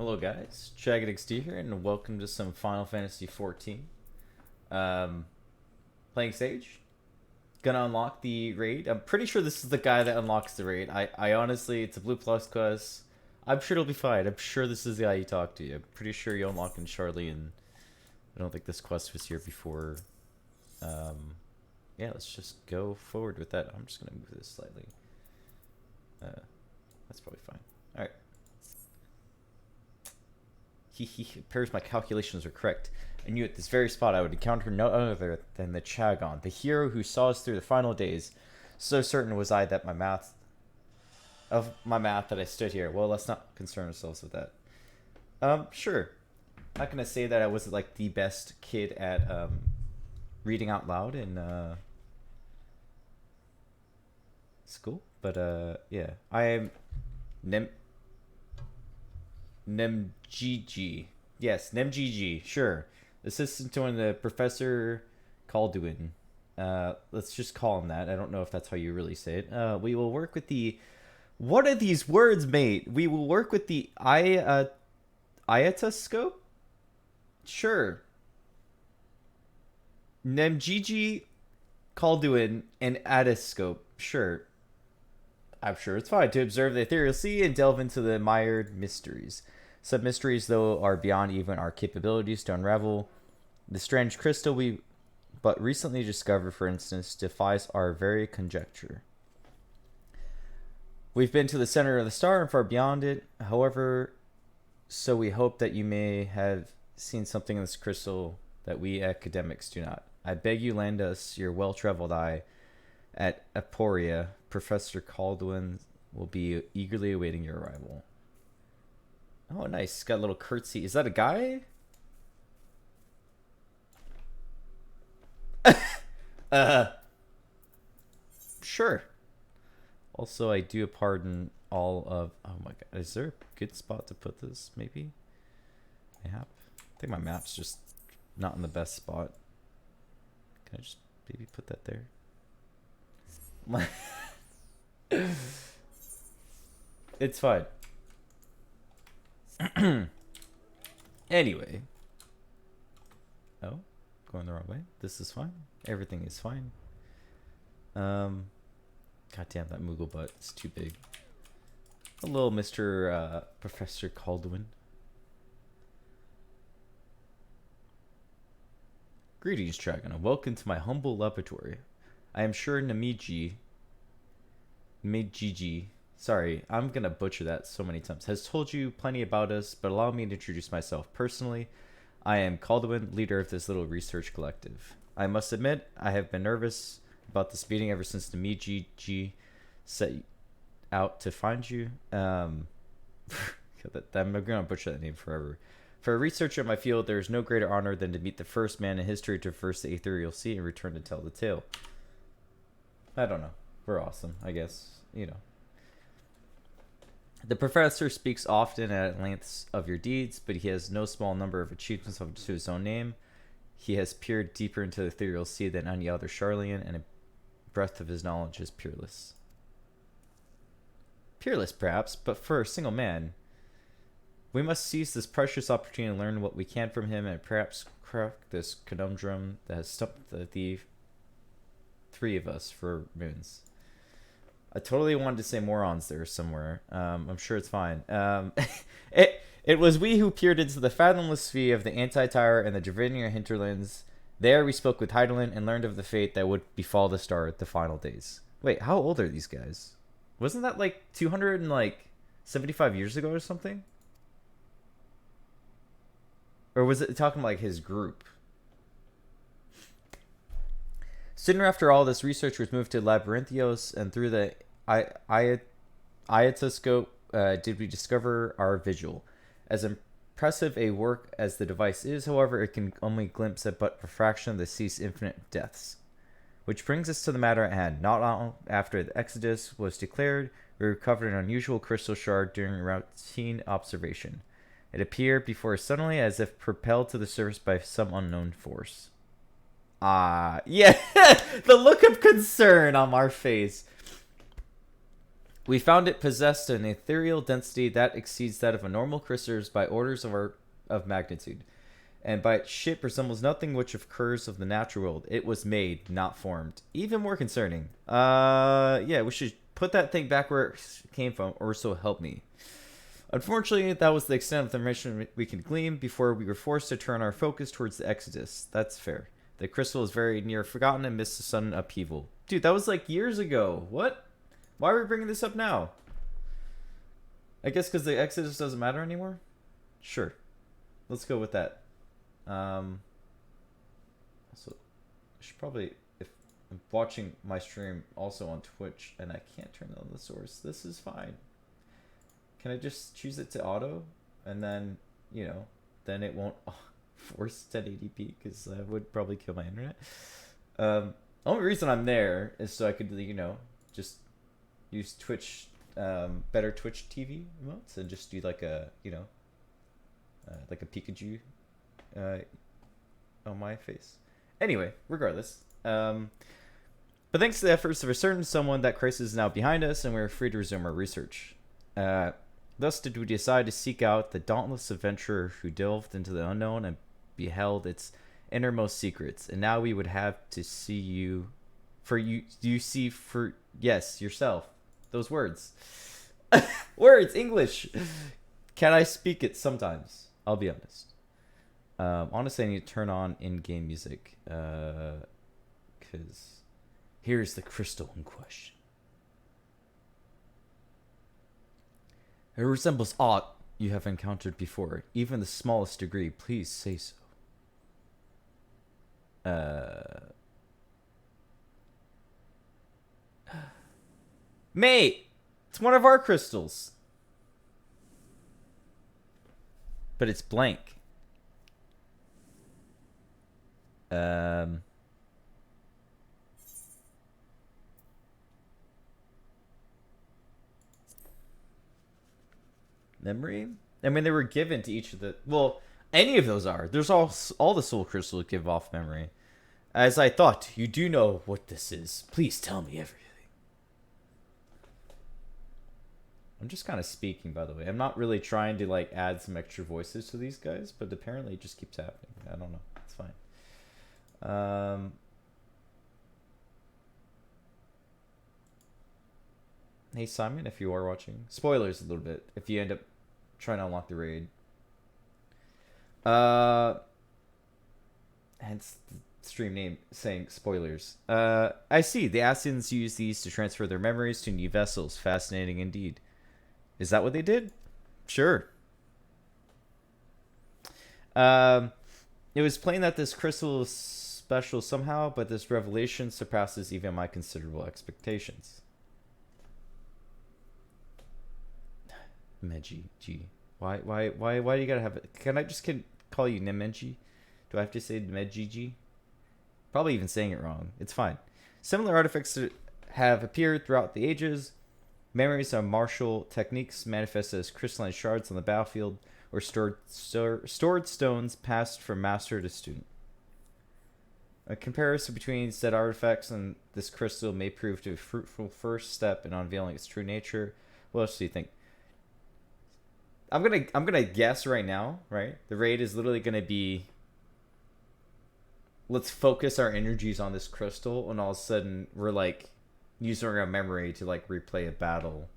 Hello guys, JaggedXD here, and welcome to some Final Fantasy XIV. Playing Sage. Gonna unlock the raid. I'm pretty sure this is the guy that unlocks the raid. I honestly, it's a blue plus quest. I'm sure it'll be fine. I'm sure this is the guy you talk to. I'm pretty sure you unlock in Charlie, and I don't think this quest was here before. Yeah, let's just go forward with that. I'm just gonna move this slightly. That's probably fine. Alright. Appears my calculations are correct. I knew at this very spot I would encounter no other than the Chagon, the hero who saw us through the final days. So certain was I that my math that I stood here. Well, let's not concern ourselves with that. Sure. Not gonna say that I wasn't like the best kid at reading out loud in school, but yeah, I am Nemgg. Yes, Nemgg, sure. Assistant to the Professor Calduin. Let's just call him that. I don't know if that's how you really say it. We will work with the... What are these words, mate? We will work with the Iatoscope? Sure. Nemgg, Calduin, and Atoscope. Sure. I'm sure it's fine to observe the ethereal sea and delve into the mired mysteries. Some mysteries, though, are beyond even our capabilities to unravel. The strange crystal we but recently discovered, for instance, defies our very conjecture. We've been to the center of the star and far beyond it, however, so we hope that you may have seen something in this crystal that we academics do not. I beg you lend us your well-traveled eye at Aporia. Professor Calduin will be eagerly awaiting your arrival. Oh, nice. Got a little curtsy. Is that a guy? Sure. Also, I do pardon all of... Oh my god. Is there a good spot to put this, maybe? Map? I think my map's just not in the best spot. Can I just maybe put that there? It's fine. Anyway. Oh, going the wrong way. This is fine. Everything is fine. God damn, that Moogle butt is too big. Hello, Mr. Professor Calduin. Greetings, Dragon, and welcome to my humble laboratory. I am sure Namiji, sorry, I'm gonna butcher that so many times, has told you plenty about us, but allow me to introduce myself personally. I am Calduin, leader of this little research collective. I must admit, I have been nervous about this meeting ever since Namiji set out to find you. I'm gonna butcher that name forever. For a researcher in my field, there is no greater honor than to meet the first man in history to traverse the ethereal sea and return to tell the tale. I don't know. We're awesome, I guess. You know. The professor speaks often at lengths of your deeds, but he has no small number of achievements to his own name. He has peered deeper into the ethereal sea than any other Charlian, and a breadth of his knowledge is peerless. Peerless, perhaps, but for a single man. We must seize this precious opportunity to learn what we can from him and perhaps crack this conundrum that has stumped the three of us for moons. I totally wanted to say morons there somewhere. I'm sure it's fine. It was we who peered into the fathomless sea of the Anti-Tower and the Dravinian hinterlands. There we spoke with Heidelin and learned of the fate that would befall the star at the final days. Wait, how old are these guys? Wasn't that like 275 years ago or something? Or was it talking like his group? Sooner after all, this research was moved to Labyrinthios, and through the Iatoscope did we discover our vigil. As impressive a work as the device is, however, it can only glimpse at but a fraction of the sea's infinite depths. Which brings us to the matter at hand. Not long after the Exodus was declared, we recovered an unusual crystal shard during routine observation. It appeared before us suddenly as if propelled to the surface by some unknown force. Yeah, the look of concern on our face. We found it possessed an ethereal density that exceeds that of a normal crystal by orders of magnitude, and by its shape resembles nothing which occurs of the natural world. It was made, not formed. Even more concerning. Yeah, we should put that thing back where it came from, or so help me. Unfortunately, that was the extent of the information we could glean before we were forced to turn our focus towards the Exodus. That's fair. The crystal is very near forgotten amidst the sudden upheaval. Dude, that was like years ago. What? Why are we bringing this up now? I guess because the Exodus doesn't matter anymore? Sure. Let's go with that. So I should probably, if I'm watching my stream also on Twitch and I can't turn on the source, this is fine. Can I just choose it to auto? And then, you know, then it won't force 1080p because that would probably kill my internet. Only reason I'm there is so I could, you know, just use Twitch, better Twitch TV emotes and just do like a, you know, like a Pikachu on my face. Anyway, regardless. But thanks to the efforts of a certain someone, that crisis is now behind us and we're free to resume our research. Thus did we decide to seek out the dauntless adventurer who delved into the unknown and beheld its innermost secrets. And now we would have to see you for you see for yes yourself those words. Words, English. Can I speak it sometimes? I'll be honest. Honestly, I need to turn on in-game music because here's the crystal in question. It resembles aught you have encountered before, even the smallest degree. Please say so. Mate, it's one of our crystals. But it's blank. Memory? I mean, they were given to each of the... Well, any of those are. There's all the soul crystals give off memory. As I thought, you do know what this is. Please tell me everything. I'm just kind of speaking, by the way. I'm not really trying to, like, add some extra voices to these guys, but apparently it just keeps happening. I don't know. It's fine. Hey, Simon, if you are watching. Spoilers a little bit, if you end up trying to unlock the raid. Hence the stream name saying spoilers. I see. The Ascians use these to transfer their memories to new vessels. Fascinating indeed. Is that what they did? Sure. It was plain that this crystal is special somehow, but this revelation surpasses even my considerable expectations. Meji, G. Why do you gotta have it? Can I just call you Nemeji? Do I have to say Meji G? Probably even saying it wrong. It's fine. Similar artifacts have appeared throughout the ages. Memories are martial techniques manifested as crystalline shards on the battlefield or stored stones passed from master to student. A comparison between said artifacts and this crystal may prove to be a fruitful first step in unveiling its true nature. What else do you think? I'm gonna guess right now, right? The raid is literally gonna be, let's focus our energies on this crystal, and all of a sudden we're like using our memory to like replay a battle,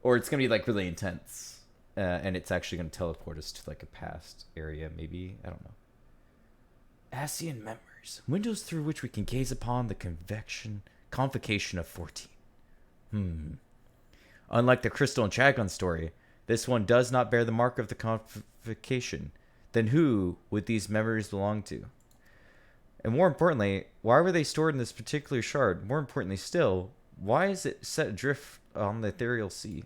or it's gonna be like really intense, and it's actually gonna teleport us to like a past area, maybe. I don't know. Ascian memories, windows through which we can gaze upon the convocation of 14. Unlike the crystal and Chagon story, this one does not bear the mark of the convocation. Then who would these memories belong to? And more importantly, why were they stored in this particular shard? More importantly still, why is it set adrift on the ethereal sea?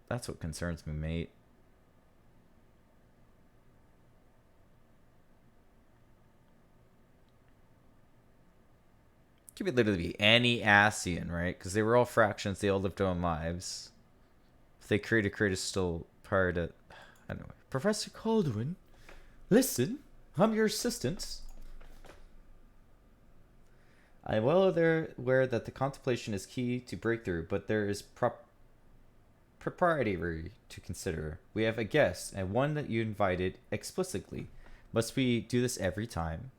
That's what concerns me, mate. Could be literally be any Ascian, right? Because they were all fractions. They all lived their own lives. If they created still prior to... I don't know. Professor Caldwin, listen. I'm your assistant. I'm well aware that the contemplation is key to breakthrough, but there is propriety to consider. We have a guest, and one that you invited explicitly. Must we do this every time?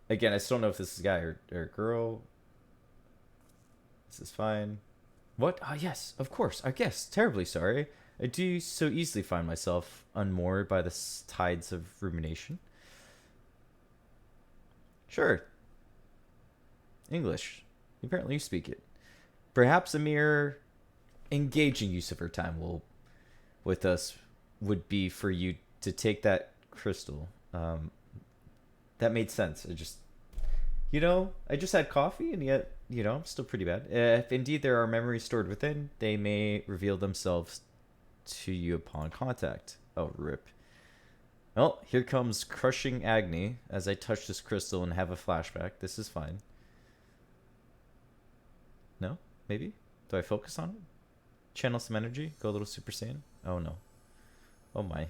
Again, I still don't know if this is a guy or girl. This is fine. What? Ah, yes, of course. Our guest. Terribly sorry. I do so easily find myself unmoored by the tides of rumination. Sure. English. Apparently you speak it. Perhaps a mere engaging use of her time will, with us, would be for you to take that crystal. That made sense. I just had coffee, and yet, I'm still pretty bad. If indeed there are memories stored within, they may reveal themselves to you upon contact. Oh, rip. Well, here comes crushing agony as I touch this crystal and have a flashback. This is fine. No? Maybe? Do I focus on it? Channel some energy? Go a little Super Saiyan? Oh no. Oh my.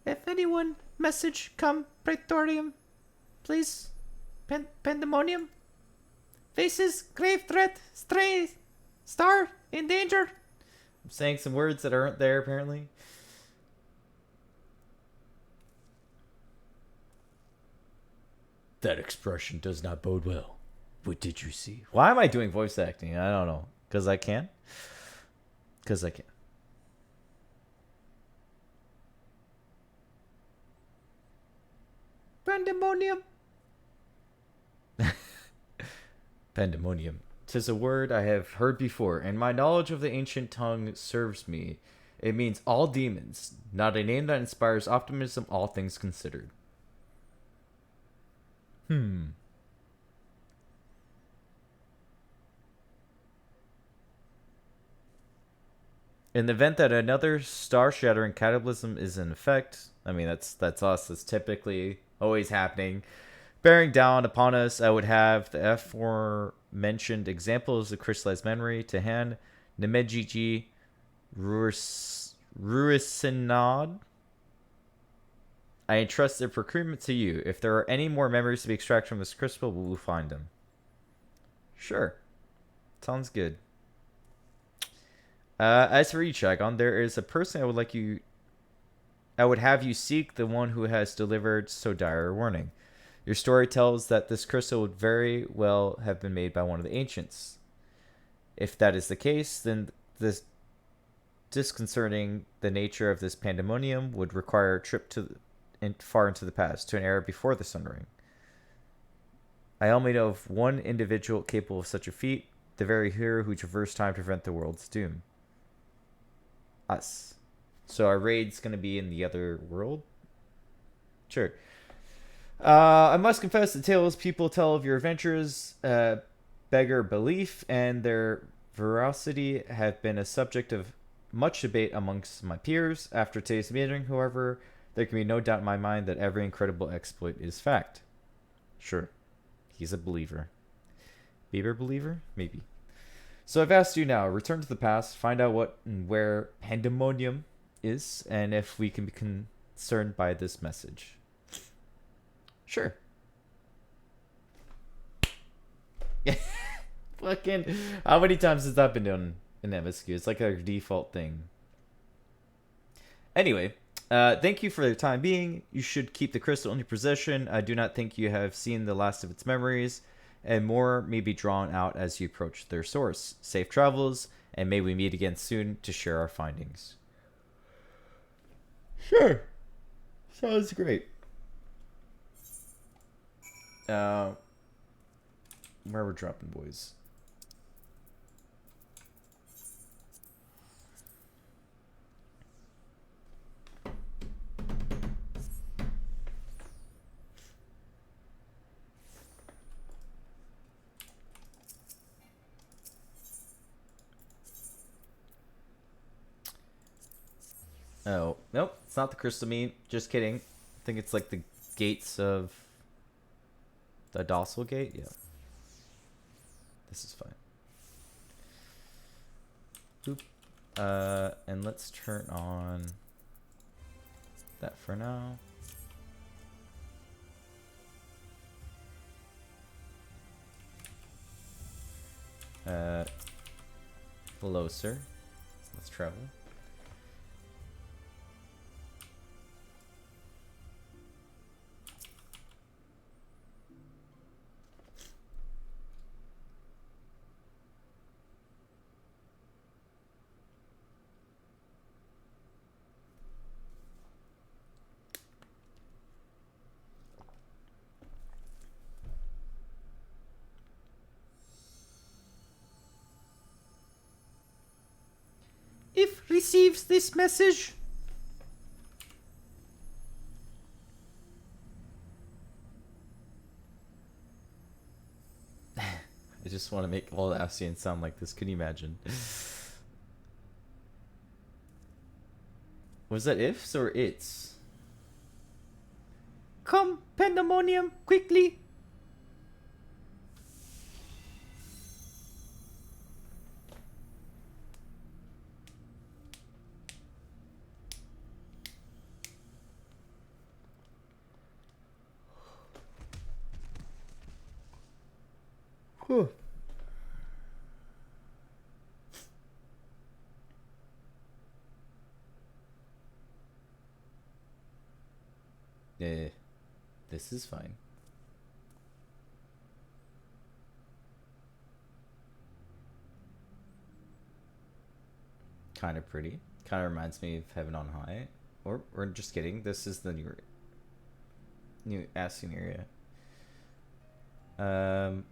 If anyone message come praetorium, please. Pandemonium. Faces, grave threat, stray, star, in danger. I'm saying some words that aren't there apparently. That expression does not bode well. What did you see? Why am I doing voice acting? I don't know. Because I can? Because I can. Pandemonium. Pandemonium. 'Tis a word I have heard before, and my knowledge of the ancient tongue serves me. It means all demons, not a name that inspires optimism, all things considered. In the event that another star-shattering cataclysm is in effect, I mean, that's us. That's typically always happening. Bearing down upon us, I would have the aforementioned examples of crystallized memory to hand. Nemejiji Ruisinod. I entrust their procurement to you. If there are any more memories to be extracted from this crystal, we will find them. Sure. Sounds good. As for you, Chagon, there is a person I would have you seek, the one who has delivered so dire a warning. Your story tells that this crystal would very well have been made by one of the ancients. If that is the case, then this disconcerting the nature of this pandemonium would require a trip far into the past, to an era before the Sun Ring. I only know of one individual capable of such a feat, the very hero who traversed time to prevent the world's doom. Us. So our raid's going to be in the other world? Sure. I must confess the tales people tell of your adventures beggar belief, and their veracity have been a subject of much debate amongst my peers. After today's meeting, however, there can be no doubt in my mind that every incredible exploit is fact. Sure. He's a believer. Bieber believer? Maybe. So I've asked you now, return to the past, find out what and where pandemonium is, and if we can be concerned by this message. Sure. Fucking, how many times has that been done in MSQ? It's like a default thing. Anyway, thank you for the time being. You should keep the crystal in your possession. I do not think you have seen the last of its memories, and more may be drawn out as you approach their source. Safe travels, and may we meet again soon to share our findings. Sure. Sounds great. Where we're dropping, boys. Oh, nope, it's not the crystal meat. Just kidding. I think it's like the gates of the docile gate. Yeah. This is fine. Boop. And let's turn on that for now. Uh, hello, sir. Let's travel. If receives this message. I just want to make all the Ascians sound like this. Can you imagine? Was that ifs or it's? Come, pandemonium, quickly! Whew. This is fine. Kind of pretty. Kind of reminds me of Heaven on High. Or just kidding. This is the new Ascian area. Ugh.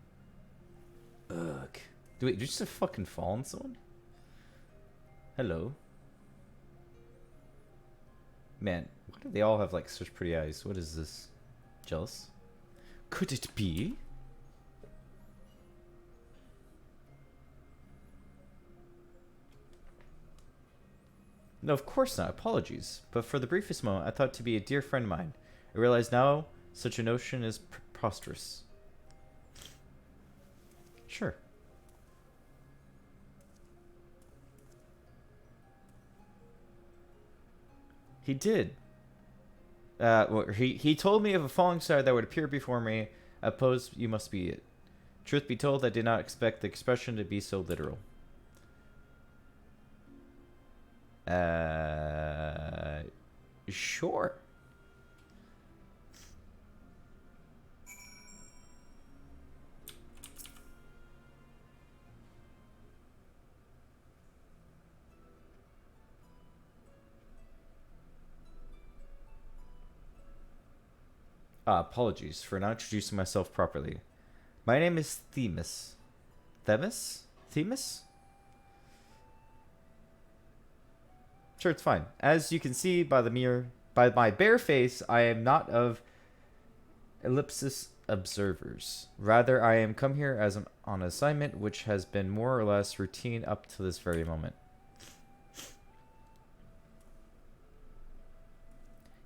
Wait, did you just fucking fall on someone? Hello. Man, why do they all have like such pretty eyes? What is this? Jealous? Could it be? No, of course not. Apologies. But for the briefest moment, I thought to be a dear friend of mine. I realize now such a notion is preposterous. Sure. He did. Well, he told me of a falling star that would appear before me. I suppose you must be it. Truth be told, I did not expect the expression to be so literal. Sure. Apologies for not introducing myself properly. My name is Themis. Themis? Themis? Sure, it's fine. As you can see by my bare face, I am not of ellipsis observers. Rather, I am come here as on assignment, which has been more or less routine up to this very moment.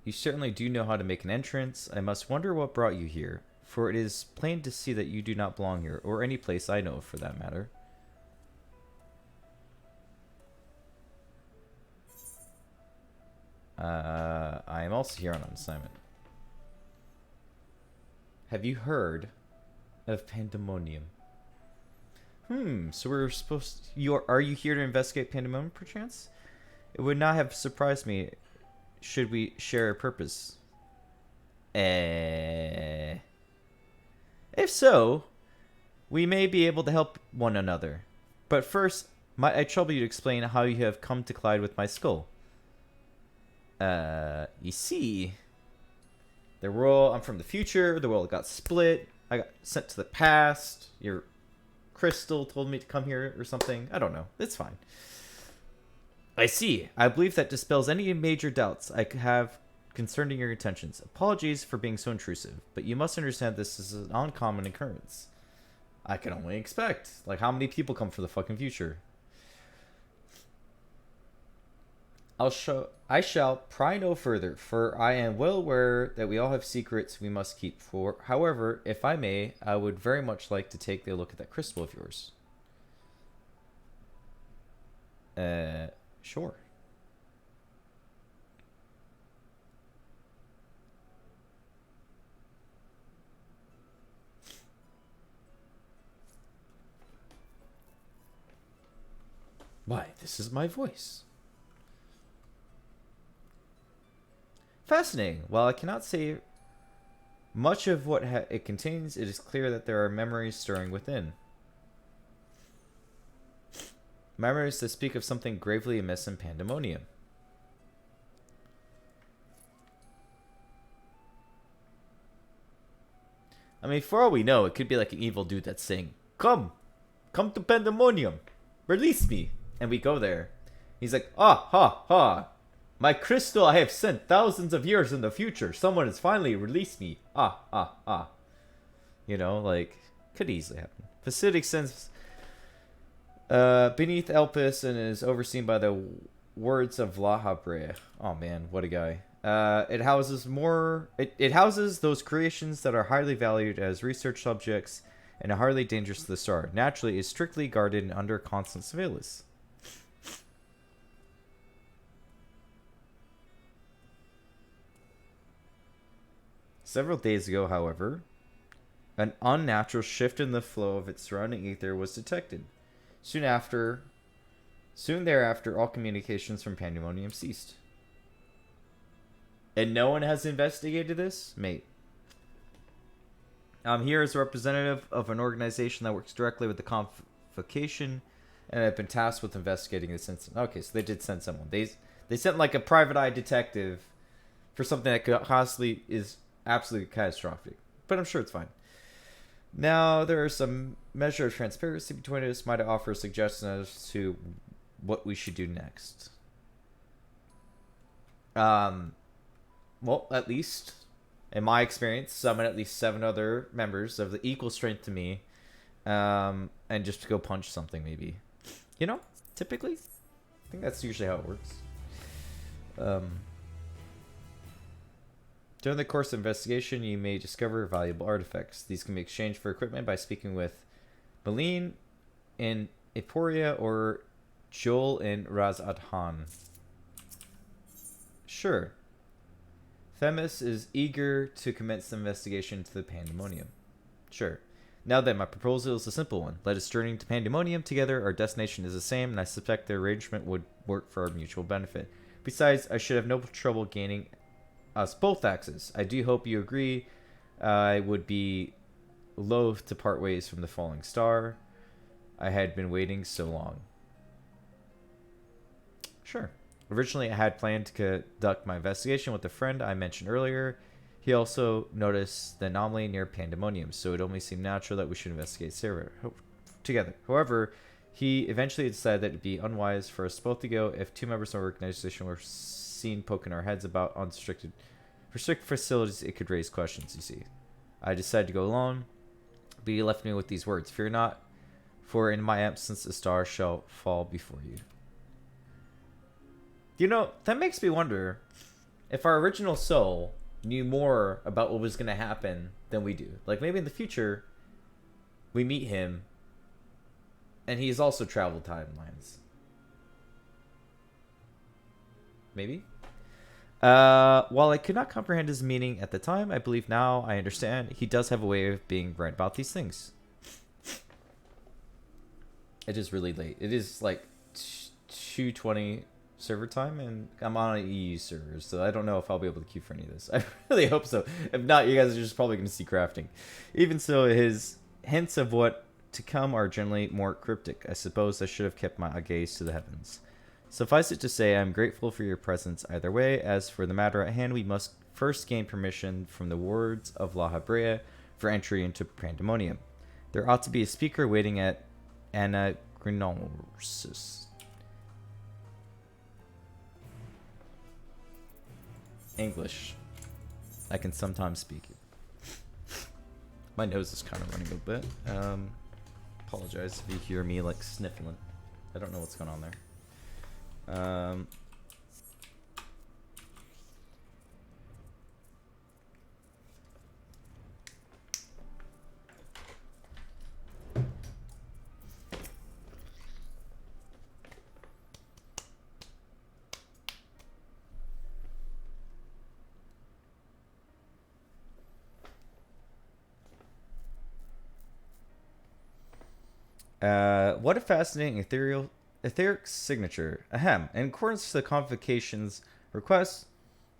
You certainly do know how to make an entrance. I must wonder what brought you here, for it is plain to see that you do not belong here, or any place I know of for that matter. I am also here on an assignment. Have you heard of Pandemonium? So we're supposed to, are you here to investigate Pandemonium perchance? It would not have surprised me should we share a purpose. If so, we may be able to help one another. But first, might I trouble you to explain how you have come to collide with my skull? You see, I'm from the future. The world got split. I got sent to the past. Your crystal told me to come here or something. I don't know. It's fine. I see. I believe that dispels any major doubts I could have concerning your intentions. Apologies for being so intrusive, but you must understand this is an uncommon occurrence. I can only expect. Like, how many people come from the fucking future? I shall pry no further, for I am well aware that we all have secrets we must keep. However, if I may, I would very much like to take a look at that crystal of yours. Sure. This is my voice. Fascinating. While I cannot say much of what it contains, it is clear that there are memories stirring within. Memories that speak of something gravely amiss in Pandemonium. I mean, for all we know, it could be like an evil dude that's saying, Come to Pandemonium, release me. And we go there. He's like, ah, ha, ha. My crystal I have sent thousands of years in the future. Someone has finally released me. Ah, ah, ah. You know, like, could easily happen. Facility extends beneath Elpis and is overseen by the words of La Habre. Oh man, what a guy. It houses it houses those creations that are highly valued as research subjects and are highly dangerous to the star. Naturally, is strictly guarded and under constant surveillance. Several days ago, however, an unnatural shift in the flow of its surrounding ether was detected. Soon thereafter, all communications from Pandemonium ceased. And no one has investigated this? Mate. I'm here as a representative of an organization that works directly with the Convocation, and I've been tasked with investigating this incident. Okay, so they did send someone. They sent like a private eye detective for something that could possibly is absolutely catastrophic. But I'm sure it's fine. Now, there is some measure of transparency between us. Might I offer a suggestion as to what we should do next? Well, at least, in my experience, summon at least 7 other members of the equal strength to me, and just go punch something, maybe. You know, typically, I think that's usually how it works. During the course of investigation, you may discover valuable artifacts. These can be exchanged for equipment by speaking with Malene in Eporia or Joel in Raz Adhan. Sure. Themis is eager to commence the investigation into the Pandemonium. Sure. Now then, my proposal is a simple one. Let us journey to Pandemonium together. Our destination is the same, and I suspect the arrangement would work for our mutual benefit. Besides, I should have no trouble gaining us both access. I do hope you agree. I would be loath to part ways from the falling star. I had been waiting so long. Sure. Originally, I had planned to conduct my investigation with the friend I mentioned earlier. He also noticed the anomaly near Pandemonium, so it only seemed natural that we should investigate Sarah together. However, he eventually decided that it would be unwise for us both to go if 2 members of our organization were seen poking our heads about restricted facilities. It could raise questions, you see. I decided to go along, but he left me with these words: Fear not, for in my absence a star shall fall before you. You know, that makes me wonder if our original soul knew more about what was going to happen than we do. Like, maybe in the future, we meet him, and he's also traveled timelines. Maybe? While I could not comprehend his meaning at the time, I believe now I understand. He does have a way of being right about these things. It is really late. It is like 2:20 server time, and I'm on an EU server, so I don't know if I'll be able to queue for any of this. I really hope so. If not, you guys are just probably going to see crafting. Even so, his hints of what to come are generally more cryptic. I suppose I should have kept my gaze to the heavens. Suffice it to say, I'm grateful for your presence either way. As for the matter at hand, we must first gain permission from the wards of La Habrea for entry into Pandemonium. There ought to be a speaker waiting at Anagnosis. English. I can sometimes speak it. My nose is kind of running a bit. Apologize if you hear me like sniffling. I don't know what's going on there. What a fascinating ethereal etheric signature. Ahem. In accordance to the convocation's request,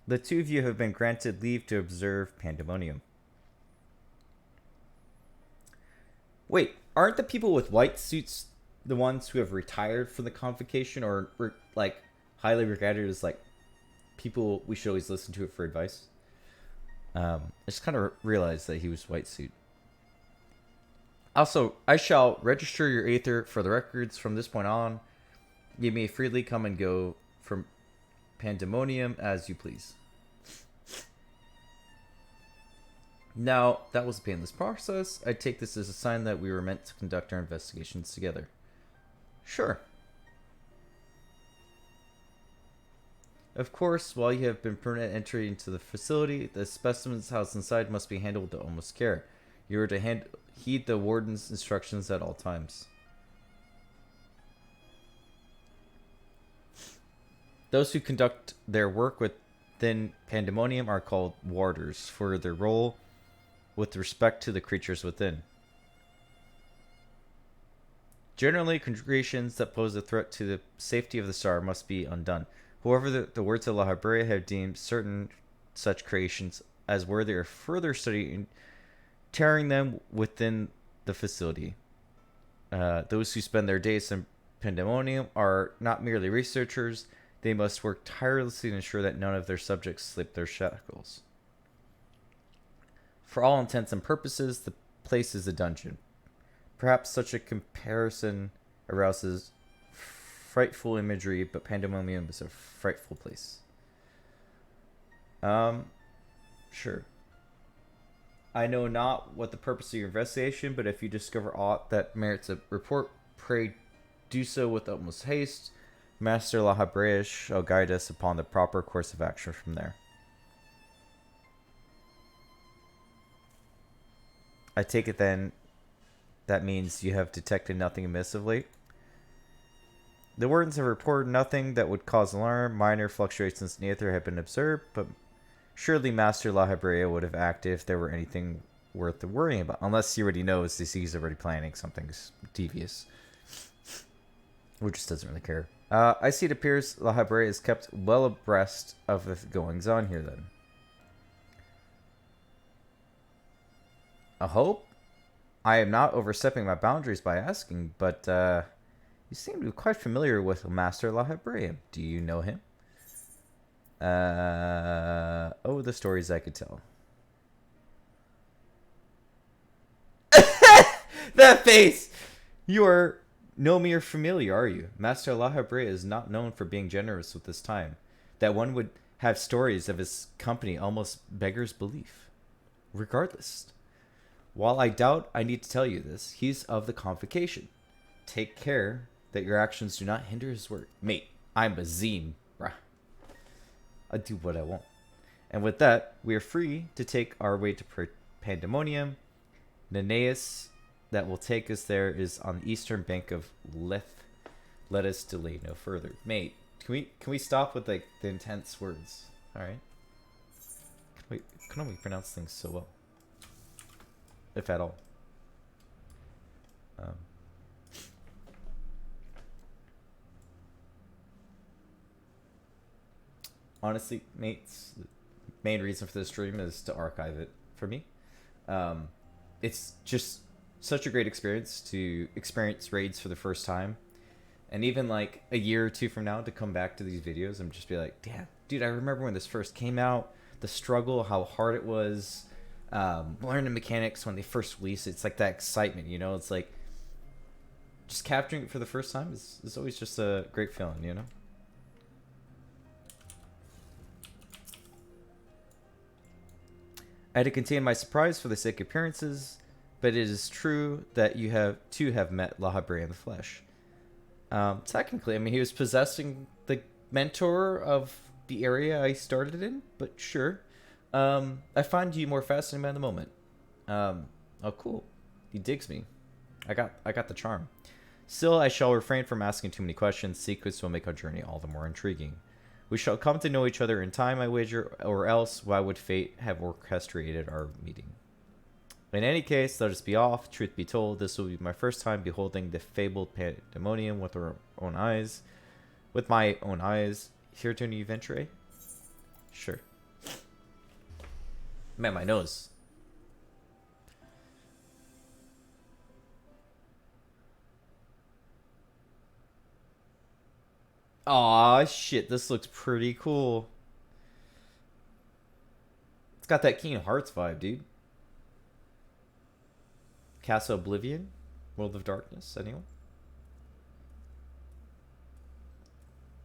the two of you have been granted leave to observe pandemonium. Wait, aren't the people with white suits the ones who have retired from the convocation, or like highly regarded as like people we should always listen to for advice? I just kind of realized that he was white suit. Also, I shall register your aether for the records from this point on. You may freely come and go from pandemonium as you please. Now, that was a painless process. I take this as a sign that we were meant to conduct our investigations together. Sure. Of course, while you have been permanent entry into the facility, the specimens housed inside must be handled with the utmost care. You are to heed the warden's instructions at all times. Those who conduct their work within pandemonium are called warders for their role with respect to the creatures within. Generally, creations that pose a threat to the safety of the star must be undone. However, the words of La Habrea have deemed certain such creations as worthy of further study in tearing them within the facility. Those who spend their days in pandemonium are not merely researchers. They must work tirelessly to ensure that none of their subjects slip their shackles. For all intents and purposes, the place is a dungeon. Perhaps such a comparison arouses frightful imagery, but pandemonium is a frightful place. Sure. I know not what the purpose of your investigation, but if you discover aught that merits a report, pray do so with utmost haste. Master La Habrea shall guide us upon the proper course of action from there. I take it then that means you have detected nothing amiss of late? The wardens have reported nothing that would cause alarm. Minor fluctuations in the ether have been observed, but surely Master La Habrea would have acted if there were anything worth worrying about. Unless he already knows this, he's already planning something devious. Or just doesn't really care. I see it appears La Habrea is kept well abreast of the goings on here then. I hope I am not overstepping my boundaries by asking, but you seem to be quite familiar with Master La Habrea. Do you know him? Oh, the stories I could tell. That face! You are no mere familiar, are you? Master La Habrea is not known for being generous with his time. That one would have stories of his company almost beggars belief. Regardless, while I doubt I need to tell you this, he's of the convocation. Take care that your actions do not hinder his work. Mate, I'm a zine, bruh. I do what I want. And with that, we are free to take our way to Pandemonium. Neneus that will take us there is on the eastern bank of Lith. Let us delay no further. Mate, can we stop with like the intense words? Alright? Can we pronounce things so well? If at all. Honestly, mates, the main reason for this stream is to archive it for me. It's just such a great experience to experience raids for the first time. And even like a year or two from now to come back to these videos and just be like, damn, dude, I remember when this first came out, the struggle, how hard it was, learning mechanics when they first released it. It's like that excitement, you know? It's like just capturing it for the first time is always just a great feeling, you know? I had to contain my surprise for the sake of appearances, but it is true that you have met La Habrea in the flesh. Technically, I mean, he was possessing the mentor of the area I started in, but sure. I find you more fascinating by the moment. Oh, cool. He digs me. I got the charm. Still, I shall refrain from asking too many questions. Secrets will make our journey all the more intriguing. We shall come to know each other in time, I wager, or else why would fate have orchestrated our meeting? In any case, let us be off. Truth be told, this will be my first time beholding the fabled pandemonium with our own eyes. With my own eyes. Here to new venture? Sure. Man, my nose. Aw, shit, this looks pretty cool. It's got that Kingdom Hearts vibe, dude. Castle Oblivion? World of Darkness, anyone?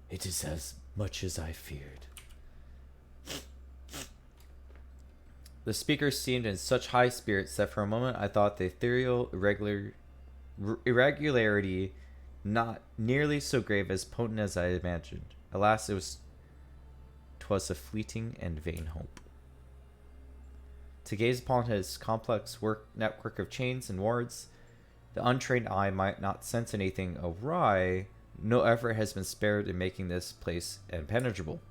It is as much as I feared. The speaker seemed in such high spirits that for a moment I thought the ethereal irregularity not nearly so grave as potent as I imagined. Alas, 'twas a fleeting and vain hope. To gaze upon his complex network of chains and wards, the untrained eye might not sense anything awry. No effort has been spared in making this place impenetrable.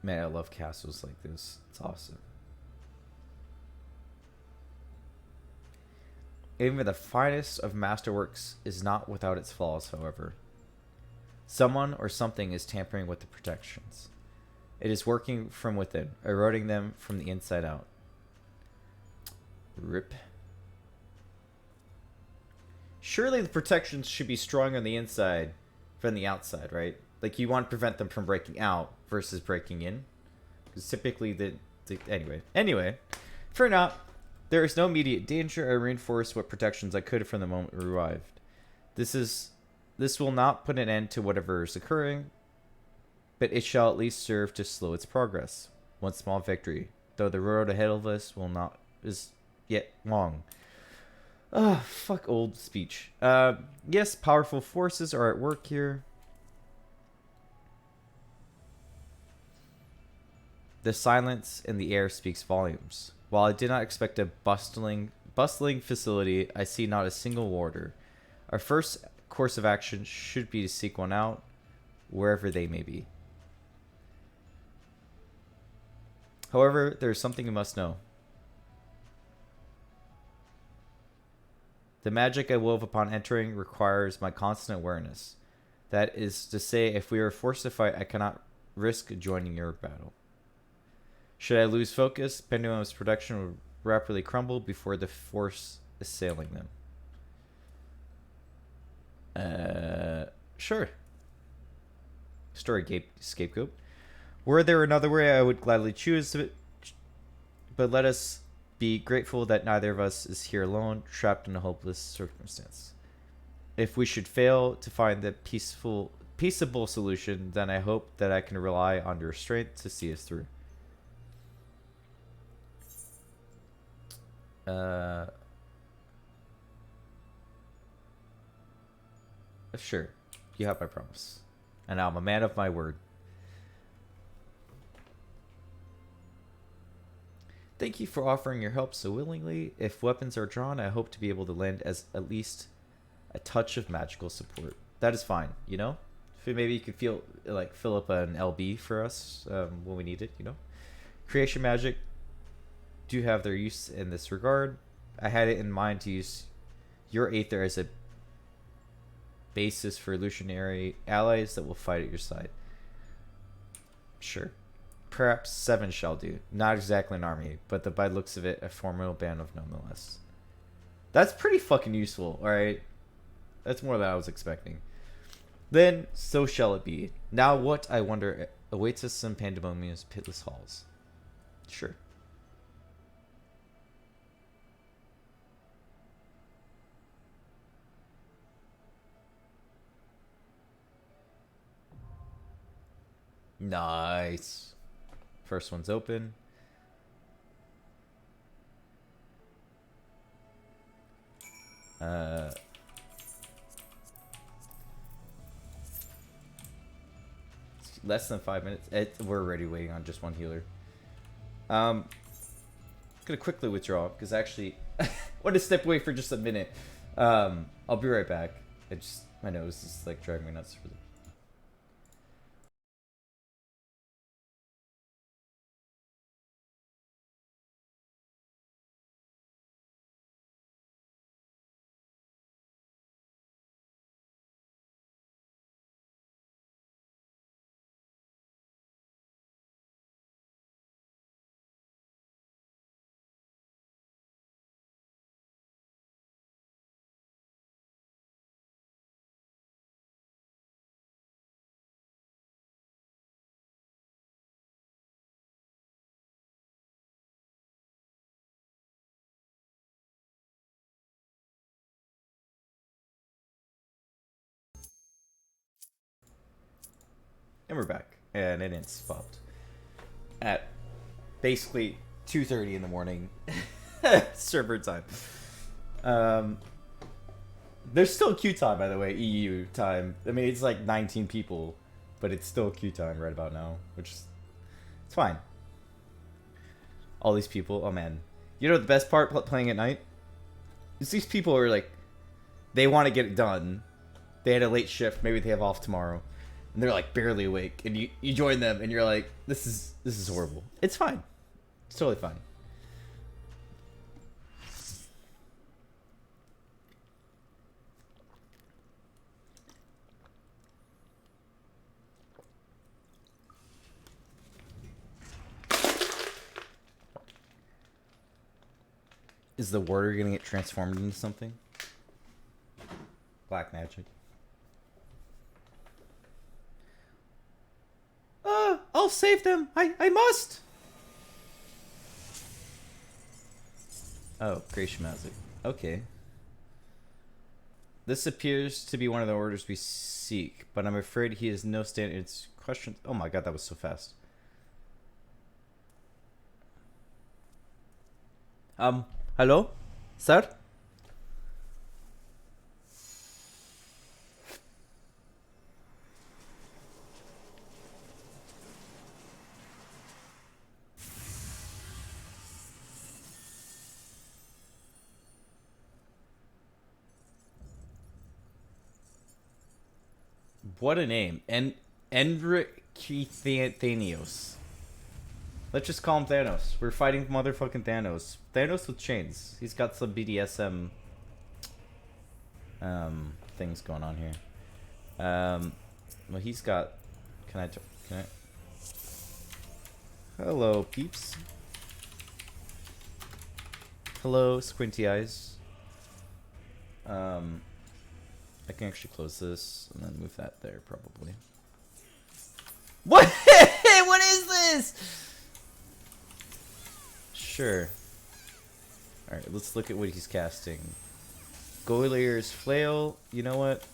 Man, I love castles like this. It's awesome. Even the finest of masterworks is not without its flaws, however. Someone or something is tampering with the protections. It is working from within, eroding them from the inside out. Rip. Surely the protections should be strong on the inside from the outside, right? Like, you want to prevent them from breaking out versus breaking in. Because typically Anyway, for now, there is no immediate danger. I reinforced what protections I could from the moment we arrived. This will not put an end to whatever is occurring, but it shall at least serve to slow its progress. One small victory, though the road ahead of us is yet long. Fuck old speech. Yes, powerful forces are at work here. The silence in the air speaks volumes. While I did not expect a bustling facility, I see not a single warder. Our first course of action should be to seek one out, wherever they may be. However, there is something you must know. The magic I wove upon entering requires my constant awareness. That is to say, if we are forced to fight, I cannot risk joining your battle. Should I lose focus, Pendulum's production will rapidly crumble before the force assailing them. Sure. Story scapegoat. Were there another way, I would gladly choose it, but let us be grateful that neither of us is here alone, trapped in a hopeless circumstance. If we should fail to find the peaceable solution, then I hope that I can rely on your strength to see us through. Sure. You have my promise. And I'm a man of my word. Thank you for offering your help so willingly. If weapons are drawn, I hope to be able to lend as at least a touch of magical support. That is fine, you know? If maybe you could fill up an LB for us when we need it, you know? Creation magic do have their use in this regard. I had it in mind to use your Aether as a basis for illusionary allies that will fight at your side. Sure. Perhaps 7 shall do. Not exactly an army, but by the looks of it, a formidable band of nonetheless. That's pretty fucking useful, alright? That's more than I was expecting. Then, so shall it be. Now what, I wonder, awaits us in Pandemonium's pitless halls? Sure. Nice. First one's open. Less than 5 minutes. We're already waiting on just one healer. gonna quickly withdraw because I actually want to step away for just a minute. I'll be right back. My nose is like driving me nuts for the. And we're back, and it stopped at basically 2:30 in the morning, server time. There's still queue time, by the way, EU time. I mean, it's like 19 people, but it's still queue time right about now, which is it's fine. All these people, oh man, you know the best part playing at night is these people are like, they want to get it done. They had a late shift, maybe they have off tomorrow. And they're like barely awake, and you join them, and you're like, this is horrible. It's fine. It's totally fine. Is the water gonna get transformed into something? Black magic. I'll save them. I must. Oh, Gracious Magic. Okay. This appears to be one of the orders we seek, but I'm afraid he has no standards. Questions. Oh my god, that was so fast. Hello? Sir? What a name. Thanios. Let's just call him Thanos. We're fighting motherfucking Thanos. Thanos with chains. He's got some BDSM things going on here. Well, he's got. Can I? Hello, peeps. Hello, squinty eyes. I can actually close this and then move that there, probably. What? What is this? Sure. Alright, let's look at what he's casting. Goylier's Flail. You know what?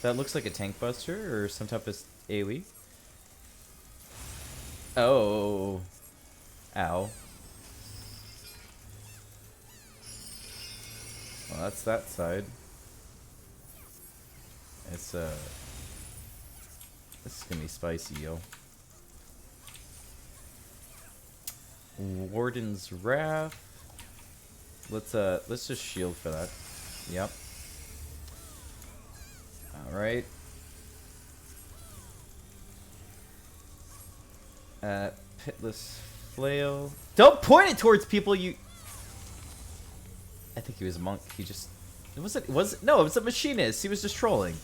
That looks like a tank buster or some type of AoE. Oh. Ow. Well, that's that side. It's this is gonna be spicy, yo. Warden's Wrath. Let's just shield for that. Yep. Alright. Pitless Flail. Don't point it towards people, you. I think he was a monk. He just. It was a machinist. He was just trolling.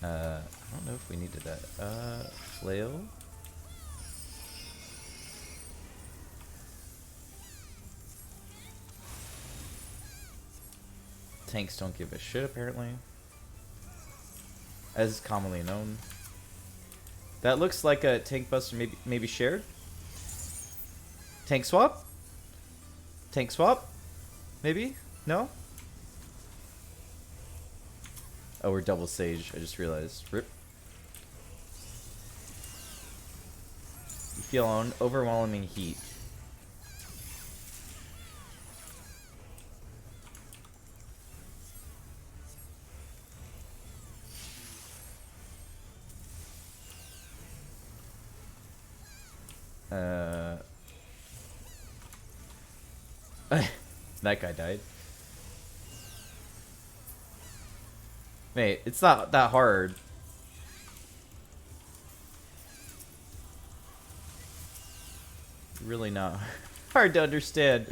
I don't know if we needed that. Flail. Tanks don't give a shit, apparently. As is commonly known. That looks like a tank buster, maybe shared. Tank swap? Tank swap? Maybe? No? Oh, we're double sage. I just realized. Rip. You feel an overwhelming heat. That guy died. Mate, it's not that hard. Really not hard to understand.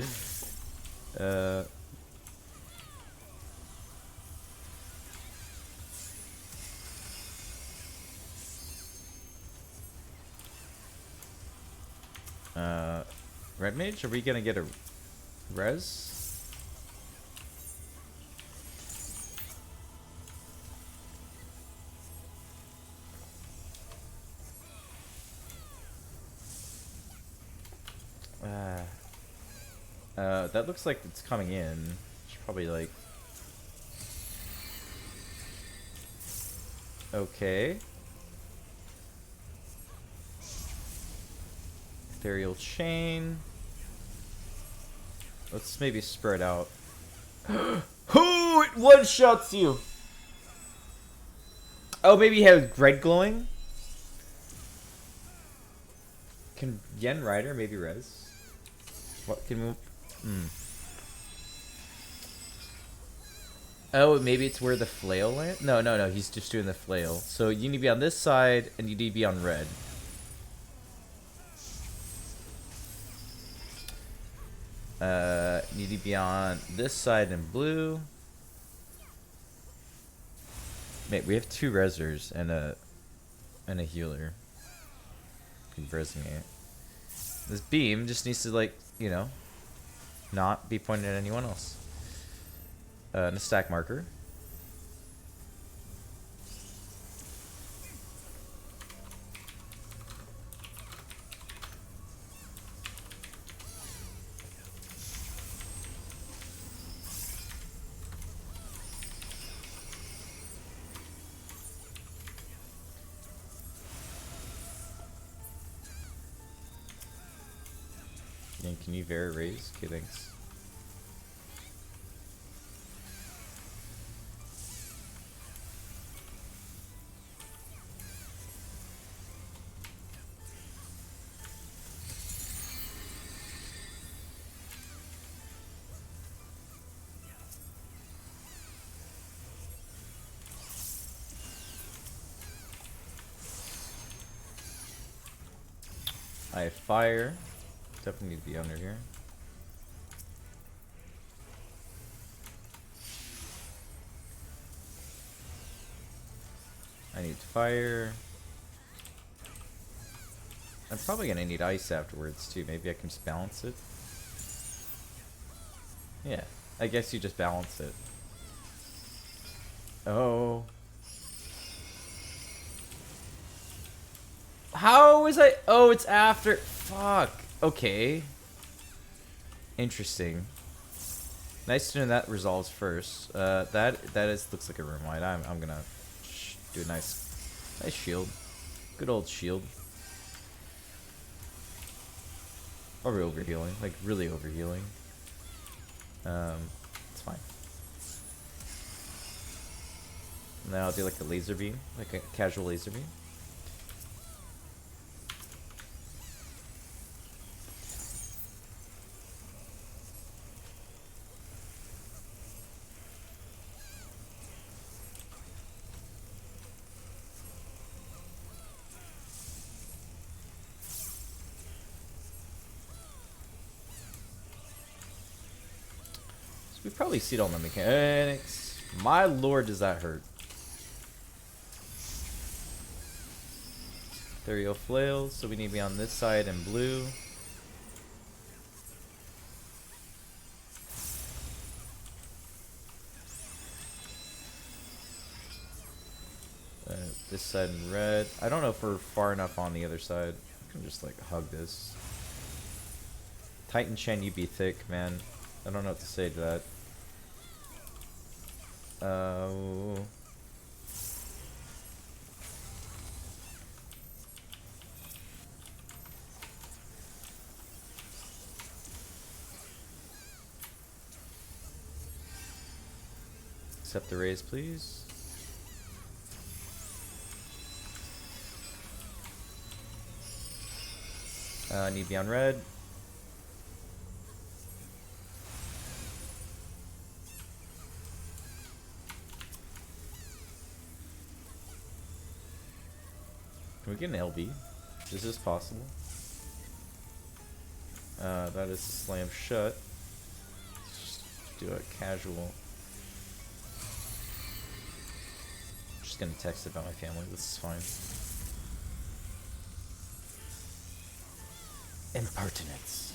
Red Mage, are we gonna get a res? That looks like it's coming in. Should probably like. Okay. Ethereal Chain. Let's maybe spread out. Who it one shots you? Oh, maybe he has red glowing. Can Yen Rider maybe res? What can we? Oh, maybe it's where the flail land? No, no, no. He's just doing the flail. So you need to be on this side, and you need to be on red. Need to be on this side in blue. Mate, we have 2 resers and a healer. Conversing it. This beam just needs to, like, you know, not be pointed at anyone else. And a stack marker. Can you Vera raise? Okay, thanks. I have fire. Definitely need to be under here. I need fire. I'm probably gonna need ice afterwards too. Maybe I can just balance it. Yeah, I guess you just balance it. Oh. How is I? Oh, it's after. Fuck. Okay. Interesting. Nice to know that resolves first. That looks like a room light. I'm gonna do a nice shield. Good old shield. Or overhealing, like really overhealing. It's fine. Now I'll do like a laser beam, like a casual laser beam. We probably see it on the mechanics. My lord, does that hurt. Ethereal flails, so we need to be on this side in blue. This side in red. I don't know if we're far enough on the other side. I can just like hug this. Titan Chen, you be thick, man. I don't know what to say to that. Accept the raise, please. Need to be on red. Can we get an LB? Is this possible? That is a slam shut. Let's just do a casual. Just gonna text about my family. This is fine. Impertinence.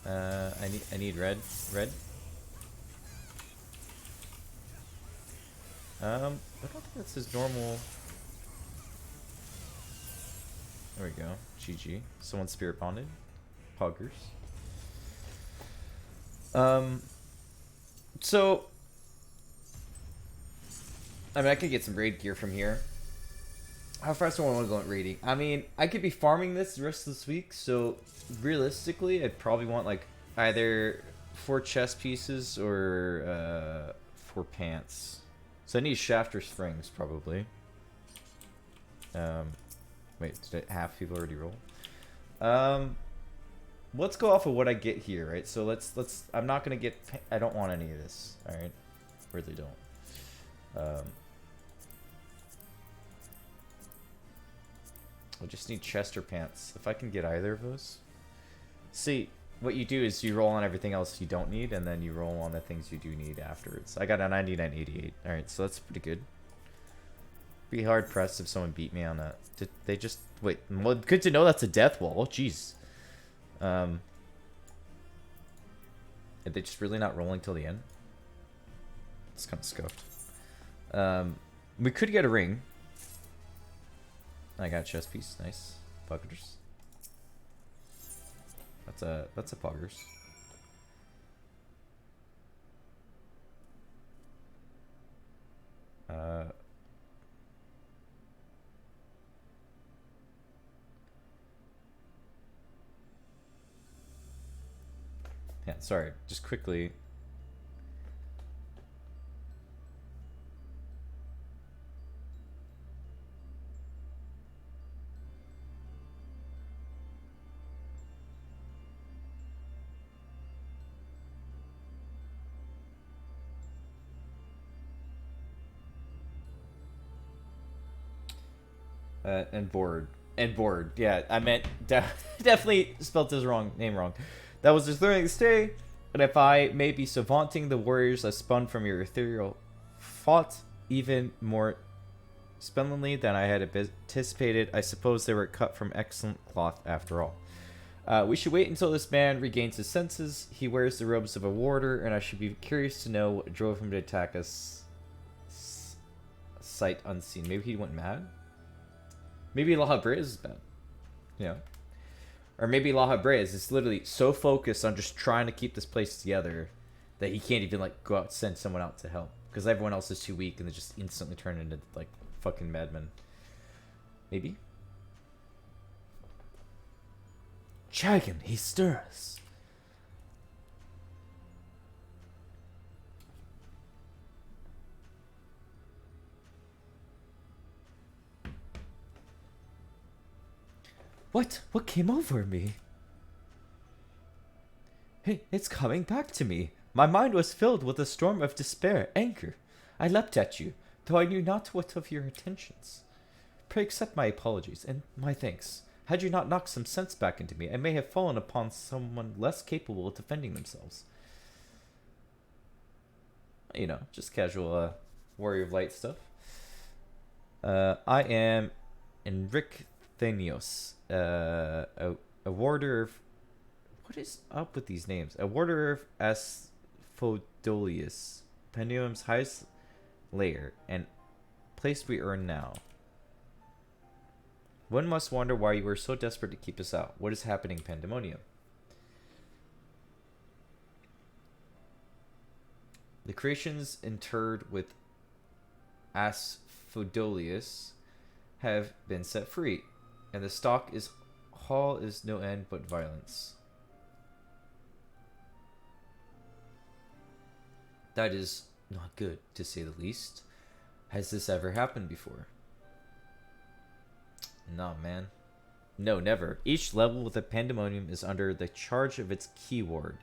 I need red. Red. I don't think that's his normal. There we go. GG. Someone spirit bonded. Poggers. So I mean, I could get some raid gear from here. How fast do I want to go at raiding? I mean, I could be farming this the rest of this week, so realistically, I'd probably want like either 4 chest pieces or 4 pants. So I need shaft or springs probably. Wait, did half people already roll? Let's go off of what I get here, right? So let's. I'm not gonna get. I don't want any of this. All right, really don't. I just need chest or pants. If I can get either of those. See, what you do is you roll on everything else you don't need, and then you roll on the things you do need afterwards. I got a 99.88. All right, so that's pretty good. Be hard pressed if someone beat me on that. Did they just wait? Well, good to know that's a death wall. Jeez. Are they just really not rolling till the end? It's kind of scuffed. We could get a ring. I got a chest piece. Nice. Poggers. That's a poggers. Yeah, sorry. Just quickly. And board. And board. Yeah, I meant definitely spelled his name wrong. That was his learning this day, and if I may be so vaunting, the warriors I spun from your ethereal fought even more splendidly than I had anticipated. I suppose they were cut from excellent cloth after all. We should wait until this man regains his senses. He wears the robes of a warder, and I should be curious to know what drove him to attack us sight unseen. Maybe he went mad? Maybe La Habre is bad. Yeah. Or maybe La Habre is literally so focused on just trying to keep this place together that he can't even like go out and send someone out to help. Because everyone else is too weak and they just instantly turn into like fucking madmen. Maybe? Dragon, he stirs. What came over me? Hey, it's coming back to me. My mind was filled with a storm of despair, anger. I leapt at you, though I knew not what of your intentions. Pray accept my apologies, and my thanks. Had you not knocked some sense back into me, I may have fallen upon someone less capable of defending themselves. You know, just casual Warrior of Light stuff. I am Enric Thenios, a warder of... What is up with these names? A warder of Asphodelius, Pendium's highest layer, and place we earn now. One must wonder why you were so desperate to keep us out. What is happening, Pandemonium? The creations interred with Asphodelius have been set free, and the stock is hall is no end but violence. That is not good, to say the least. Has this ever happened before? Nah, man. No, never. Each level with a pandemonium is under the charge of its keyword,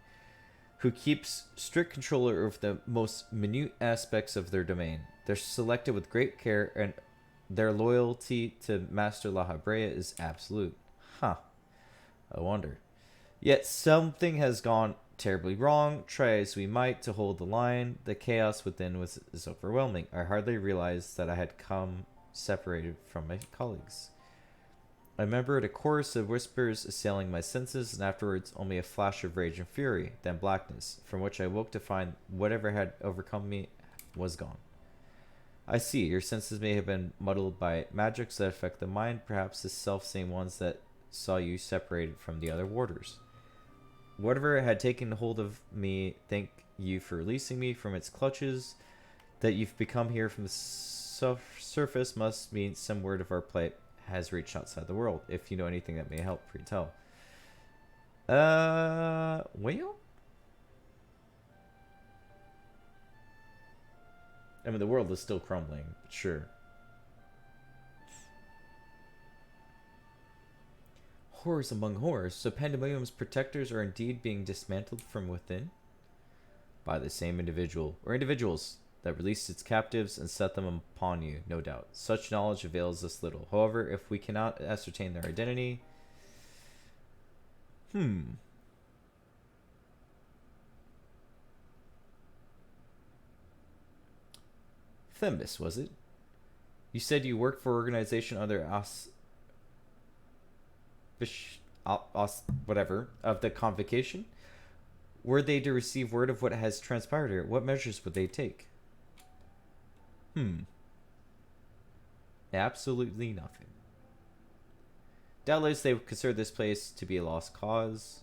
who keeps strict control over the most minute aspects of their domain. They're selected with great care, and their loyalty to Master La Habrea is absolute. Huh. I wonder. Yet something has gone terribly wrong. Try as we might to hold the line, the chaos within is overwhelming. I hardly realized that I had come separated from my colleagues. I remembered a chorus of whispers assailing my senses, and afterwards only a flash of rage and fury, then blackness, from which I woke to find whatever had overcome me was gone. I see, your senses may have been muddled by magics that affect the mind, perhaps the self-same ones that saw you separated from the other warders. Whatever had taken hold of me, thank you for releasing me from its clutches. That you've become here from the surface must mean some word of our plight has reached outside the world. If you know anything that may help, please tell. Well? I mean, the world is still crumbling, but sure. Horrors among horrors. So Pandemonium's protectors are indeed being dismantled from within? By the same individual, or individuals, that released its captives and set them upon you, no doubt. Such knowledge avails us little. However, if we cannot ascertain their identity... Thembus, was it? You said you worked for an organization under whatever, of the convocation? Were they to receive word of what has transpired here, what measures would they take? Absolutely nothing. Doubtless they would consider this place to be a lost cause.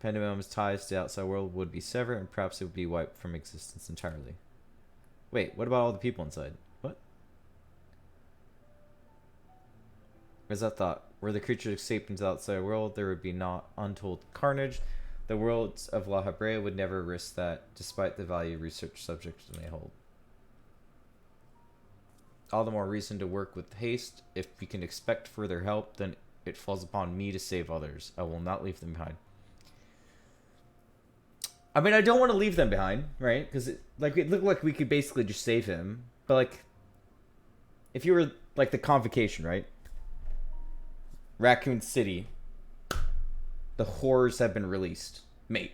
Pandemonium's ties to the outside world would be severed, and perhaps it would be wiped from existence entirely. Wait, what about all the people inside? What? As I thought, were the creatures escaped into the outside world, there would be not untold carnage. The worlds of La Habrea would never risk that, despite the value research subjects may hold. All the more reason to work with haste. If we can expect further help, then it falls upon me to save others. I will not leave them behind. I mean, I don't want to leave them behind, right? Because it looked like we could basically just save him. But, like, if you were, like, the convocation, right? Raccoon City. The horrors have been released. Mate,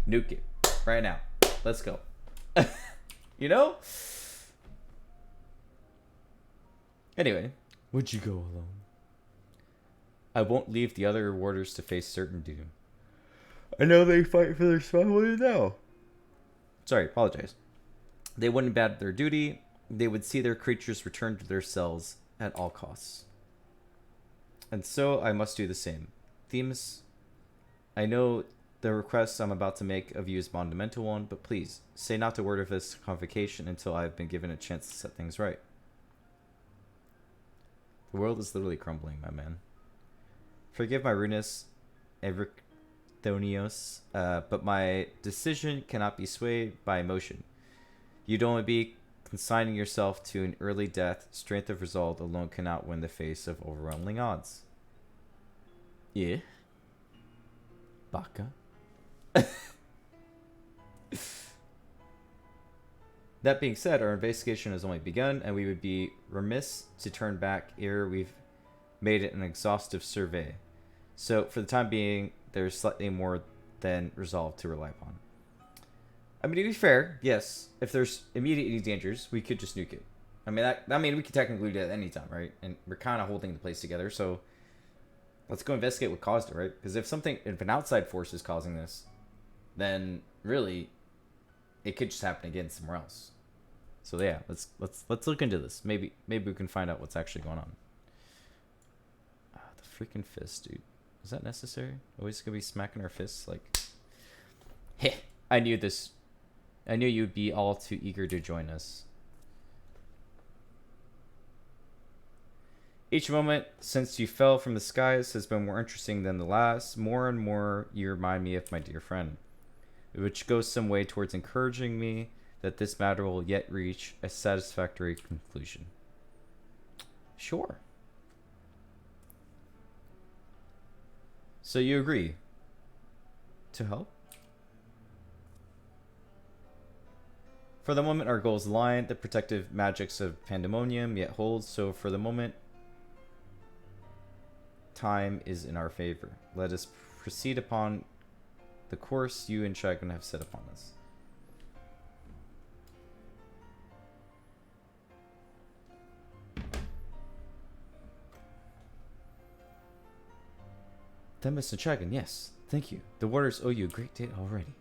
nuke it. Right now. Let's go. You know? Anyway. Would you go alone? I won't leave the other warders to face certain doom. I know they fight for their family now. Sorry, apologize. They wouldn't abandon their duty. They would see their creatures return to their cells at all costs. And so I must do the same. Themis, I know the request I'm about to make of you is a monumental one, but please, say not a word of this convocation until I have been given a chance to set things right. The world is literally crumbling, my man. Forgive my rudeness, Thonios, but my decision cannot be swayed by emotion. You'd only be consigning yourself to an early death. Strength of resolve alone cannot win the face of overwhelming odds. Yeah. Baka. That being said, our investigation has only begun, and we would be remiss to turn back ere we've made it an exhaustive survey. So, for the time being, there's slightly more than resolve to rely upon. I mean, to be fair, yes, if there's immediate dangers, we could just nuke it. I mean, we could technically do that at any time, right? And we're kind of holding the place together, so let's go investigate what caused it, right? Because if an outside force is causing this, then really, it could just happen again somewhere else. So yeah, let's look into this. Maybe we can find out what's actually going on. The freaking fist, dude. Is that necessary? Always gonna be smacking our fists like, heh, I knew this. I knew you'd be all too eager to join us. Each moment since you fell from the skies has been more interesting than the last. More and more you remind me of my dear friend, which goes some way towards encouraging me that this matter will yet reach a satisfactory conclusion. Sure. So you agree to help? For the moment, our goals align. The protective magics of Pandemonium yet holds, so for the moment, time is in our favor. Let us proceed upon the course you and Dragon have set upon us. Then, Mr. Dragon, yes, thank you. The Warders owe you a great debt already.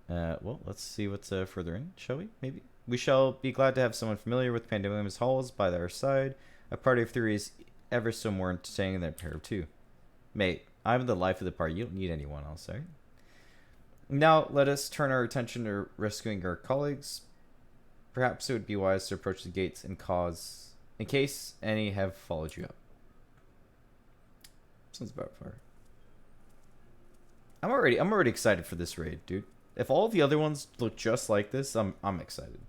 Well, let's see what's further in, shall we? Maybe? We shall be glad to have someone familiar with Pandemonium's halls by our side. A party of three is ever so more entertaining than a pair of two. Mate, I'm the life of the party. You don't need anyone else, right? Now, let us turn our attention to rescuing our colleagues. Perhaps it would be wise to approach the gates in case any have followed you up. Sounds about fair. I'm already excited for this raid, dude. If all the other ones look just like this, I'm excited.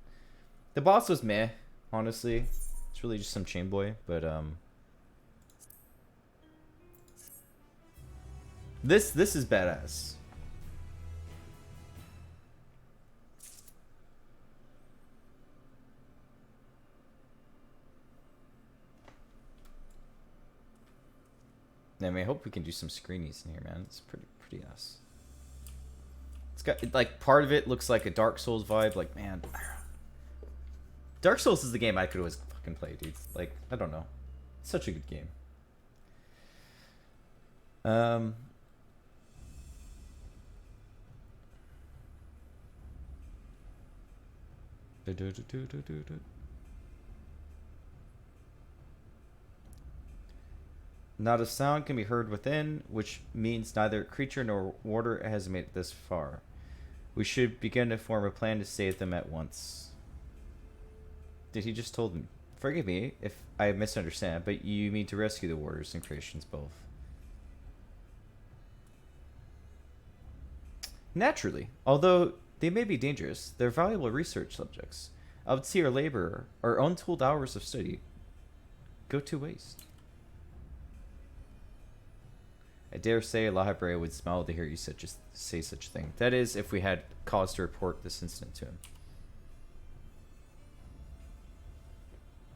The boss was meh, honestly. It's really just some chain boy, but this is badass. I mean, I hope we can do some screenies in here, man. It's pretty ass. It's got, like, part of it looks like a Dark Souls vibe. Like, man, Dark Souls is the game I could always fucking play, dude. Like, I don't know. It's such a good game. Not a sound can be heard within, which means neither creature nor warder has made it this far. We should begin to form a plan to save them at once. Did he just told me? Forgive me if I misunderstand, but you mean to rescue the warders and creations both? Naturally. Although they may be dangerous, they're valuable research subjects. I would see our labor, our untold hours of study, go to waste. I dare say La Habrea would smile to hear you say such a thing. That is, if we had cause to report this incident to him.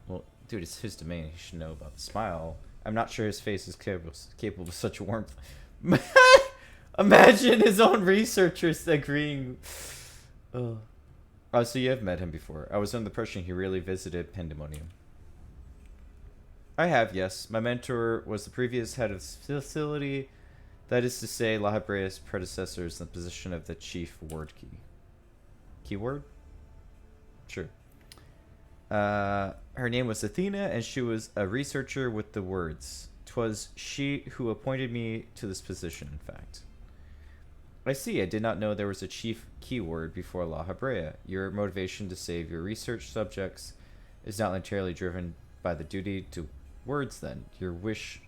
Well, dude, it's his domain. He should know about the smile. I'm not sure his face is capable of such warmth. Imagine his own researchers agreeing. Oh, so you have met him before. I was under the impression he really visited Pandemonium. I have, yes. My mentor was the previous head of the facility. That is to say, La Habrea's predecessor is in the position of the chief word key. Keyword? Sure. Her name was Athena, and she was a researcher with the words. 'Twas she who appointed me to this position, in fact. I see. I did not know there was a chief keyword before La Habrea. Your motivation to save your research subjects is not entirely driven by the duty to words, then. Your wish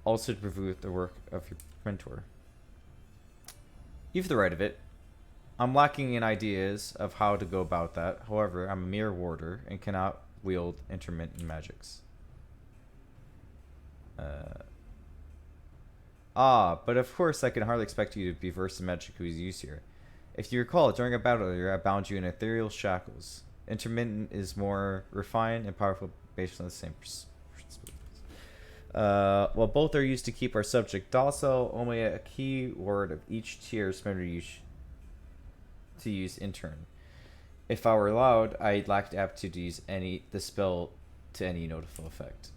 also to prove the work of your mentor. You've the right of it. I'm lacking in ideas of how to go about that. However, I'm a mere warder and cannot wield intermittent magics. But of course I can hardly expect you to be versed in magic who's used here. If you recall, during a battle earlier, I bound you in ethereal shackles. Intermittent is more refined and powerful based on the same principles. While both are used to keep our subject docile, only a key word of each tier is permitted to use in turn. If I were allowed, I lacked aptitude to use the spell to any notable effect.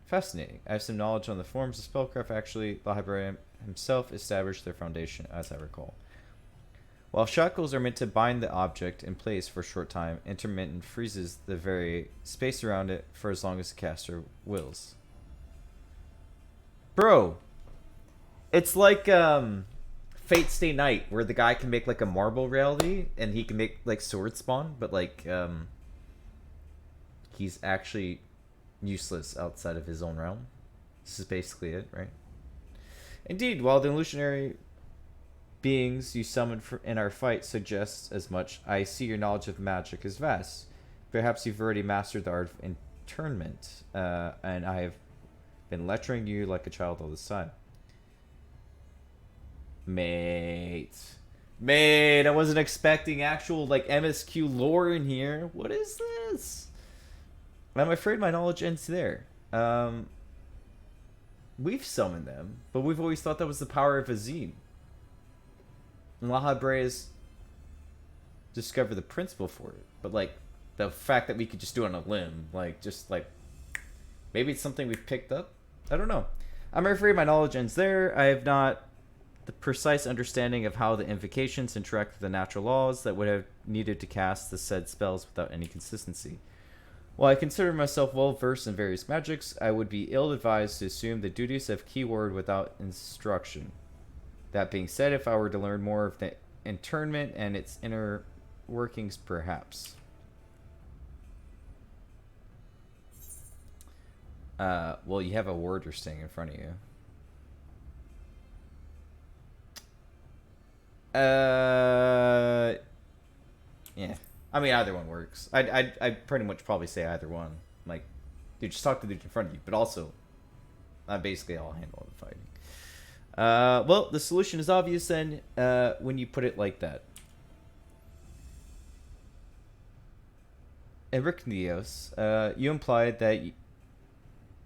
Fascinating. I have some knowledge on the forms of spellcraft. Actually, La Habrea himself established their foundation, as I recall. While shackles are meant to bind the object in place for a short time, intermittent freezes the very space around it for as long as the caster wills. Bro, it's like Fate Stay Night, where the guy can make like a marble reality, and he can make like sword spawn, but like he's actually useless outside of his own realm. This is basically it, right? Indeed, while the illusionary beings you summoned in our fight suggests as much, I see your knowledge of magic is vast. Perhaps you've already mastered the art of internment, and I have Been lecturing you like a child all this time. Mate. Mate, I wasn't expecting actual, like, MSQ lore in here. What is this? I'm afraid my knowledge ends there. We've summoned them, but we've always thought that was the power of Azim. And Lahabre's discovered the principle for it. But, like, the fact that we could just do it on a limb, like, just, like, maybe it's something we've picked up? I don't know. I'm afraid my knowledge ends there. I have not the precise understanding of how the invocations interact with the natural laws that would have needed to cast the said spells without any consistency. While I consider myself well versed in various magics, I would be ill-advised to assume the duties of keyword without instruction. That being said, if I were to learn more of the internment and its inner workings, perhaps. Well, you have a warder staying in front of you. Yeah. I mean, either one works. I'd pretty much probably say either one. Like, dude, just talk to the dude in front of you. But also, basically I'll handle the fighting. Well, the solution is obvious then when you put it like that. Enriquez, you implied that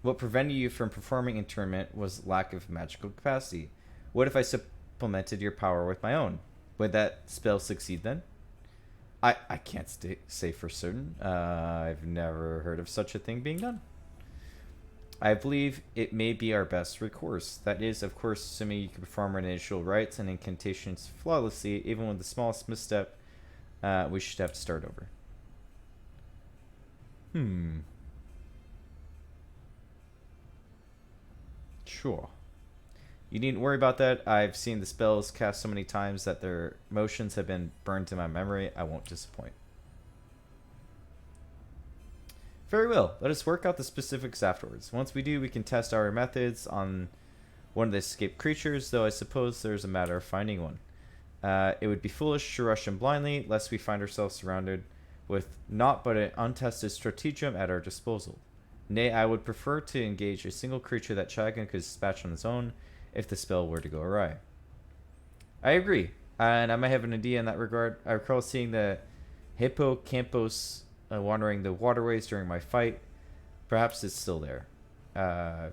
what prevented you from performing internment was lack of magical capacity. What if I supplemented your power with my own? Would that spell succeed then? I can't say for certain. I've never heard of such a thing being done. I believe it may be our best recourse. That is, of course, assuming you can perform our initial rites and incantations flawlessly, even with the smallest misstep, we should have to start over. Sure. You needn't worry about that. I've seen the spells cast so many times that their motions have been burned in my memory. I won't disappoint. Very well. Let us work out the specifics afterwards. Once we do, we can test our methods on one of the escaped creatures, though I suppose there's a matter of finding one. It would be foolish to rush in blindly, lest we find ourselves surrounded with naught but an untested stratagem at our disposal. Nay, I would prefer to engage a single creature that Chagan could dispatch on his own if the spell were to go awry. I agree, and I might have an idea in that regard. I recall seeing the hippocampus wandering the waterways during my fight. Perhaps it's still there.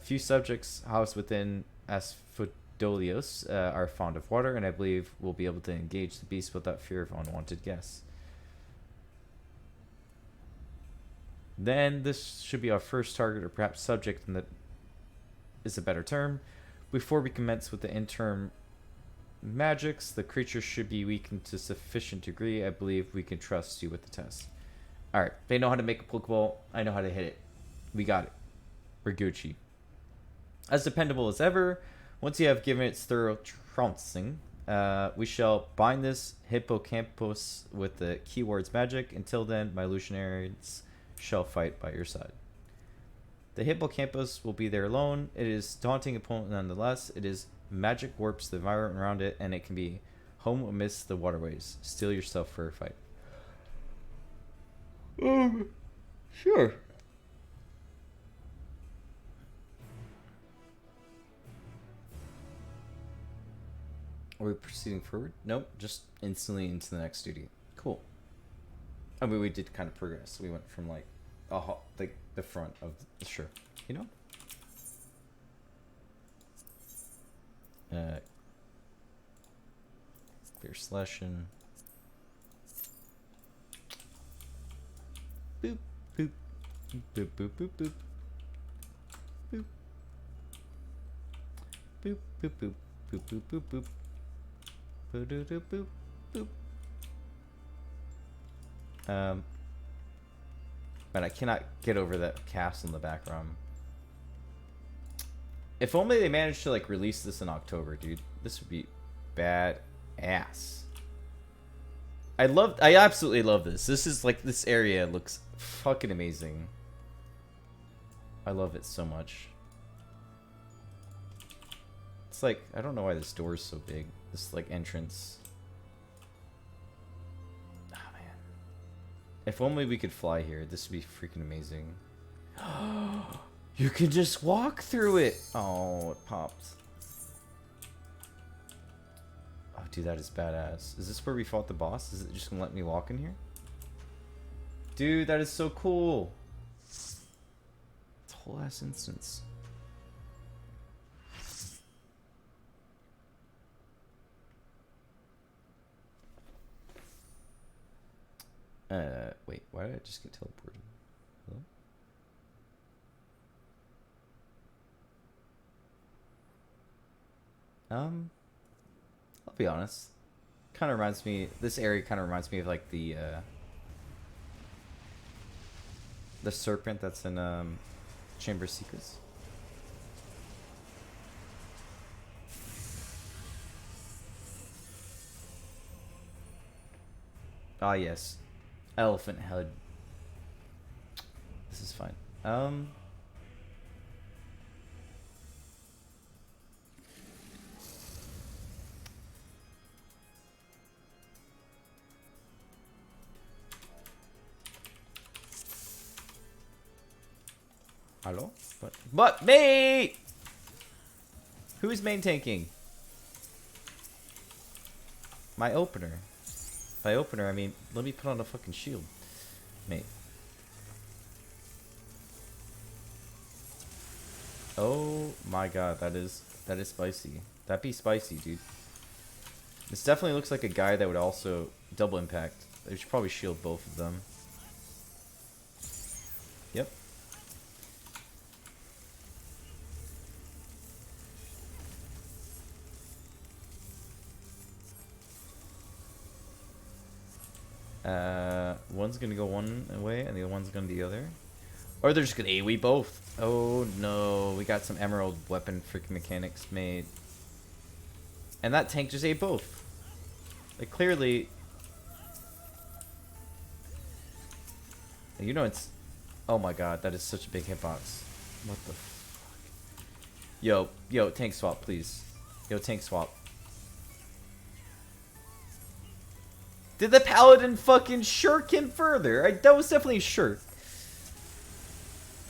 Few subjects housed within Asphodelios are fond of water, and I believe we'll be able to engage the beast without fear of unwanted guests. Then this should be our first target, or perhaps subject, and that is a better term. Before we commence with the interim magics, the creature should be weakened to sufficient degree. I believe we can trust you with the test. Alright, they know how to make a Pokeball. I know how to hit it. We got it. We're Gucci. As dependable as ever, once you have given it thorough trouncing, we shall bind this hippocampus with the keywords magic. Until then, my Lucianaries shall fight by your side. The hippocampus will be there alone. It is daunting opponent nonetheless. It is magic warps the environment around it, and it can be home amidst the waterways. Steel yourself for a fight. Sure. Are we proceeding forward? Nope, just instantly into the next duty. Cool. I mean, we did kind of progress. We went from like the front of the sure, you know. Clear selection. Boop boop boop boop boop boop boop boop boop boop boop boop boop boop boop boop boop boop. But I cannot get over that cast in the background. If only they managed to like release this in October, dude. This would be bad ass. I absolutely love this. This is like, this area looks fucking amazing. I love it so much. It's like, I don't know why this door is so big. This like entrance. If only we could fly here, this would be freaking amazing. You can just walk through it. Oh, it popped. Oh, dude, that is badass. Is this where we fought the boss? Is it just gonna let me walk in here? Dude, that is so cool. It's a whole ass instance. Wait, why did I just get teleported? Hello? I'll be honest. Kind of reminds me, this area kind of reminds me of like the serpent that's in Chamber of Secrets. Ah, yes. Elephant head. This is fine. Hello? But me! Who's main tanking? My opener. By opener, I mean, let me put on a fucking shield. Mate. Oh my god, that is spicy. That'd be spicy, dude. This definitely looks like a guy that would also double impact. They should probably shield both of them. Yep. One's gonna go one way and the other one's gonna the other. Or they're just gonna AoE both. Oh no, we got some emerald weapon freaking mechanics made. And that tank just ate both. Like clearly... You know it's... Oh my god, that is such a big hitbox. What the fuck? Yo, tank swap, please. Yo, tank swap. Did the paladin fucking shirk him further? That was definitely a shirk.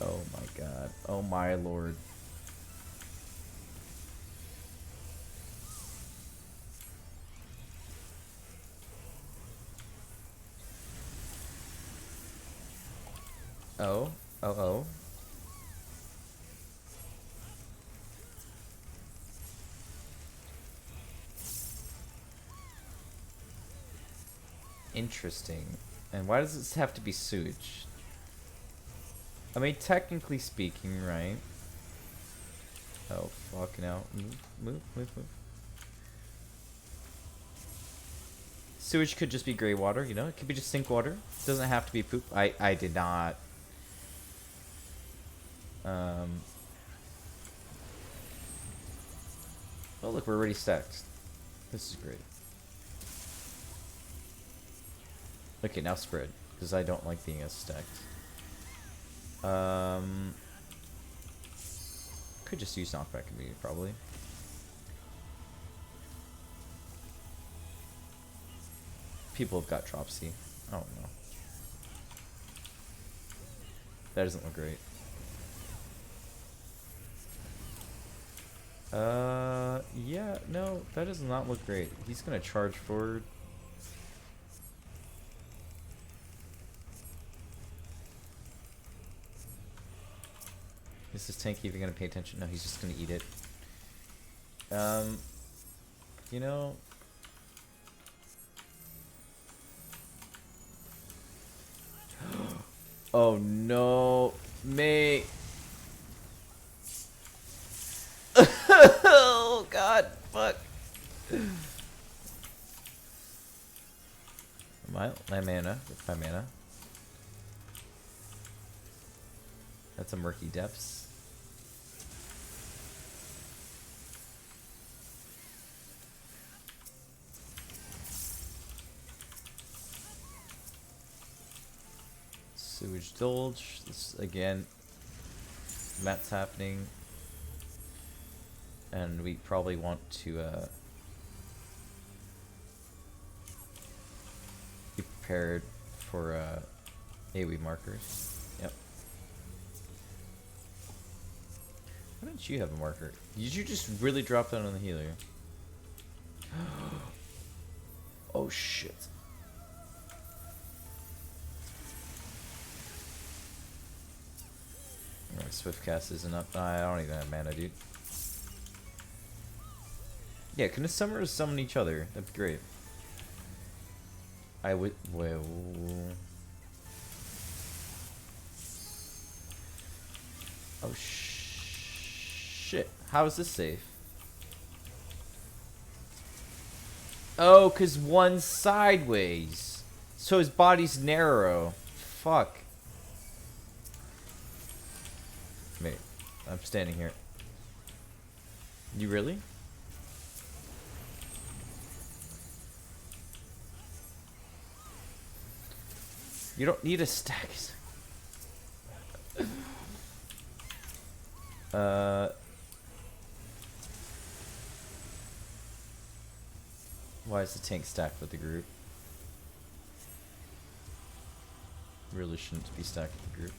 Oh my god. Oh my lord. Oh. Oh. Interesting. And why does this have to be sewage? I mean, technically speaking, right? Oh, fucking hell. Move. Sewage could just be gray water, you know? It could be just sink water. It doesn't have to be poop. I did not. Oh, look, we're already stacked. This is great. Okay, now spread, because I don't like being as stacked. Could just use knockback immediately, probably. People have got dropsy. Oh no. That doesn't look great. Yeah, no, that does not look great. He's gonna charge forward. Is this tank even gonna pay attention? No, he's just gonna eat it. You know... Oh no, mate. Oh god, fuck. My mana, with my mana. That's a murky depths. Sewage Dolge. This again. That's happening. And we probably want to be prepared for AoE markers. Yep. didn't you have a marker? Did you just really drop that on the healer? Oh shit. My swift cast isn't up. I don't even have mana, dude. Yeah, can the summoners summon each other? That'd be great. I would. Well. Oh shit! How is this safe? Oh, cause one's sideways, so his body's narrow. Fuck. Wait, I'm standing here. You really? You don't need a stack. Why is the tank stacked with the group? Really shouldn't be stacked with the group.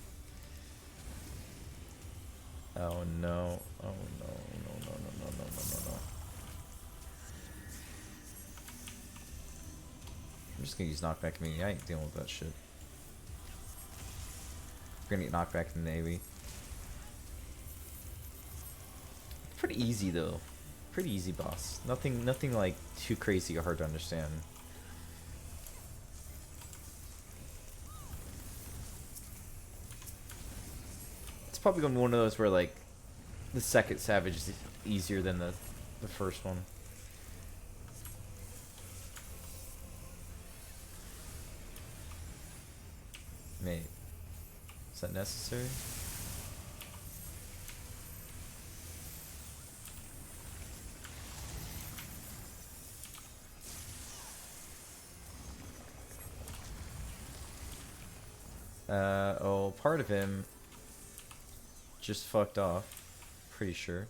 Oh no. Oh no. No, no, no, no, no, no, no, no. I'm just gonna use knockback immunity. I ain't dealing with that shit. We're gonna get knockback in the AoE. Pretty easy though. Pretty easy boss. Nothing like too crazy or hard to understand. It's probably gonna be one of those where like the second Savage is easier than the first one. Mate, is that necessary? Oh, part of him just fucked off. Pretty sure.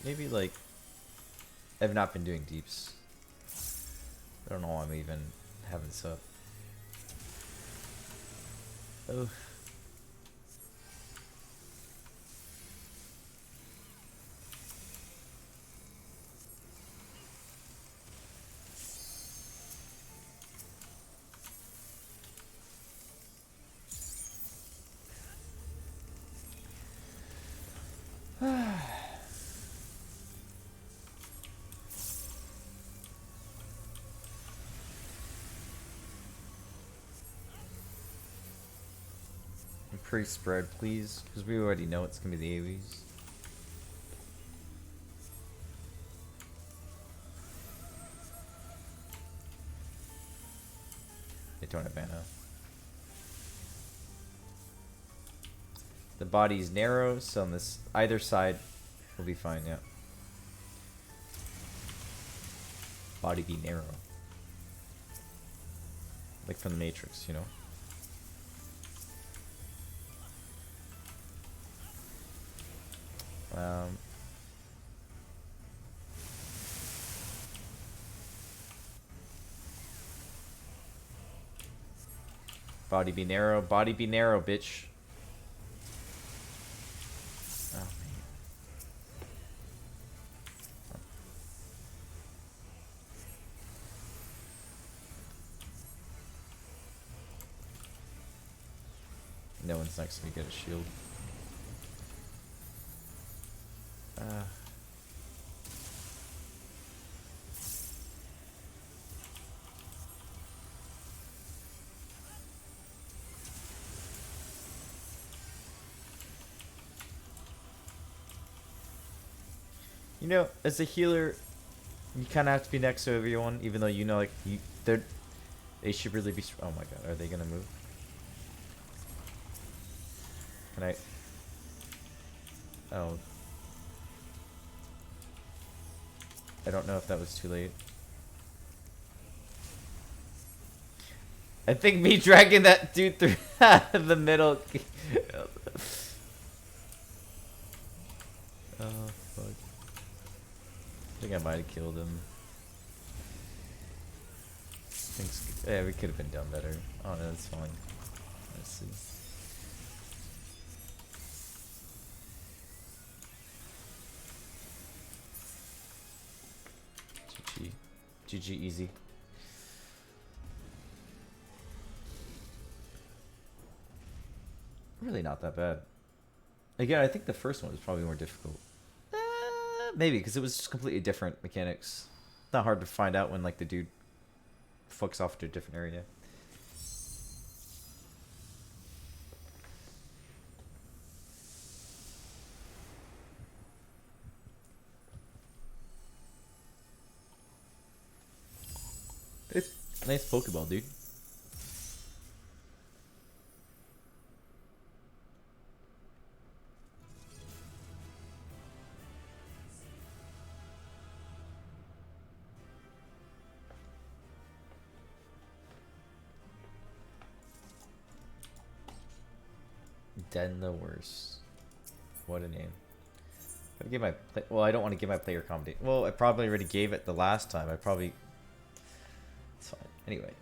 Maybe like I've not been doing deeps. I don't know why I'm even having this up. Oh. Pre-spread, please, because we already know it's gonna be the AoEs. They don't have mana. The body's narrow, so on this either side will be fine. Yeah. Body be narrow, like from the Matrix, you know. Body be narrow, bitch. Oh, man. No one's next to me, get a shield. You know, as a healer, you kind of have to be next to everyone, even though you know, like, they should really be. Oh my god, are they gonna move? Can I? Oh. I don't know if that was too late. I think me dragging that dude through the middle. Oh, fuck. I think I might have killed him. Yeah, we could have been done better. Oh no, that's fine. Let's see. GG easy. Really not that bad. Again, I think the first one was probably more difficult. Maybe, because it was just completely different mechanics. Not hard to find out when like the dude fucks off to a different area. It's nice Pokeball, dude. Den the worst. What a name. I give my well, I don't want to give my player commentate. Well, I probably already gave it the last time. I probably. It's fine. Anyway,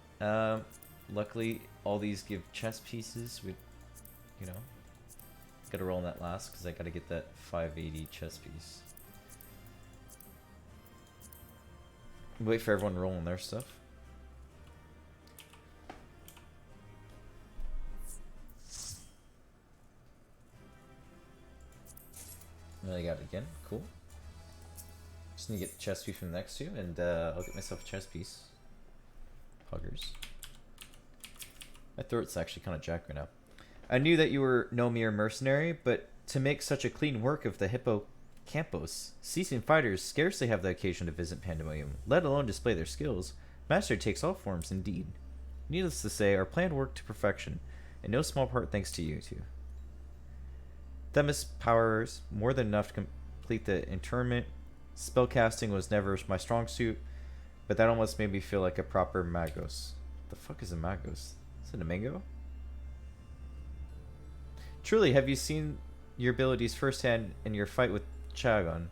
luckily all these give chess pieces. We, you know, gotta roll on that last because I gotta get that 580 chess piece. Wait for everyone rolling their stuff. I got it again. Cool. Just need to get the chess piece from the next two, and I'll get myself a chess piece. Huggers. My throat's actually kind of jacked right now. I knew that you were no mere mercenary, but to make such a clean work of the hippocampus, ceasing fighters scarcely have the occasion to visit Pandemonium, let alone display their skills. Master takes all forms, indeed. Needless to say, our plan worked to perfection, in no small part thanks to you two. Themis powers more than enough to complete the internment. Spellcasting was never my strong suit, but that almost made me feel like a proper magos. The fuck is a magos? Is it a mango? Truly, have you seen your abilities firsthand in your fight with Chagon?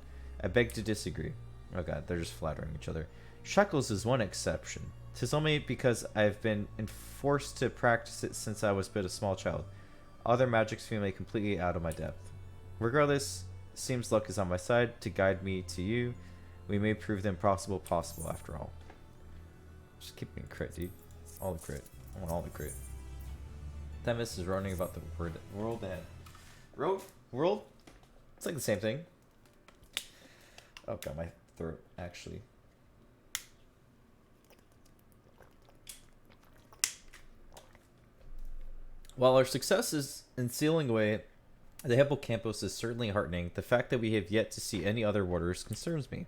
I beg to disagree. Oh god, they're just flattering each other. Shackles is one exception. 'Tis only because I've been forced to practice it since I was but a small child. Other magics feel me completely out of my depth. Regardless, seems luck is on my side to guide me to you. We may prove the impossible possible after all. Just keep me crit, dude. All the crit. I want all the crit. Themis is running about the world and world? It's like the same thing. Oh god, my throat actually. While our success is in sealing away the hippocampus is certainly heartening, the fact that we have yet to see any other warders concerns me.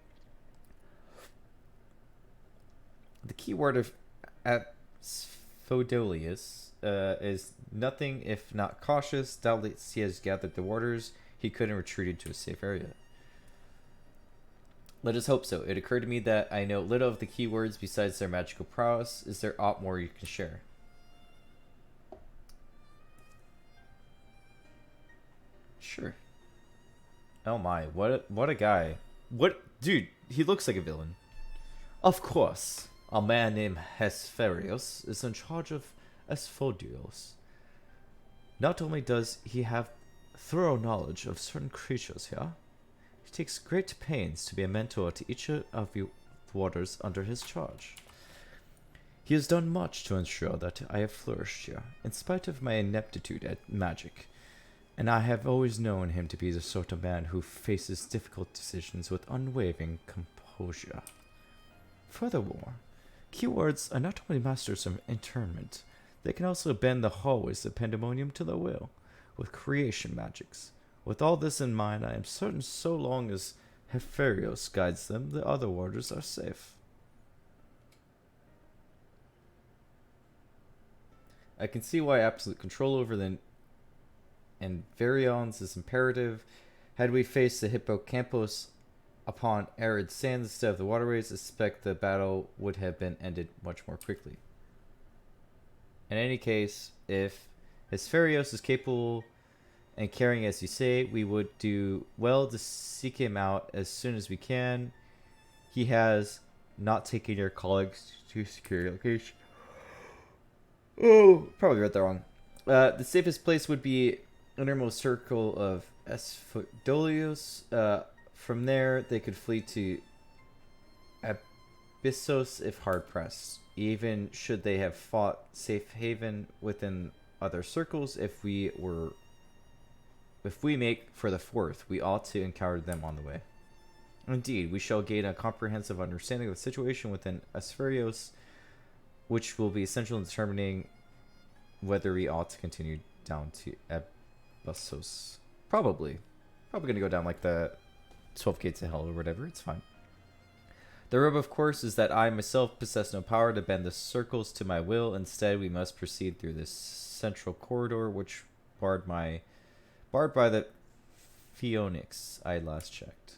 The key word of Asphodelius is nothing if not cautious. Doubtless he has gathered the warders. He couldn't retreat into a safe area. Let us hope so. It occurred to me that I know little of the keywords besides their magical prowess. Is there aught more you can share? Sure. Oh my, what a guy. What, dude, he looks like a villain. Of course, a man named Hespherios is in charge of Asphodelios. Not only does he have thorough knowledge of certain creatures here, he takes great pains to be a mentor to each of the warders under his charge. He has done much to ensure that I have flourished here, in spite of my ineptitude at magic. And I have always known him to be the sort of man who faces difficult decisions with unwavering composure. Furthermore, keywords are not only masters of internment, they can also bend the hallways of Pandemonium to their will, with creation magics. With all this in mind, I am certain so long as Hespherios guides them, the other warders are safe. I can see why absolute control over the and Varions is imperative. Had we faced the hippocampus upon arid sands instead of the waterways, I suspect the battle would have been ended much more quickly. In any case, if Hespherios is capable and caring as you say, we would do well to seek him out as soon as we can. He has not taken your colleagues to secure location. Oh, probably read that wrong. The safest place would be innermost circle of Asphodelios. From there, they could flee to Bissos if hard pressed. Even should they have fought safe haven within other circles, if we make for the fourth, we ought to encounter them on the way. Indeed, we shall gain a comprehensive understanding of the situation within Aspherios, which will be essential in determining whether we ought to continue down to Ebassos. Probably gonna go down like the 12 gates of hell or whatever. It's fine. The rub, of course, is that I myself possess no power to bend the circles to my will. Instead, we must proceed through this central corridor, which barred by the Phoenix I last checked.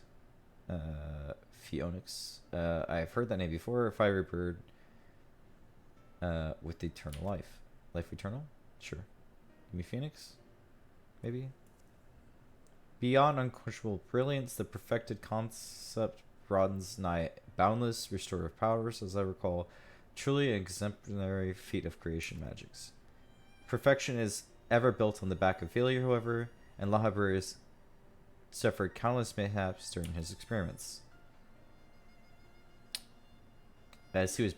Phoenix. I've heard that name before. A fiery bird with eternal life. Life eternal? Sure. Give me Phoenix? Maybe? Beyond unquestionable brilliance, the perfected concept broadens nigh boundless restorative powers, as I recall. Truly an exemplary feat of creation magics. Perfection is ever built on the back of failure, however, and La Habrea has suffered countless mishaps during his experiments. As he was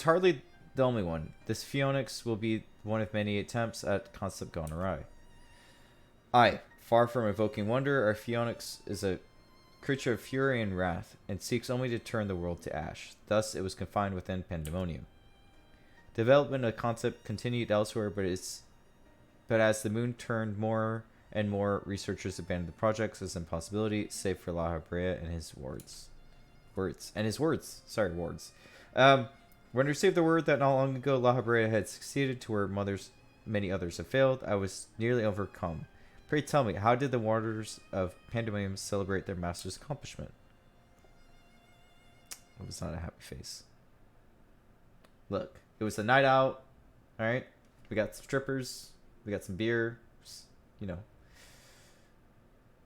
hardly the only one, this Phoenix will be one of many attempts at concept gone awry. Aye, far from evoking wonder, our Phoenix is a creature of fury and wrath, and seeks only to turn the world to ash. Thus, it was confined within Pandemonium. Development of the concept continued elsewhere, but as the moon turned more and more, researchers abandoned the projects as an impossibility, save for La Habrea and his wards. When I received the word that not long ago La Habrea had succeeded to where many others have failed, I was nearly overcome. Pray tell me, how did the waters of Pandemonium celebrate their master's accomplishment? It was not a happy face. Look, it was a night out. All right, we got some strippers, we got some beer. You know, it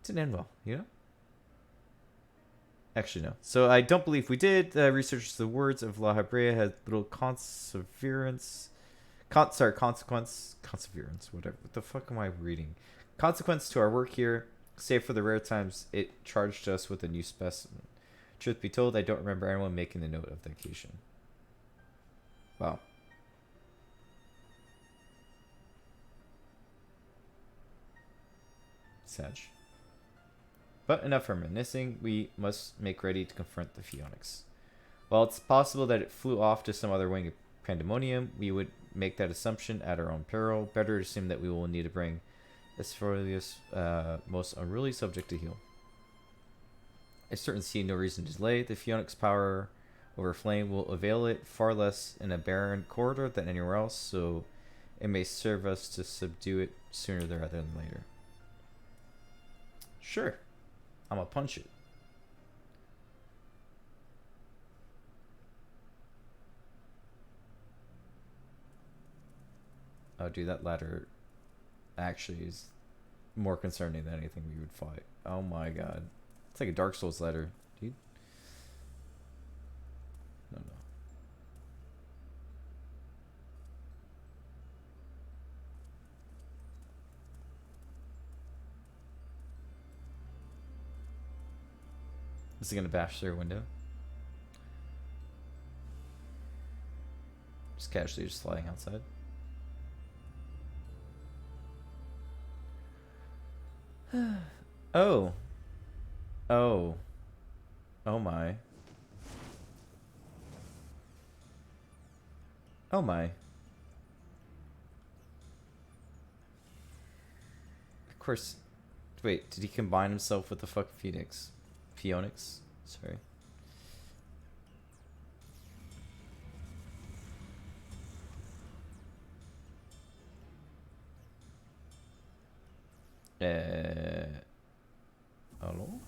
didn't end well. You know. Actually, no. So I don't believe we did. Researchers, the words of La Habrea had little consequence. Whatever. What the fuck am I reading? Consequence to our work here, save for the rare times it charged us with a new specimen. Truth be told, I don't remember anyone making the note of the occasion. Wow. Sag. But enough reminiscing, we must make ready to confront the Phoenix. While it's possible that it flew off to some other wing of Pandemonium, we would make that assumption at our own peril. Better assume that we will need to bring Aspherios' most unruly subject to heal. I certainly see no reason to delay. The Phoenix power over flame will avail it far less in a barren corridor than anywhere else, so it may serve us to subdue it sooner rather than later. Sure. I'm gonna punch it. Oh, dude, that ladder actually is more concerning than anything we would fight. Oh my god. It's like a Dark Souls ladder, dude. No. Is it gonna bash through a window? Just casually just flying outside. Oh. Oh. Oh my. Oh my. Of course. Wait, did he combine himself with the fucking Phoenix? Phoenix? Sorry. Hello?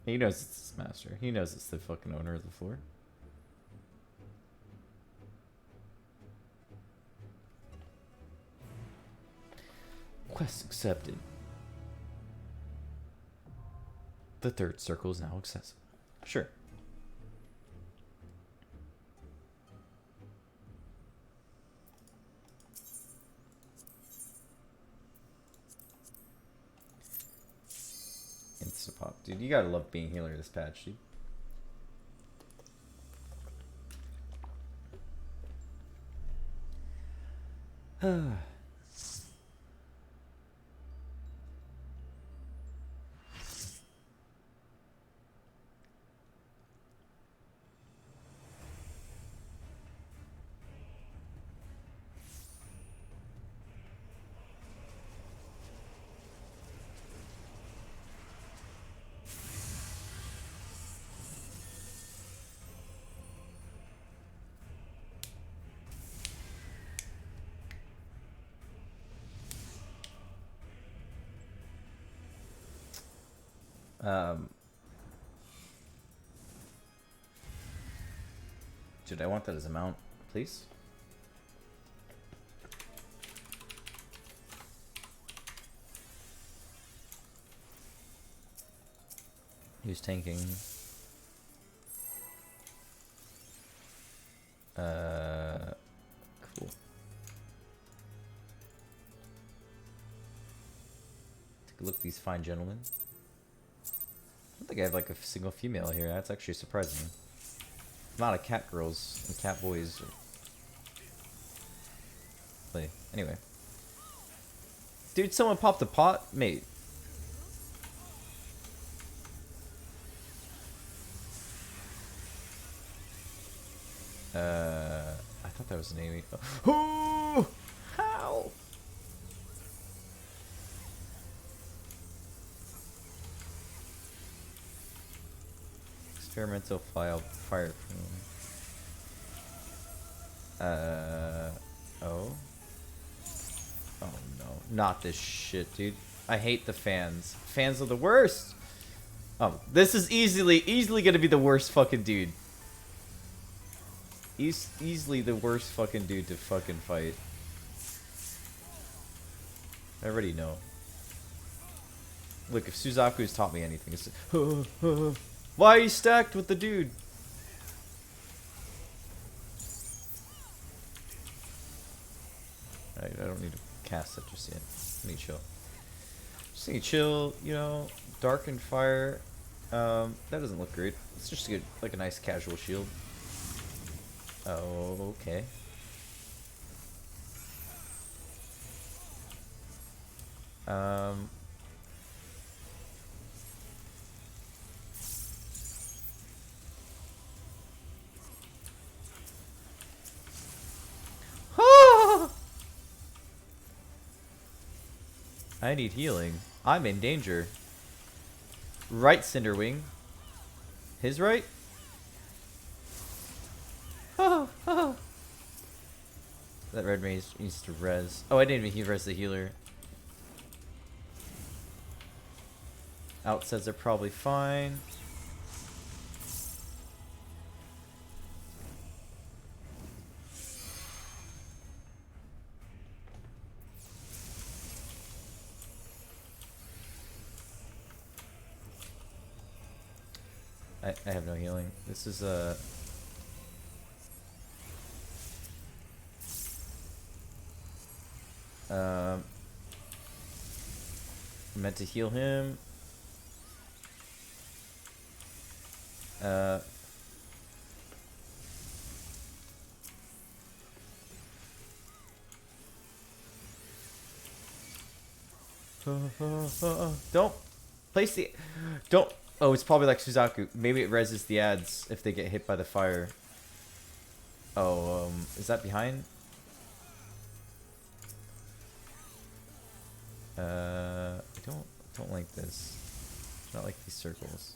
He knows it's his master. He knows it's the fucking owner of the floor. Quest accepted. The third circle is now accessible. Sure. Instapop. Dude, you gotta love being healer this patch, dude. Dude, I want that as a mount, please. Who's tanking? Cool. Take a look at these fine gentlemen. I don't think I have like a single female here. That's actually surprising. Not a cat girls and cat boys. Anyway. Dude, someone popped a pot? Mate. I thought that was an Amy. Oh! How? Experimental fire plume. Oh. Oh no. Not this shit, dude. I hate the fans. Fans are the worst! Oh, this is easily gonna be the worst fucking dude. Easily the worst fucking dude to fucking fight. I already know. Look, if Suzaku's taught me anything, it's why are you stacked with the dude? I don't need to cast that just yet. I need to chill. Just need to chill, you know, dark and fire. That doesn't look great. It's just good, like a nice casual shield. Oh, okay. I need healing. I'm in danger. Right, Cinderwing. His right? That red mage needs to res. Oh, I didn't even res the healer. Out says they're probably fine. I have no healing. This is a... meant to heal him. Don't place the... Don't... Oh, it's probably like Suzaku. Maybe it reses the ads if they get hit by the fire. Oh, is that behind? I don't like this. Not like these circles.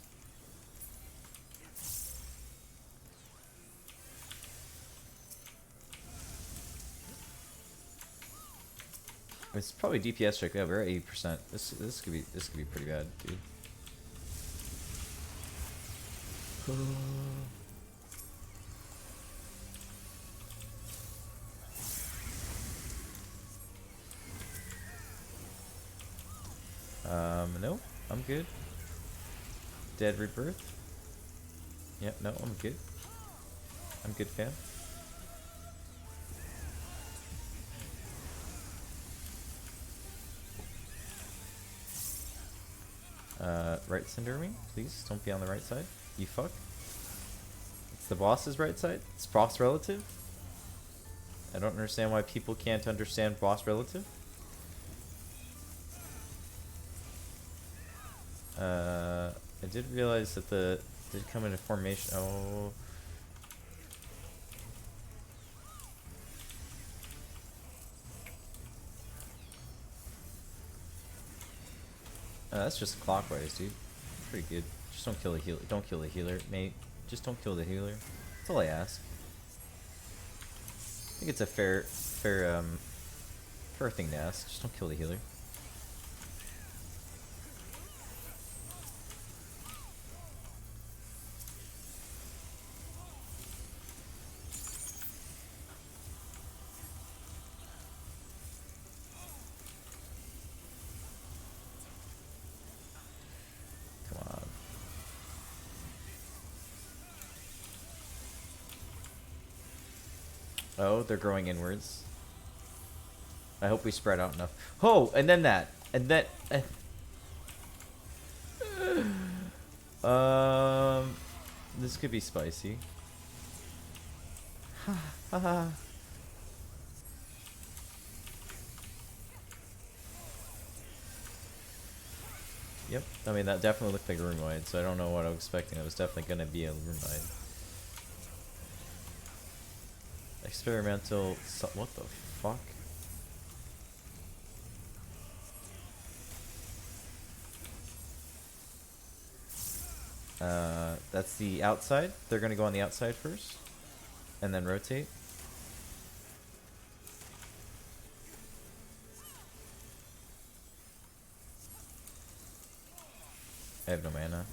It's probably DPS check. Yeah, we're at 80%. This could be pretty bad, dude. good. Dead Rebirth. Yep, no, I'm good. I'm good, fam. Right center me, please. Don't be on the right side. You fuck. It's the boss's right side. It's boss relative. I don't understand why people can't understand boss relative. I did realize that did come into formation. Oh. That's just clockwise, dude. Pretty good. Just don't kill the healer. Don't kill the healer, mate. Just don't kill the healer. That's all I ask. I think it's a fair thing to ask. Just don't kill the healer. Oh, they're growing inwards. I hope we spread out enough. Oh, and then that. And then... this could be spicy. Yep, I mean that definitely looked like a Rumoid, so I don't know what I was expecting. It was definitely gonna be a Rumoid. Experimental... what the fuck? That's the outside. They're gonna go on the outside first. And then rotate. I have no mana.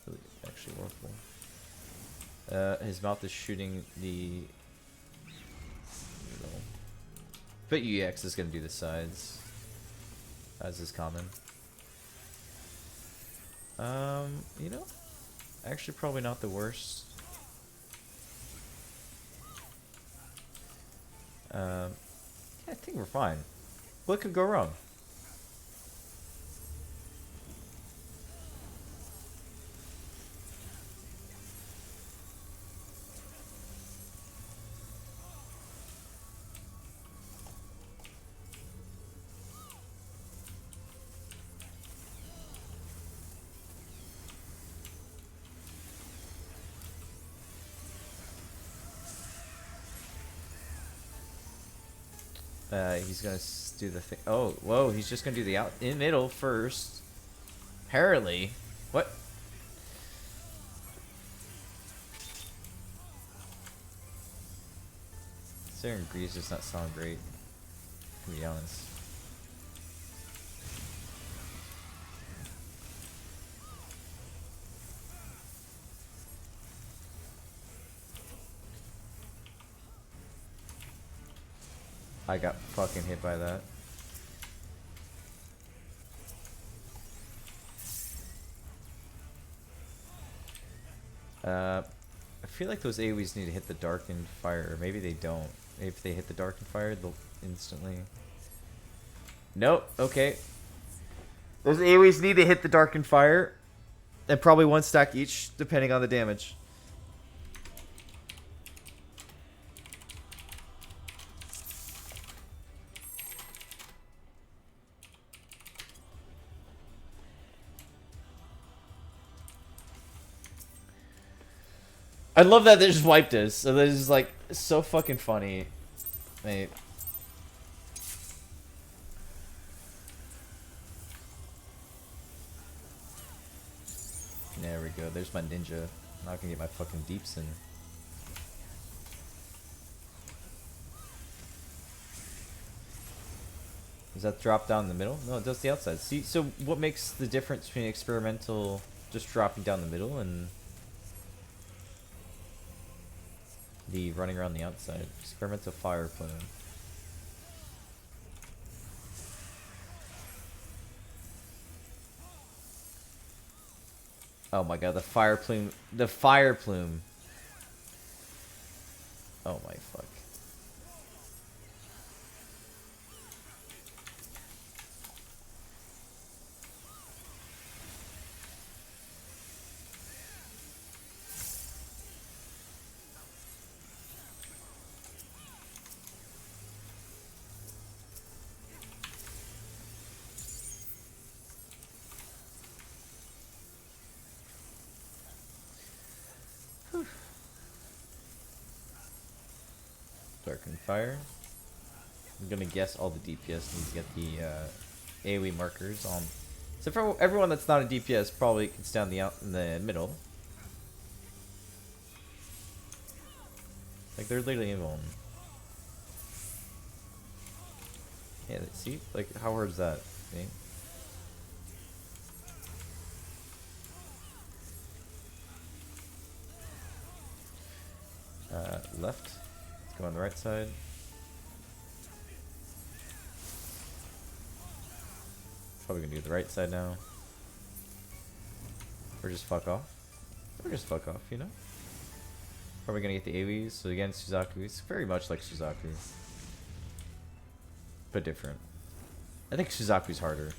Really, actually workable. His mouth is shooting the... But EX is gonna do the sides. As is common. You know? Actually probably not the worst. Yeah, I think we're fine. What could go wrong? He's gonna do the thing. Oh, whoa, he's just gonna do the out in middle first. Apparently. What? Serum Grease does not sound great, to be honest. I got fucking hit by that. I feel like those AoEs need to hit the Darkened Fire, or maybe they don't. Maybe if they hit the Darkened Fire, they'll instantly... Nope, okay. Those AoEs need to hit the Darkened Fire, and probably one stack each, depending on the damage. I love that they just wiped us. So this is like so fucking funny, mate. There we go. There's my ninja. Now I can get my fucking deeps in. Does that drop down the middle? No, it does the outside. See, so what makes the difference between experimental just dropping down the middle and the running around the outside? Experimental fire plan. Oh my god, the fire plume. The fire plume. Oh my fuck. Darken Fire. I'm gonna guess all the DPS need to get the AoE markers on. So for everyone that's not a DPS, probably can stand in the middle. Like they're literally invulnerable. Yeah, see, like how hard is that? See? Left. Let's go on the right side. Probably gonna do the right side now. Or just fuck off. Or just fuck off, you know? Probably gonna get the AoEs. So again, Suzaku. It's very much like Suzaku. But different. I think Suzaku's harder.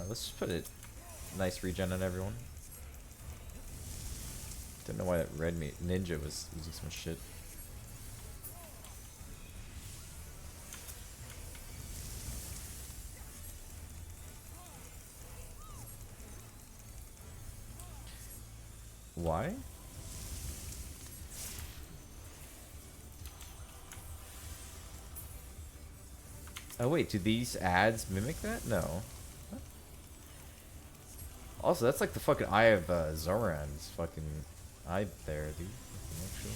Let's just put a nice regen on everyone. Didn't know why that red ninja was using so much shit. Why? Oh wait, do these ads mimic that? No. What? Also, that's like the fucking eye of Zoran's fucking eye there, dude. Actually.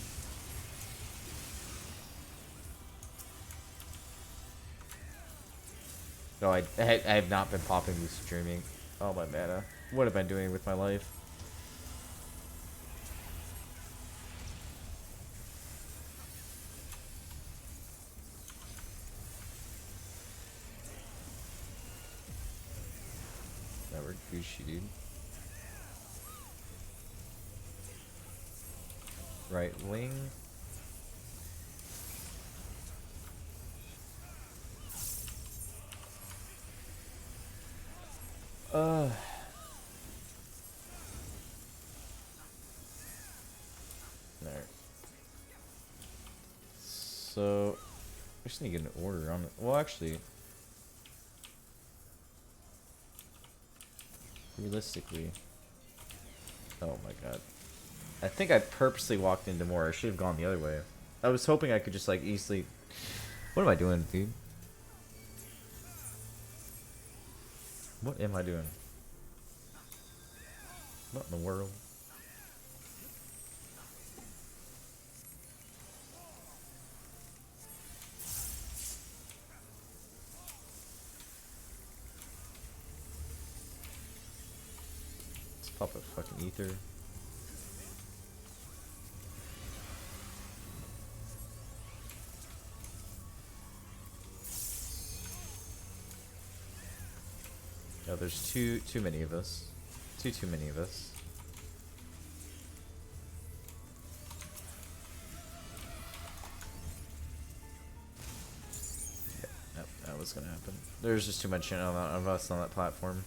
No, I have not been popping lucid dreaming. Oh my mana. What have I been doing with my life? That we're Gucci, dude. Right wing. There. So, I just need to get an order on it. Well, actually, realistically, oh my god. I think I purposely walked into more. I should have gone the other way. I was hoping I could just like easily. What am I doing, dude? What am I doing? What in the world? Let's pop a fucking ether. Oh, there's too many of us. Too many of us. Yeah, that was gonna happen. There's just too much of us on that platform.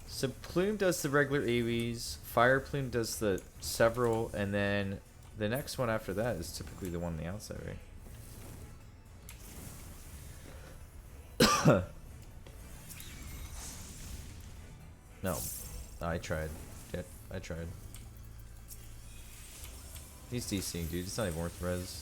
So Plume does the regular AoEs, Fire Plume does the several, and then the next one after that is typically the one on the outside, right? No, I tried. Yeah, I tried. He's DCing, dude. It's not even worth res.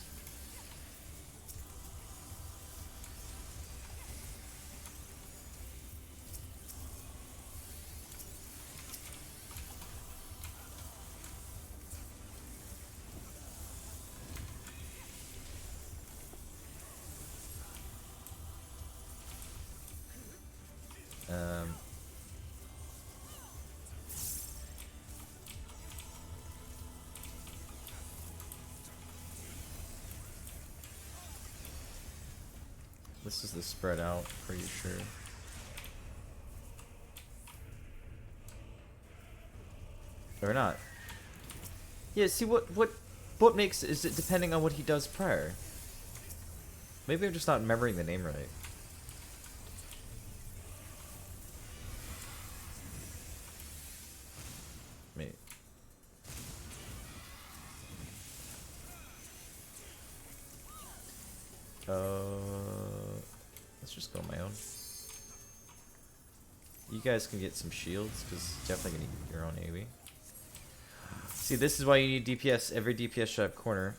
This is the spread out, pretty sure. Or not. Yeah, see what makes, is it depending on what he does prior? Maybe I'm just not remembering the name right. Wait. Let's just go on my own. You guys can get some shields, because definitely gonna need your own AoE. See, this is why you need DPS. Every DPS should have corner.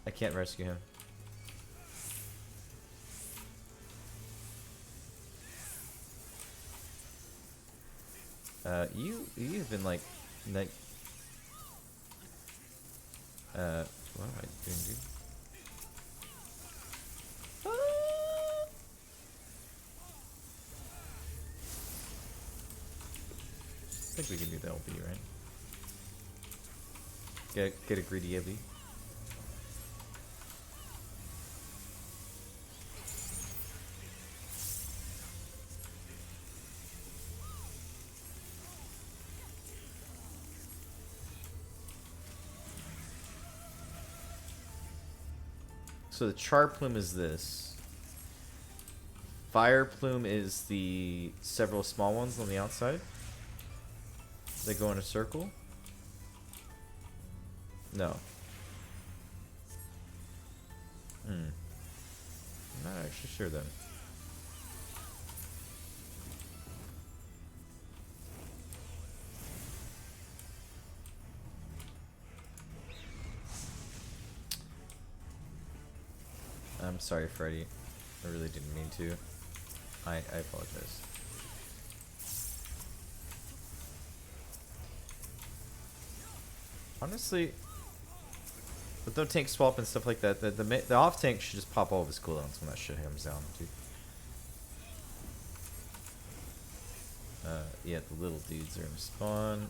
I can't rescue him. You've been like, what am I doing, dude? I think we can do the LB, right? Get a greedy LB. So the char plume is this. Fire plume is the several small ones on the outside. They go in a circle? No. I'm not actually sure then. I'm sorry, Freddy. I really didn't mean to. I apologize. Honestly, with no tank swap and stuff like that, the off tank should just pop all of his cooldowns when that shit comes down, dude. Yeah, the little dudes are gonna spawn.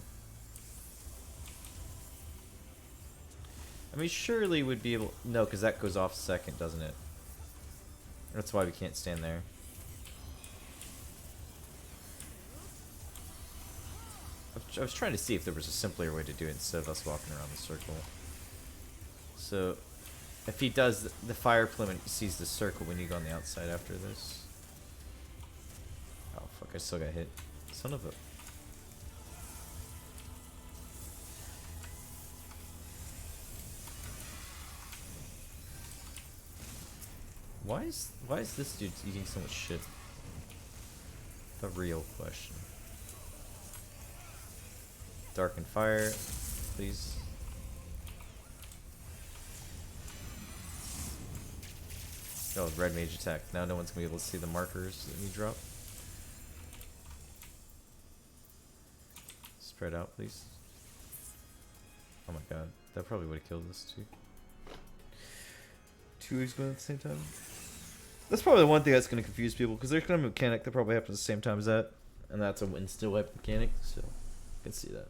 I mean, surely we'd be able... No, because that goes off second, doesn't it? That's why we can't stand there. I was trying to see if there was a simpler way to do it instead of us walking around the circle. So, if he does the fire plume and sees the circle, we need to go on the outside after this. Oh fuck, I still got hit. Son of a... Why is this dude eating so much shit? The real question. Dark and fire, please. Oh, red mage attack. Now no one's gonna be able to see the markers that you drop. Spread out, please. Oh my god, that probably would have killed us too. Two is going at the same time. That's probably the one thing that's going to confuse people, because there's going to be a mechanic that probably happens at the same time as that, and that's a insta wipe mechanic, so I can see that.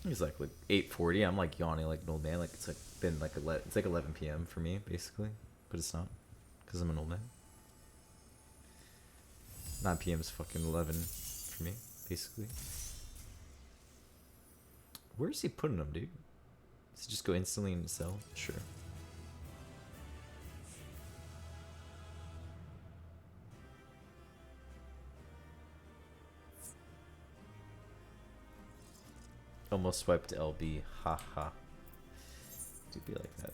It's like 8:40. I'm like yawning like an old man. Like it's like been like it's like 11 p.m. for me basically, but it's not because I'm an old man. 9 p.m. is fucking 11 for me basically. Where is he putting them, dude? Does he just go instantly in the cell? Sure. Almost swiped LB. Ha ha. Do be like that.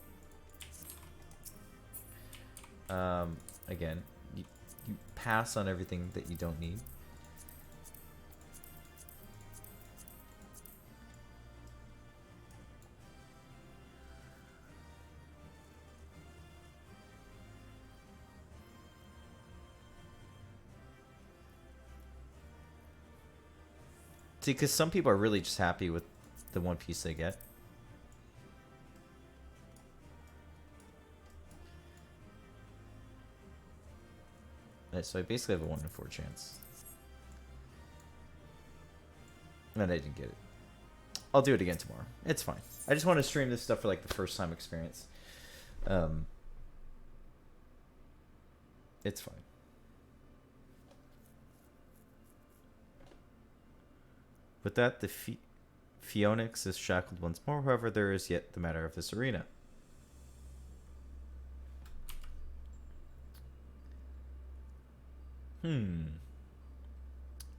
Again, you pass on everything that you don't need. See, because some people are really just happy with the one piece they get. Right, so I basically have a 1 in 4 chance. And I didn't get it. I'll do it again tomorrow. It's fine. I just want to stream this stuff for like the first time experience. It's fine. With that, the Phoenix is shackled once more. However, there is yet the matter of this arena.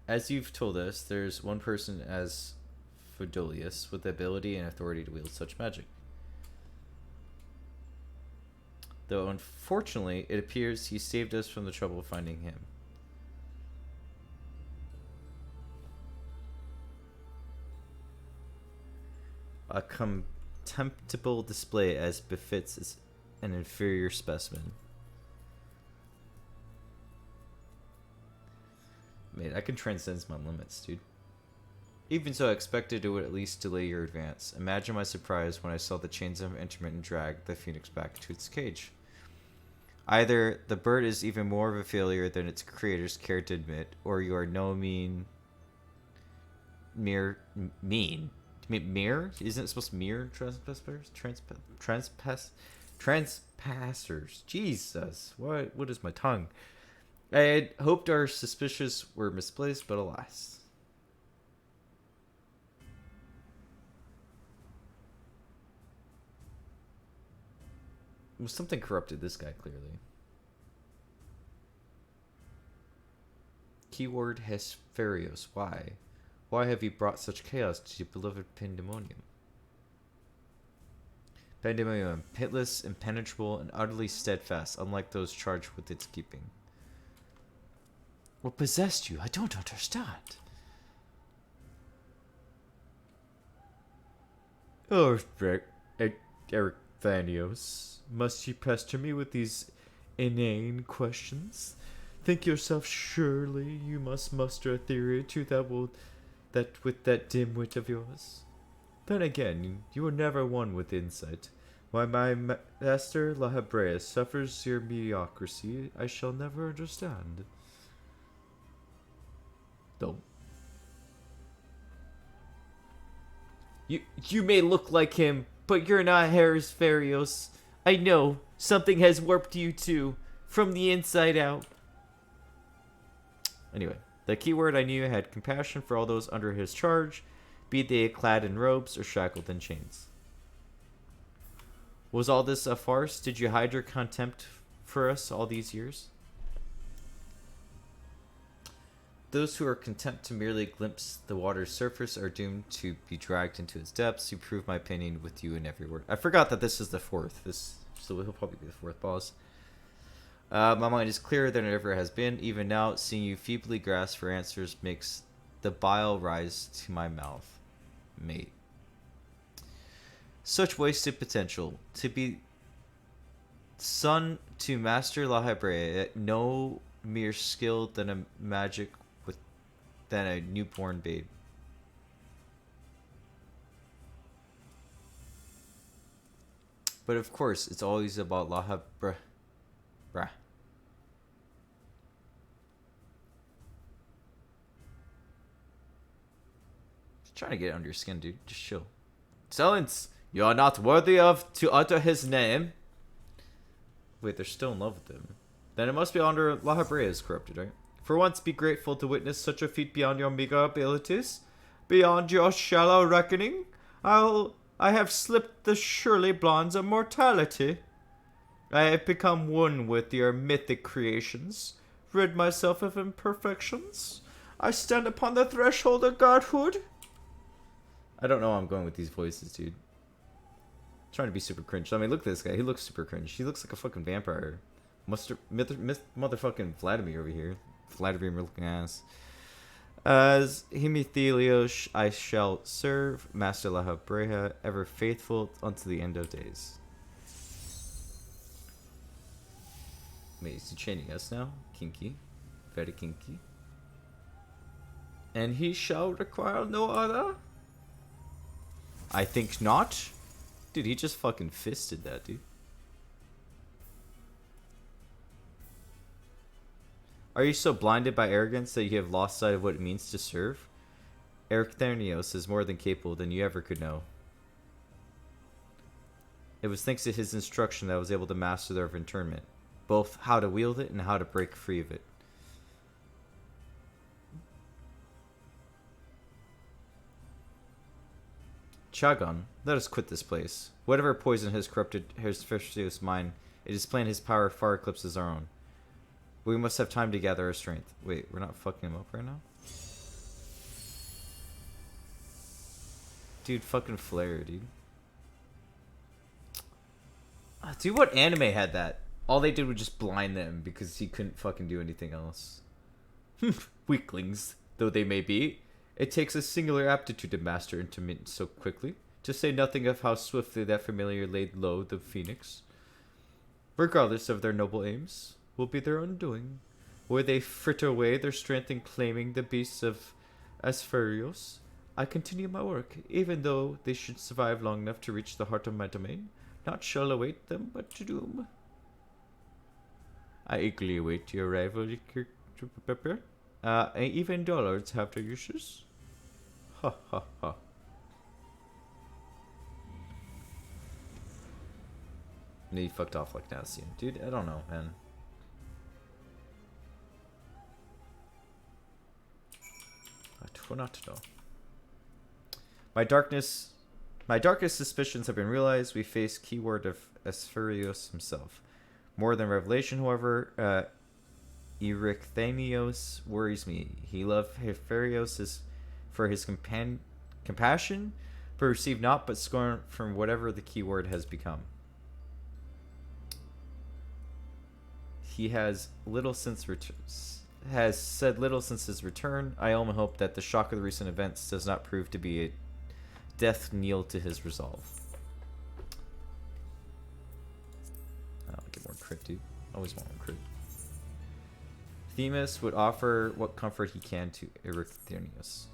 As you've told us, there's one person as Fidelius with the ability and authority to wield such magic. Though unfortunately, it appears he saved us from the trouble of finding him. A contemptible display as befits an inferior specimen. Man, I can transcend my limits, dude. Even so, I expected it would at least delay your advance. Imagine my surprise when I saw the chains of intermittent drag the phoenix back to its cage. Either the bird is even more of a failure than its creators cared to admit, or you are no mean... Mere... Isn't it supposed to mirror transpassers? Jesus, what is my tongue? I had hoped our suspicions were misplaced, but alas. Something corrupted this guy, clearly. Keyword Hesperios. Why? Why have you brought such chaos to your beloved Pandemonium? Pandemonium, pitiless, impenetrable, and utterly steadfast, unlike those charged with its keeping. What possessed you? I don't understand. Oh, Ericthanios, must you pester me with these inane questions? Think yourself surely you must muster a theory or two that with that dim wit of yours. Then again, you are never one with insight. Why my master Lahabreus suffers your mediocrity, I shall never understand. Don't. You may look like him, but you're not Hesperios. I know, something has warped you too, from the inside out. Anyway, the keyword I knew had compassion for all those under his charge, be they clad in robes or shackled in chains. Was all this a farce? Did you hide your contempt for us all these years? Those who are content to merely glimpse the water's surface are doomed to be dragged into its depths. You prove my opinion with you in every word. I forgot that this is the fourth. So he'll probably be the fourth boss. My mind is clearer than it ever has been. Even now, seeing you feebly grasp for answers makes the bile rise to my mouth. Mate. Such wasted potential. To be son to Master Lahabrea, no mere skill than a magic than a newborn babe. But of course, it's always about Lahabrea. Trying to get under your skin, dude. Just chill. Silence! You are not worthy of to utter his name. Wait, they're still in love with him. Then it must be under Lahabrea is corrupted, right? For once, be grateful to witness such a feat beyond your meager abilities. Beyond your shallow reckoning, I have slipped the surely blonde's immortality. I have become one with your mythic creations, rid myself of imperfections. I stand upon the threshold of godhood. I don't know how I'm going with these voices, dude. I'm trying to be super cringe. I mean, look at this guy. He looks super cringe. He looks like a fucking vampire. Motherfucking Vladimir over here. Vladimir looking ass. As Hemithelios I shall serve, Master Lahabreha, ever faithful unto the end of days. Wait, is he chaining us now? Kinky. Very kinky. And he shall require no other? I think not. Dude, he just fucking fisted that, dude. Are you so blinded by arrogance that you have lost sight of what it means to serve? Erechthenios is more than capable than you ever could know. It was thanks to his instruction that I was able to master the art of internment, both how to wield it and how to break free of it. Chagon, let us quit this place. Whatever poison has corrupted Hephaestus' mind, it is plain his power far eclipses our own. We must have time to gather our strength. Wait, we're not fucking him up right now? Dude, fucking flare, dude. Dude, what anime had that? All they did was just blind them because he couldn't fucking do anything else. Weaklings, though they may be, it takes a singular aptitude to master intermittent so quickly, to say nothing of how swiftly that familiar laid low the phoenix. Regardless of their noble aims, will be their undoing, where they fritter away their strength in claiming the beasts of Aspherios. I continue my work, even though they should survive long enough to reach the heart of my domain. Not shall await them, but to doom. I eagerly await your arrival, Pepper. Even dullards have their uses. Ha ha ha. No, you fucked off like Nassian. Dude, I don't know, man. I do not know. My darkest suspicions have been realized. We face keyword of Aspherios himself. More than revelation, however, Erechthenios worries me. He loved Hephaestus for his compassion, but received naught but scorn from whatever the keyword has become. He has said little since his return. I only hope that the shock of the recent events does not prove to be a death knell to his resolve. I'll get more crit, dude. Always want more crit. Themis would offer what comfort he can to Erechthenios.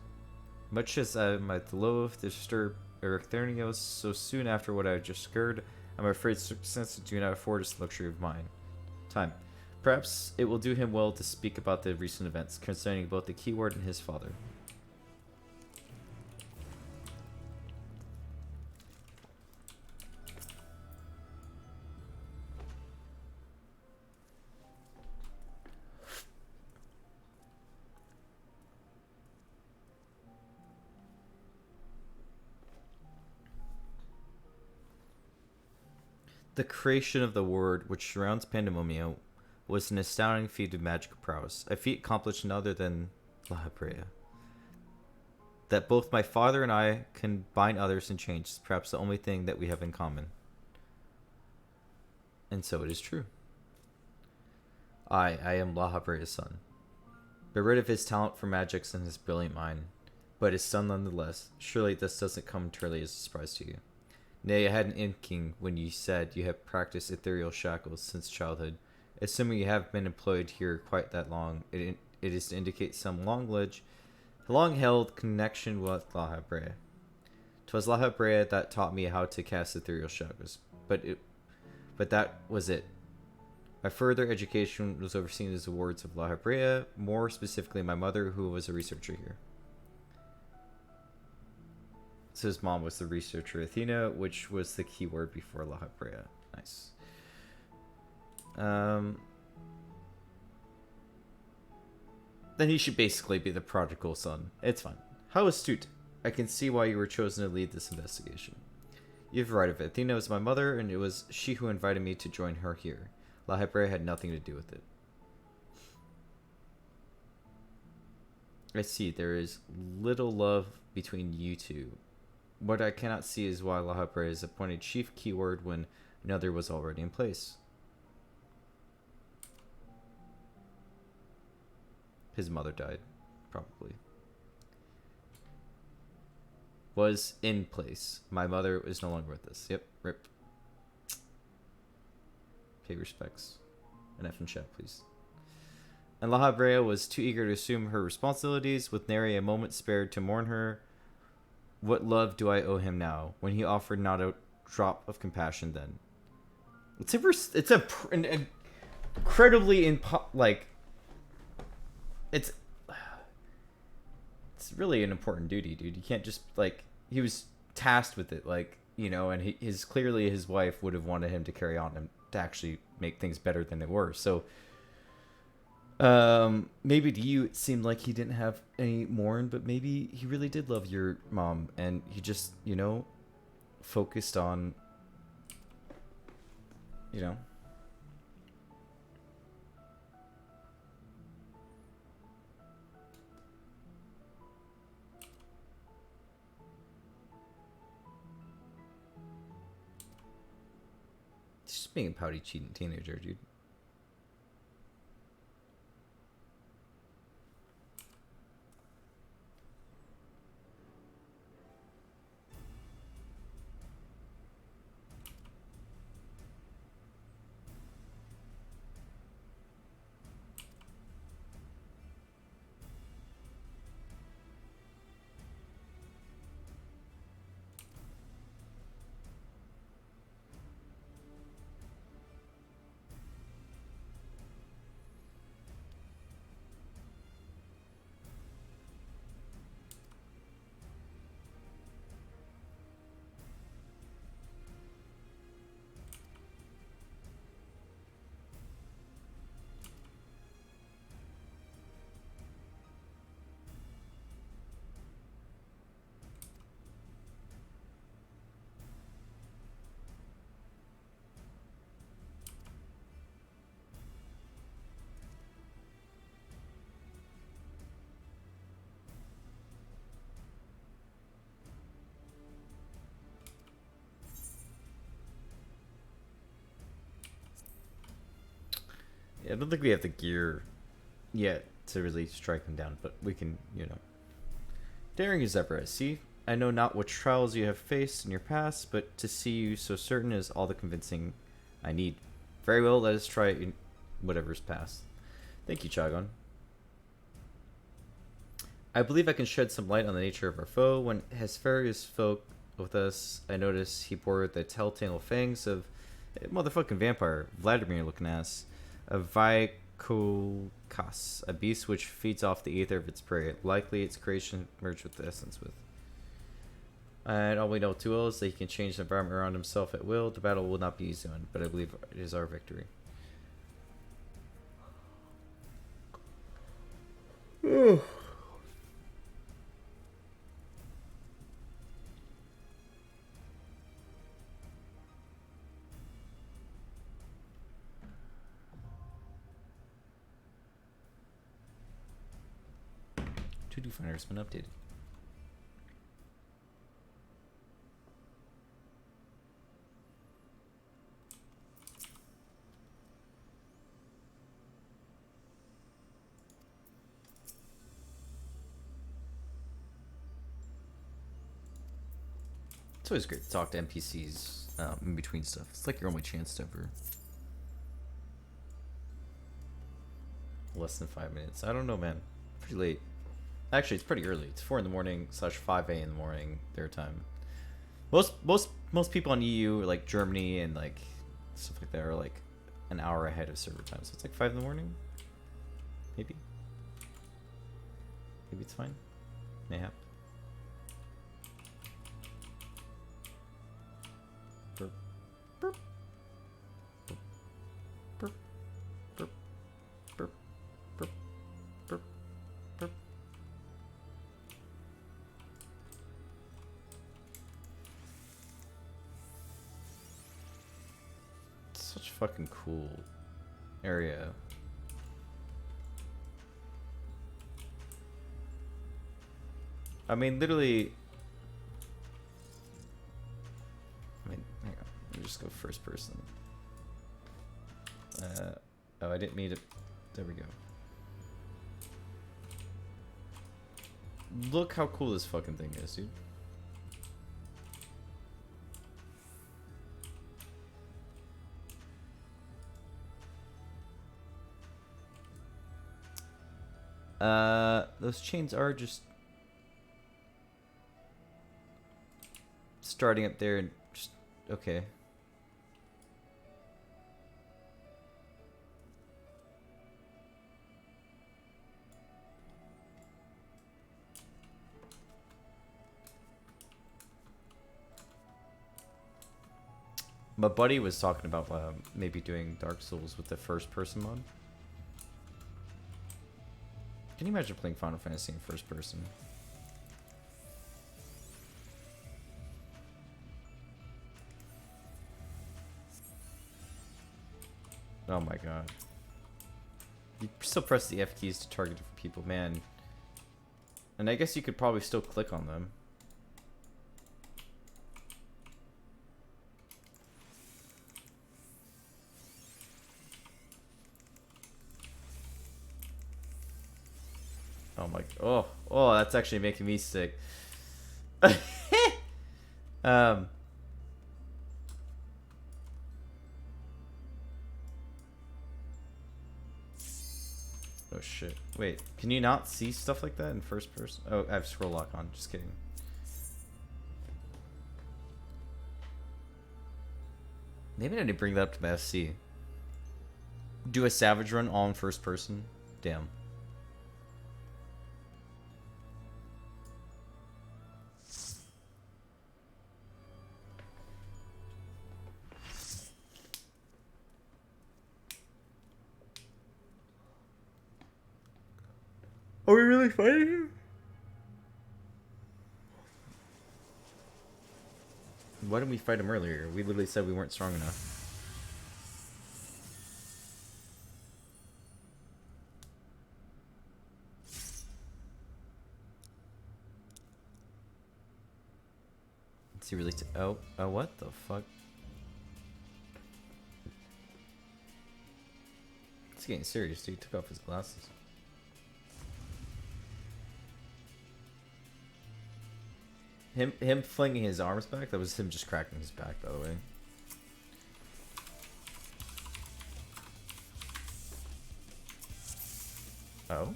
Much as I might loathe to disturb Erechthenios so soon after what I just heard, I'm afraid circumstances do not afford us the luxury of time. Perhaps it will do him well to speak about the recent events concerning both the keyword and his father. The creation of the word which surrounds Pandemonium was an astounding feat of magical prowess, a feat accomplished none other than Lahabrea. That both my father and I can bind others in change is perhaps the only thing that we have in common. And so it is true. I am Lahabrea's son. Bereft of his talent for magics and his brilliant mind, but his son nonetheless. Surely this doesn't come entirely as a surprise to you. Nay, I had an inkling when you said you have practiced ethereal shackles since childhood. Assuming you have been employed here quite that long, it is to indicate some long-held connection with Lahabrea. 'Twas Lahabrea that taught me how to cast ethereal shackles, but that was it. My further education was overseen as the words of Lahabrea, more specifically my mother, who was a researcher here. So his mom was the researcher Athena, which was the keyword before Lahabrea. Nice. Then he should basically be the prodigal son. It's fine. How astute. I can see why you were chosen to lead this investigation. You have right of it. Athena was my mother, and it was she who invited me to join her here. Lahabrea had nothing to do with it. I see. There is little love between you two. What I cannot see is why Lahabrea is appointed chief keyword when another was already in place. His mother died, probably. Was in place. My mother is no longer with us. Yep, rip. Pay respects. An F in chat, please. And La Habrea was too eager to assume her responsibilities, with nary a moment spared to mourn her. What love do I owe him now, when he offered not a drop of compassion then? It's an incredibly like it's really an important duty, dude. You can't just like, he was tasked with it, like, you know, and clearly his wife would have wanted him to carry on and to actually make things better than they were. So maybe to you it seemed like he didn't have any mourn, but maybe he really did love your mom, and he just, you know, focused on, you know, just being a pouty, cheating teenager, dude. I don't think we have the gear yet to really strike him down, but we can, you know. Daring as ever, I see. I know not what trials you have faced in your past, but to see you so certain is all the convincing I need. Very well, let us try it in whatever's past. Thank you, Chagon. I believe I can shed some light on the nature of our foe. When Hesperius spoke with us, I noticed he bore the telltale fangs of a motherfucking vampire, Vladimir looking ass. A Vykokas, a beast which feeds off the ether of its prey. Likely its creation merged with the essence with. And all we know too well is that he can change the environment around himself at will. The battle will not be easy one, but I believe it is our victory. To-do finder has been updated. It's always great to talk to NPCs in between stuff. It's like your only chance to ever. Less than 5 minutes. I don't know, man. Pretty late. Actually, it's pretty early. It's 4 in the morning / 5 a.m. in the morning their time. Most people on EU, like Germany and like stuff like that, are like an hour ahead of server time. So it's like 5 in the morning. Maybe. Maybe it's fine. Mayhap. Burp. Burp. Burp. Burp. Burp. Burp. Burp. Burp. Such a fucking cool area. I mean, literally. I mean, hang on. Let me just go first person. Oh, I didn't mean to. There we go. Look how cool this fucking thing is, dude. Those chains are just starting up there and just okay. My buddy was talking about maybe doing Dark Souls with the first person mod. Can you imagine playing Final Fantasy in first person? Oh my god. You still press the F keys to target different people, man. And I guess you could probably still click on them. Oh my, oh, that's actually making me sick. Oh shit. Wait, can you not see stuff like that in first person? Oh, I have scroll lock on. Just kidding. Maybe I need to bring that up to my SC. Do a savage run all in first person? Damn. Are we really fighting him? Why didn't we fight him earlier? We literally said we weren't strong enough. Is he really oh, what the fuck? It's getting serious, dude. He took off his glasses. Him flinging his arms back, that was him just cracking his back, by the way. Oh,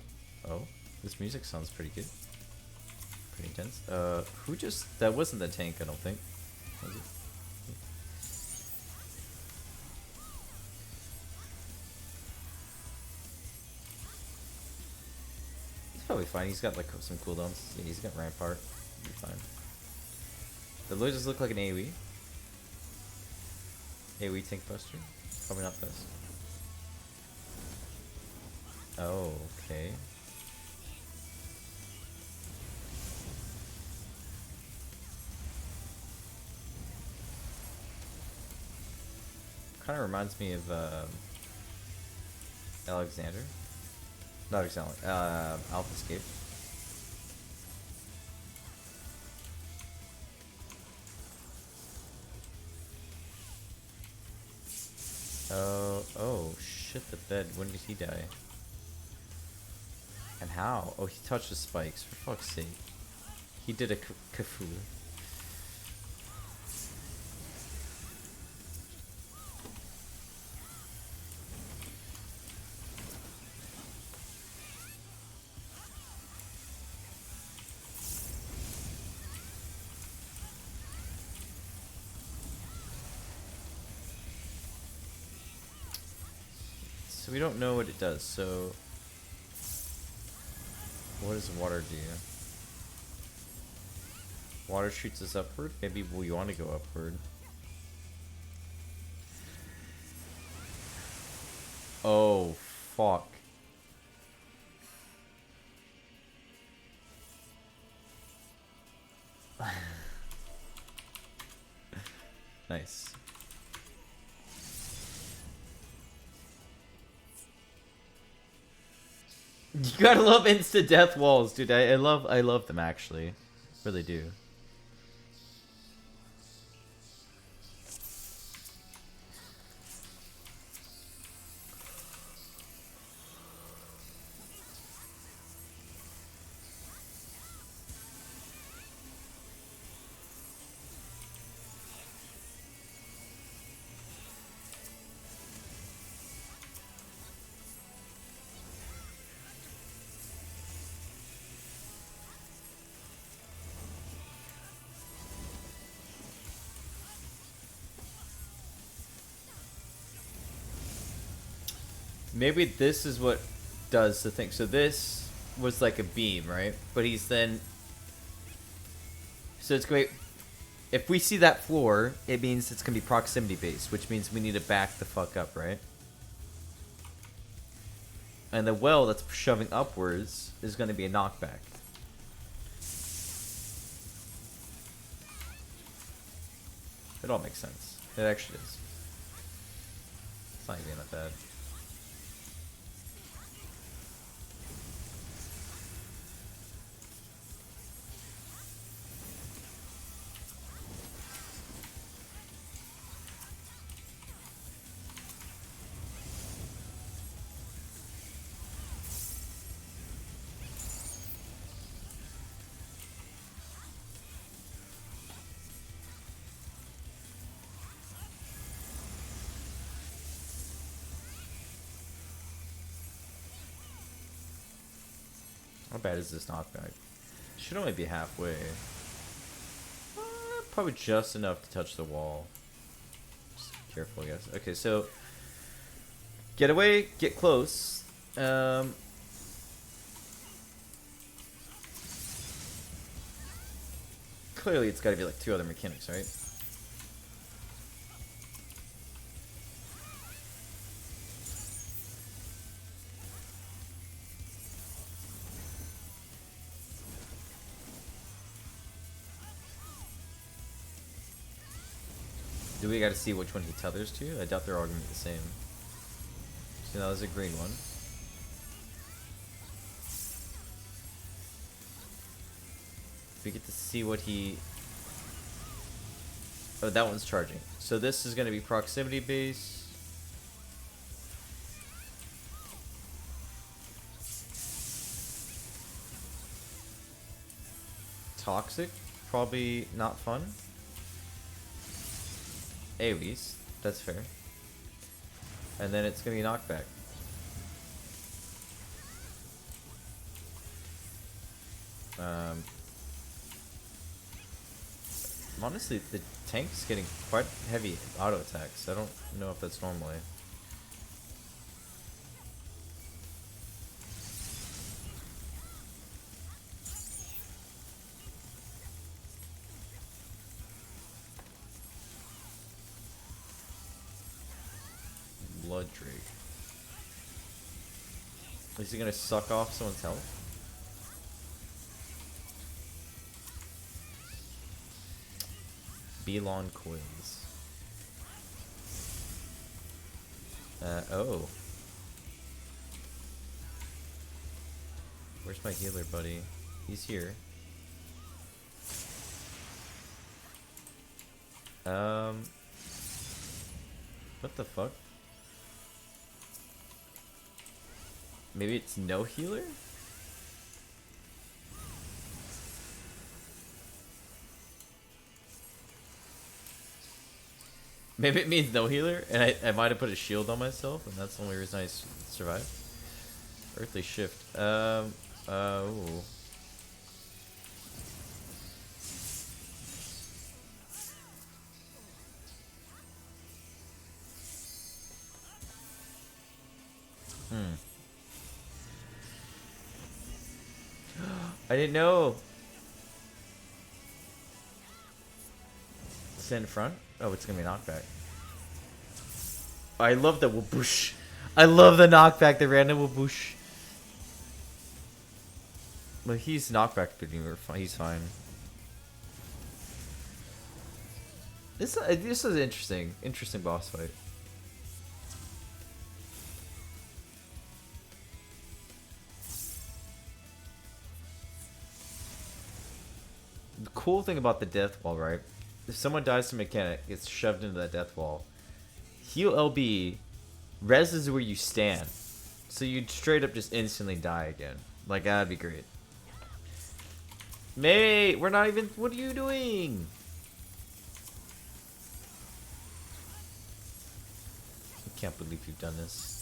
this music sounds pretty good. Pretty intense. Who just, that wasn't the tank, I don't think. Was it? He's probably fine. He's got like some cooldowns. Yeah, he's got Rampart. He'll be fine. The losers look like an AoE. AoE tank buster. Probably not best. Oh, okay. Kind of reminds me of Alexander. Not Alexander. Alpha Escape. Oh shit, the bed. When did he die? And how? Oh, he touched the spikes, for fuck's sake. He did a kafoo. So we don't know what it does, so what does water do? Water shoots us upward? Maybe we want to go upward. Oh, fuck. Nice. You gotta love insta death walls, dude. I love them actually. Really do. Maybe this is what does the thing. So this was like a beam, right? But he's then... So it's great. If we see that floor, it means it's going to be proximity based, which means we need to back the fuck up, right? And the well that's shoving upwards is going to be a knockback. It all makes sense. It actually is. It's not even that bad. How bad is this knockback? Should only be halfway. Probably just enough to touch the wall. Just careful, I guess. Okay, so get away, get close. Clearly, it's got to be like 2 other mechanics, right? Do we got to see which one he tethers to? I doubt they're all going to be the same. So now there's a green one. We get to see what he... Oh, that one's charging. So this is going to be proximity base. Toxic. Probably not fun. AoEs. That's fair. And then it's going to be knockback. Honestly, the tank's getting quite heavy auto attacks. I don't know if that's normally. Blood Drake. Is he gonna suck off someone's health? Belon coils. Oh. Where's my healer buddy? He's here. What the fuck? Maybe it's no healer? Maybe it means no healer, and I might have put a shield on myself, and that's the only reason I survived. Earthly Shift. Ooh. I didn't know. Stand in front? Oh, it's gonna be a knockback. I love the whoosh. I love the knockback, the random whoosh. But he's knockback, but he's fine. This is an interesting boss fight. The cool thing about the death wall, right? If someone dies to mechanic, gets shoved into that death wall. Heal LB, res is where you stand. So you'd straight up just instantly die again. Like, that'd be great. Mate, we're not even... What are you doing? I can't believe you've done this.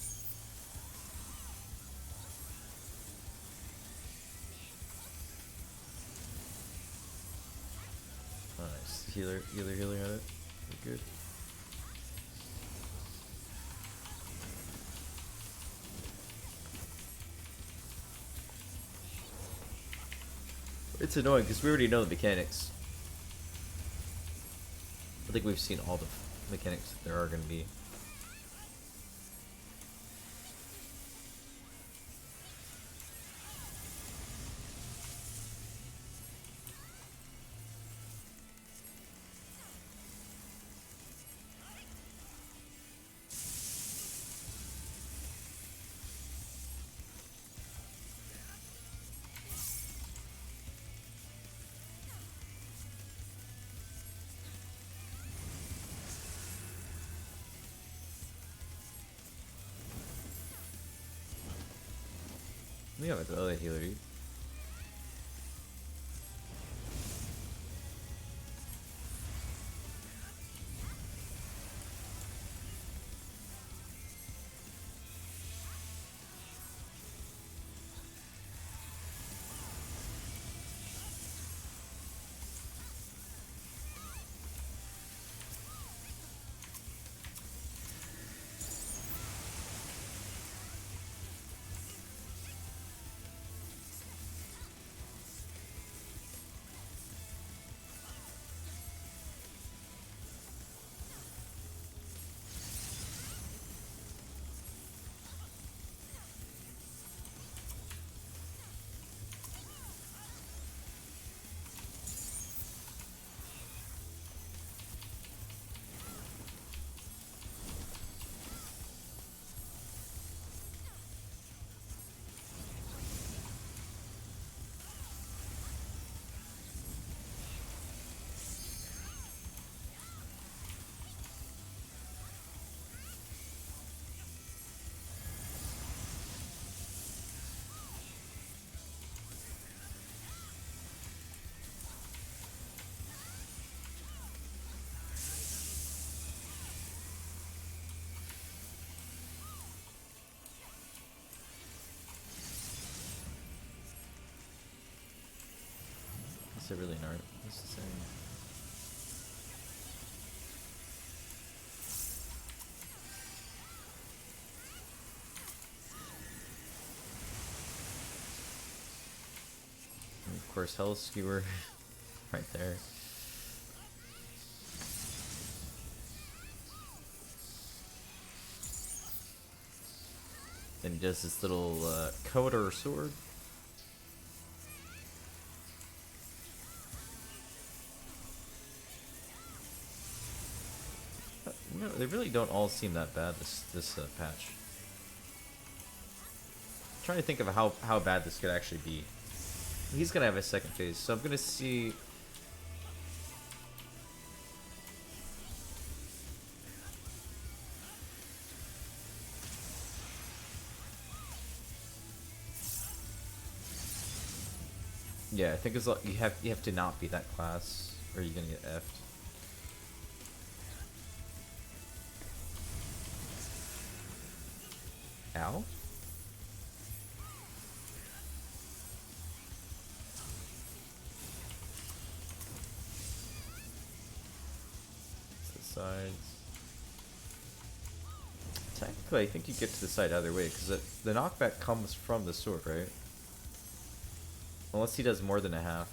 Nice. Healer at it. You're good. It's annoying because we already know the mechanics. I think we've seen all the mechanics that there are going to be. We have another healer, dude. Is it really not necessary? And of course, Hell Skewer right there. Then he does this little coder sword. No, they really don't all seem that bad this patch. I'm trying to think of how bad this could actually be. He's gonna have a second phase, so I'm gonna see. Yeah, I think it's like you have to not be that class, or you're gonna get effed. Ow. The sides. Technically, I think you get to the side either way, because the knockback comes from the sword, right? Unless he does more than a half.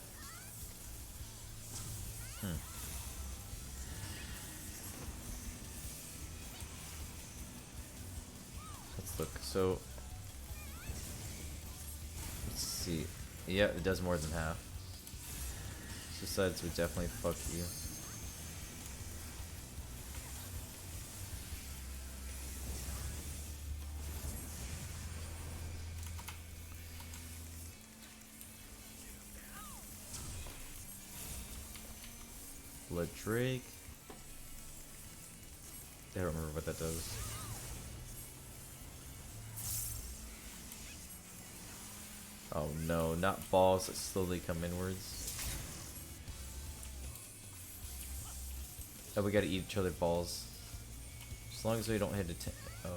Let's look. So, let's see. Yeah, it does more than half. Suicides would definitely fuck you. Blood Drake. I don't remember what that does. Oh no, not balls that slowly come inwards. Oh, we gotta eat each other balls. As long as we don't hit a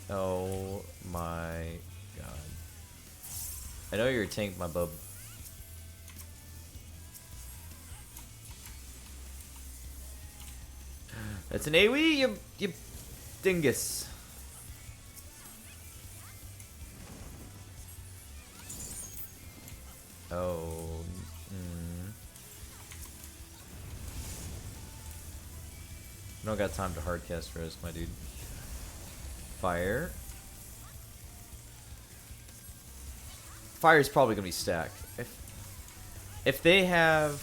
Oh my god. I know you're a tank, my bub. That's an AoE, you dingus. Oh. Mm. Don't got time to hardcast res, my dude. Fire. Fire's probably gonna be stacked. If they have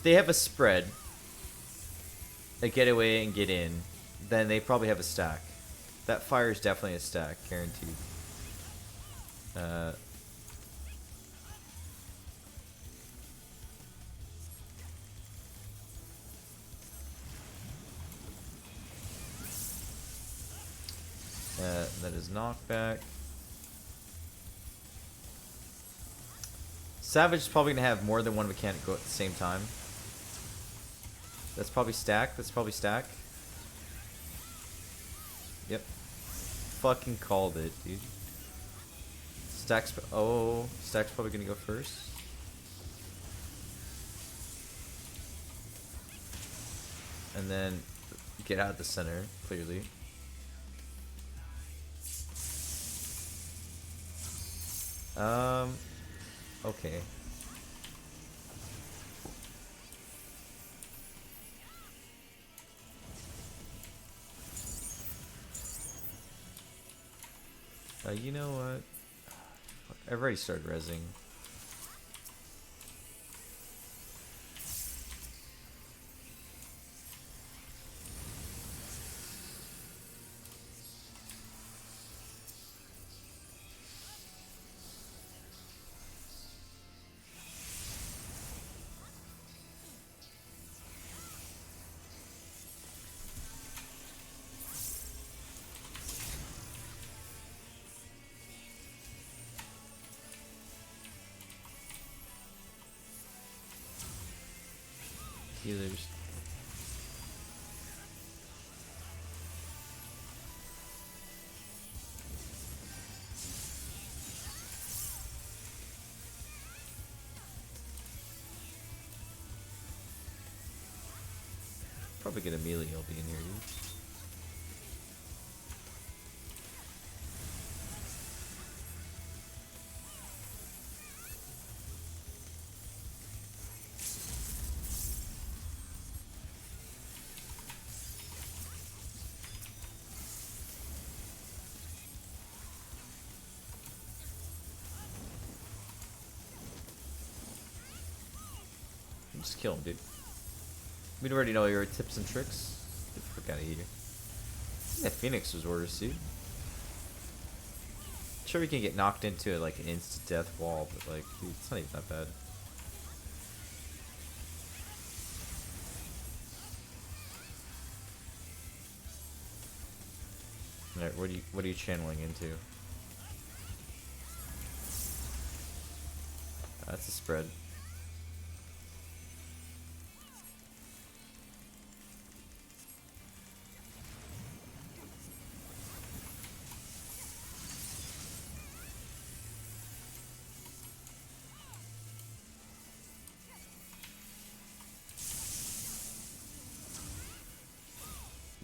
a spread, a getaway and get in, then they probably have a stack. That fire is definitely a stack, guaranteed. That is knockback. Savage is probably gonna have more than one mechanic go at the same time. That's probably stack. That's probably stack. Yep. Fucking called it, dude. Stack's Stack's probably gonna go first. And then get out of the center, clearly. Okay. You know what? I've already started rezzing. Healers. Probably get a melee he'll be in here, dude. Just kill him, dude. We already know your tips and tricks. Get the fuck out of here. That Phoenix was worse, dude. Sure, we can get knocked into like an instant death wall, but like, dude, it's not even that bad. Alright, what are you channeling into? That's a spread.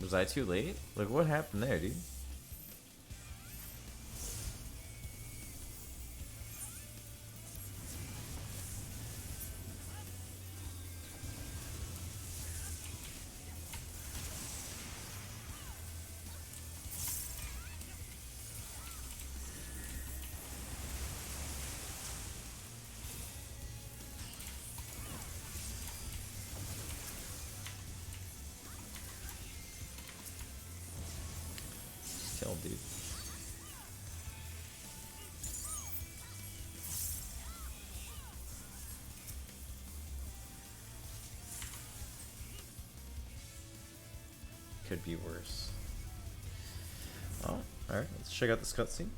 Was I too late? Like, what happened there, dude? Just kill him, dude. Could be worse. Oh, alright, let's check out this cutscene.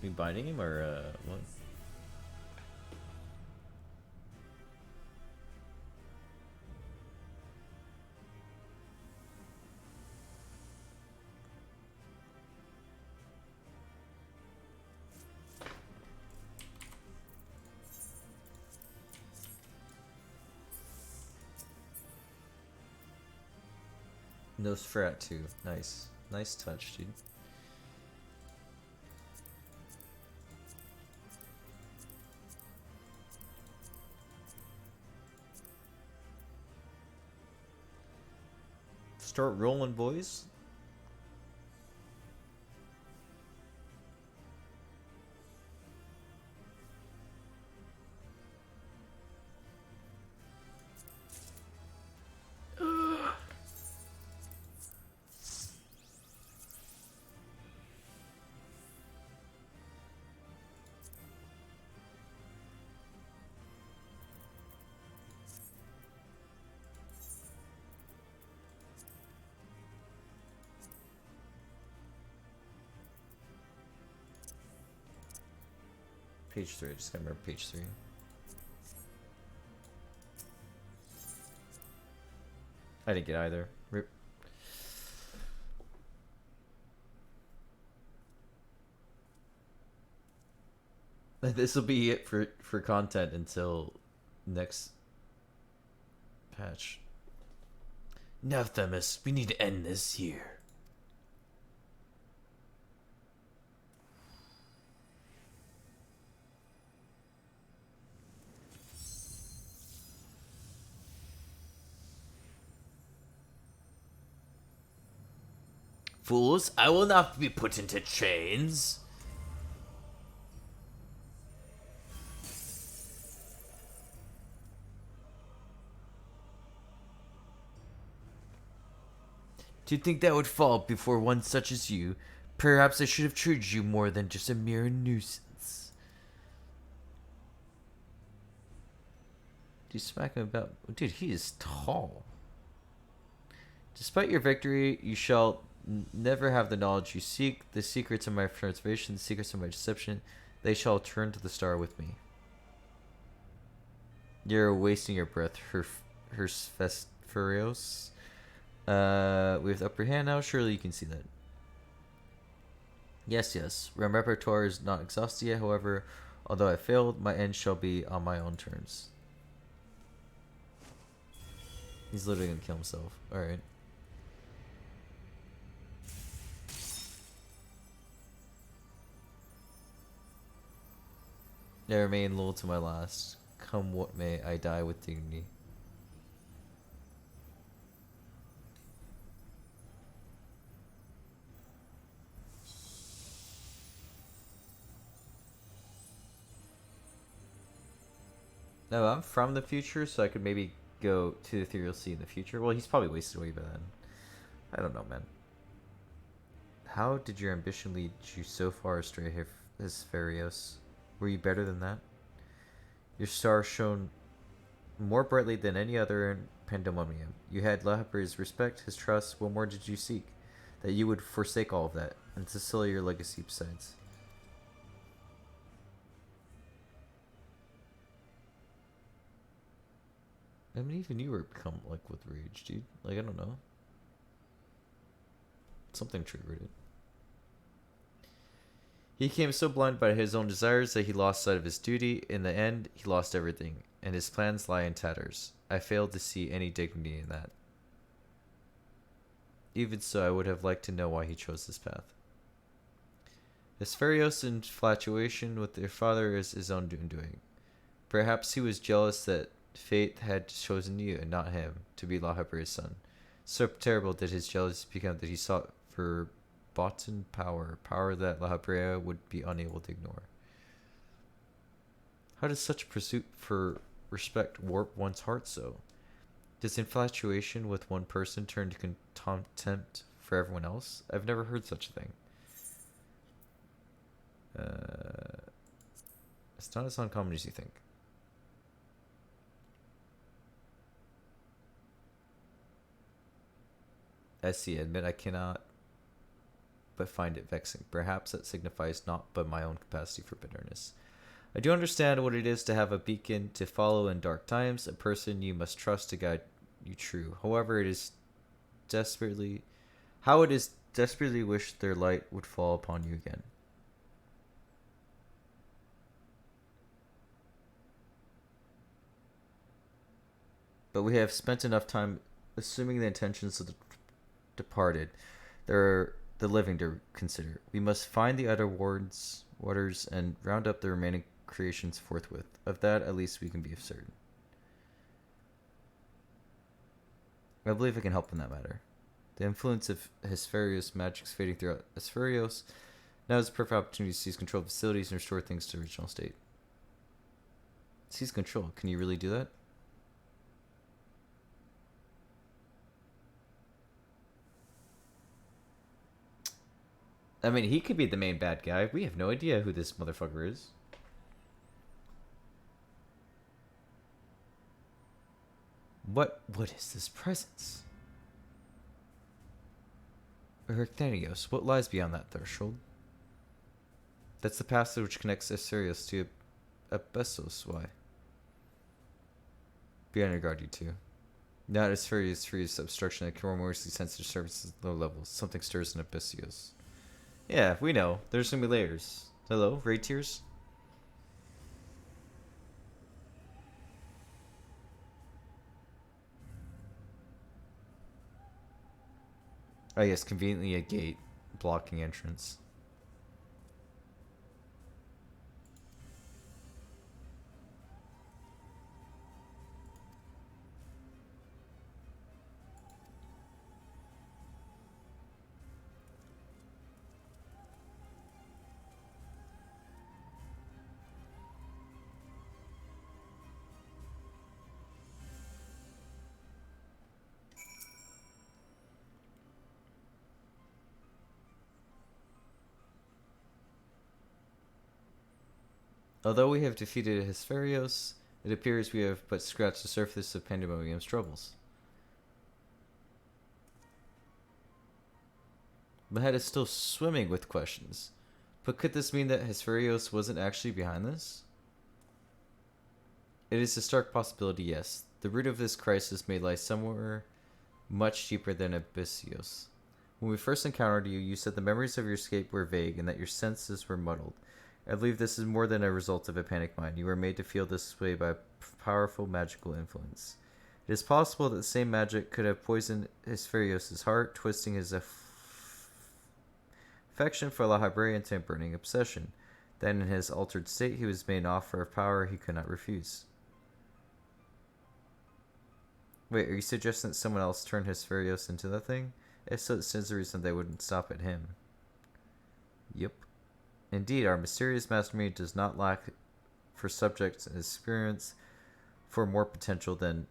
We binding him or what? Nosferatu. Nice. Nice touch, dude. start rolling, boys. Page 3, I just gotta remember page 3. I didn't get either. Rip. This will be it for content until next patch. Now, Themis, we need to end this here. Fools, I will not be put into chains. Do you think that would fall before one such as you? Perhaps I should have treated you more than just a mere nuisance. Do you smack him about? Dude, he is tall. Despite your victory, you shall never have the knowledge you seek, the secrets of my transformation, the secrets of my deception. They shall turn to the star with me. You're wasting your breath, Furios. We have the upper hand now. Surely you can see that. Yes, yes. My repertoire is not exhausted yet. However, although I failed, my end shall be on my own terms. He's literally gonna kill himself. Alright. I remain loyal to my last. Come what may, I die with dignity. No, I'm from the future, so I could maybe go to the Ethereal Sea in the future. Well, he's probably wasted away by then. I don't know, man. How did your ambition lead you so far astray, Hespharios? Were you better than that? Your star shone more brightly than any other in Pandemonium. You had Lahabra's respect, his trust. What more did you seek? That you would forsake all of that, and to seal your legacy besides. I mean, even you were become like with rage, dude. Like, I don't know. Something triggered it. He became so blinded by his own desires that he lost sight of his duty. In the end, he lost everything, and his plans lie in tatters. I failed to see any dignity in that. Even so, I would have liked to know why he chose this path. Hespharios' infatuation with their father is his own undoing. Perhaps he was jealous that fate had chosen you and not him to be Lahabra's son. So terrible did his jealousy become that he sought for Botan power that Lahabrea would be unable to ignore. How does such pursuit for respect warp one's heart so? Does infatuation with one person turn to contempt for everyone else? I've never heard such a thing. It's not as uncommon as you think. I see. Admit I cannot but find it vexing. Perhaps that signifies not but my own capacity for bitterness. I do understand what it is to have a beacon to follow in dark times, a person you must trust to guide you true. However, it is desperately wish their light would fall upon you again. But we have spent enough time assuming the intentions of the departed. There are the living to consider. We must find the other waters and round up the remaining creations forthwith. Of that, at least, we can be certain. I believe I can help in that matter. The influence of Hesperios magic's fading throughout Hesperios. Now is a perfect opportunity to seize control of facilities and restore things to original state. Seize control. Can you really do that? I mean, he could be the main bad guy. We have no idea who this motherfucker is. What is this presence? Ericthanios, what lies beyond that threshold? That's the passage which connects Assyrius to Abessos. Why? Be on your guard, you two. Not as furious obstruction that can more easily sense their surfaces at low levels. Something stirs in Abyssos. Yeah, we know. There's gonna be layers. Hello, raid tiers? Oh yes, conveniently a gate blocking entrance. Although we have defeated Hesperios, it appears we have but scratched the surface of Pandemonium's troubles. My head is still swimming with questions. But could this mean that Hesperios wasn't actually behind this? It is a stark possibility, yes. The root of this crisis may lie somewhere much deeper than Abyssos. When we first encountered you, you said the memories of your escape were vague and that your senses were muddled. I believe this is more than a result of a panic mind. You were made to feel this way by powerful magical influence. It is possible that the same magic could have poisoned Hesperios' heart, twisting his affection for La Habrea into a burning obsession. Then in his altered state, he was made an offer of power he could not refuse. Wait, are you suggesting that someone else turned Hesperios into that thing? If so, it stands to reason they wouldn't stop at him. Yep. Indeed, our mysterious mastermind does not lack for subjects and experience for more potential than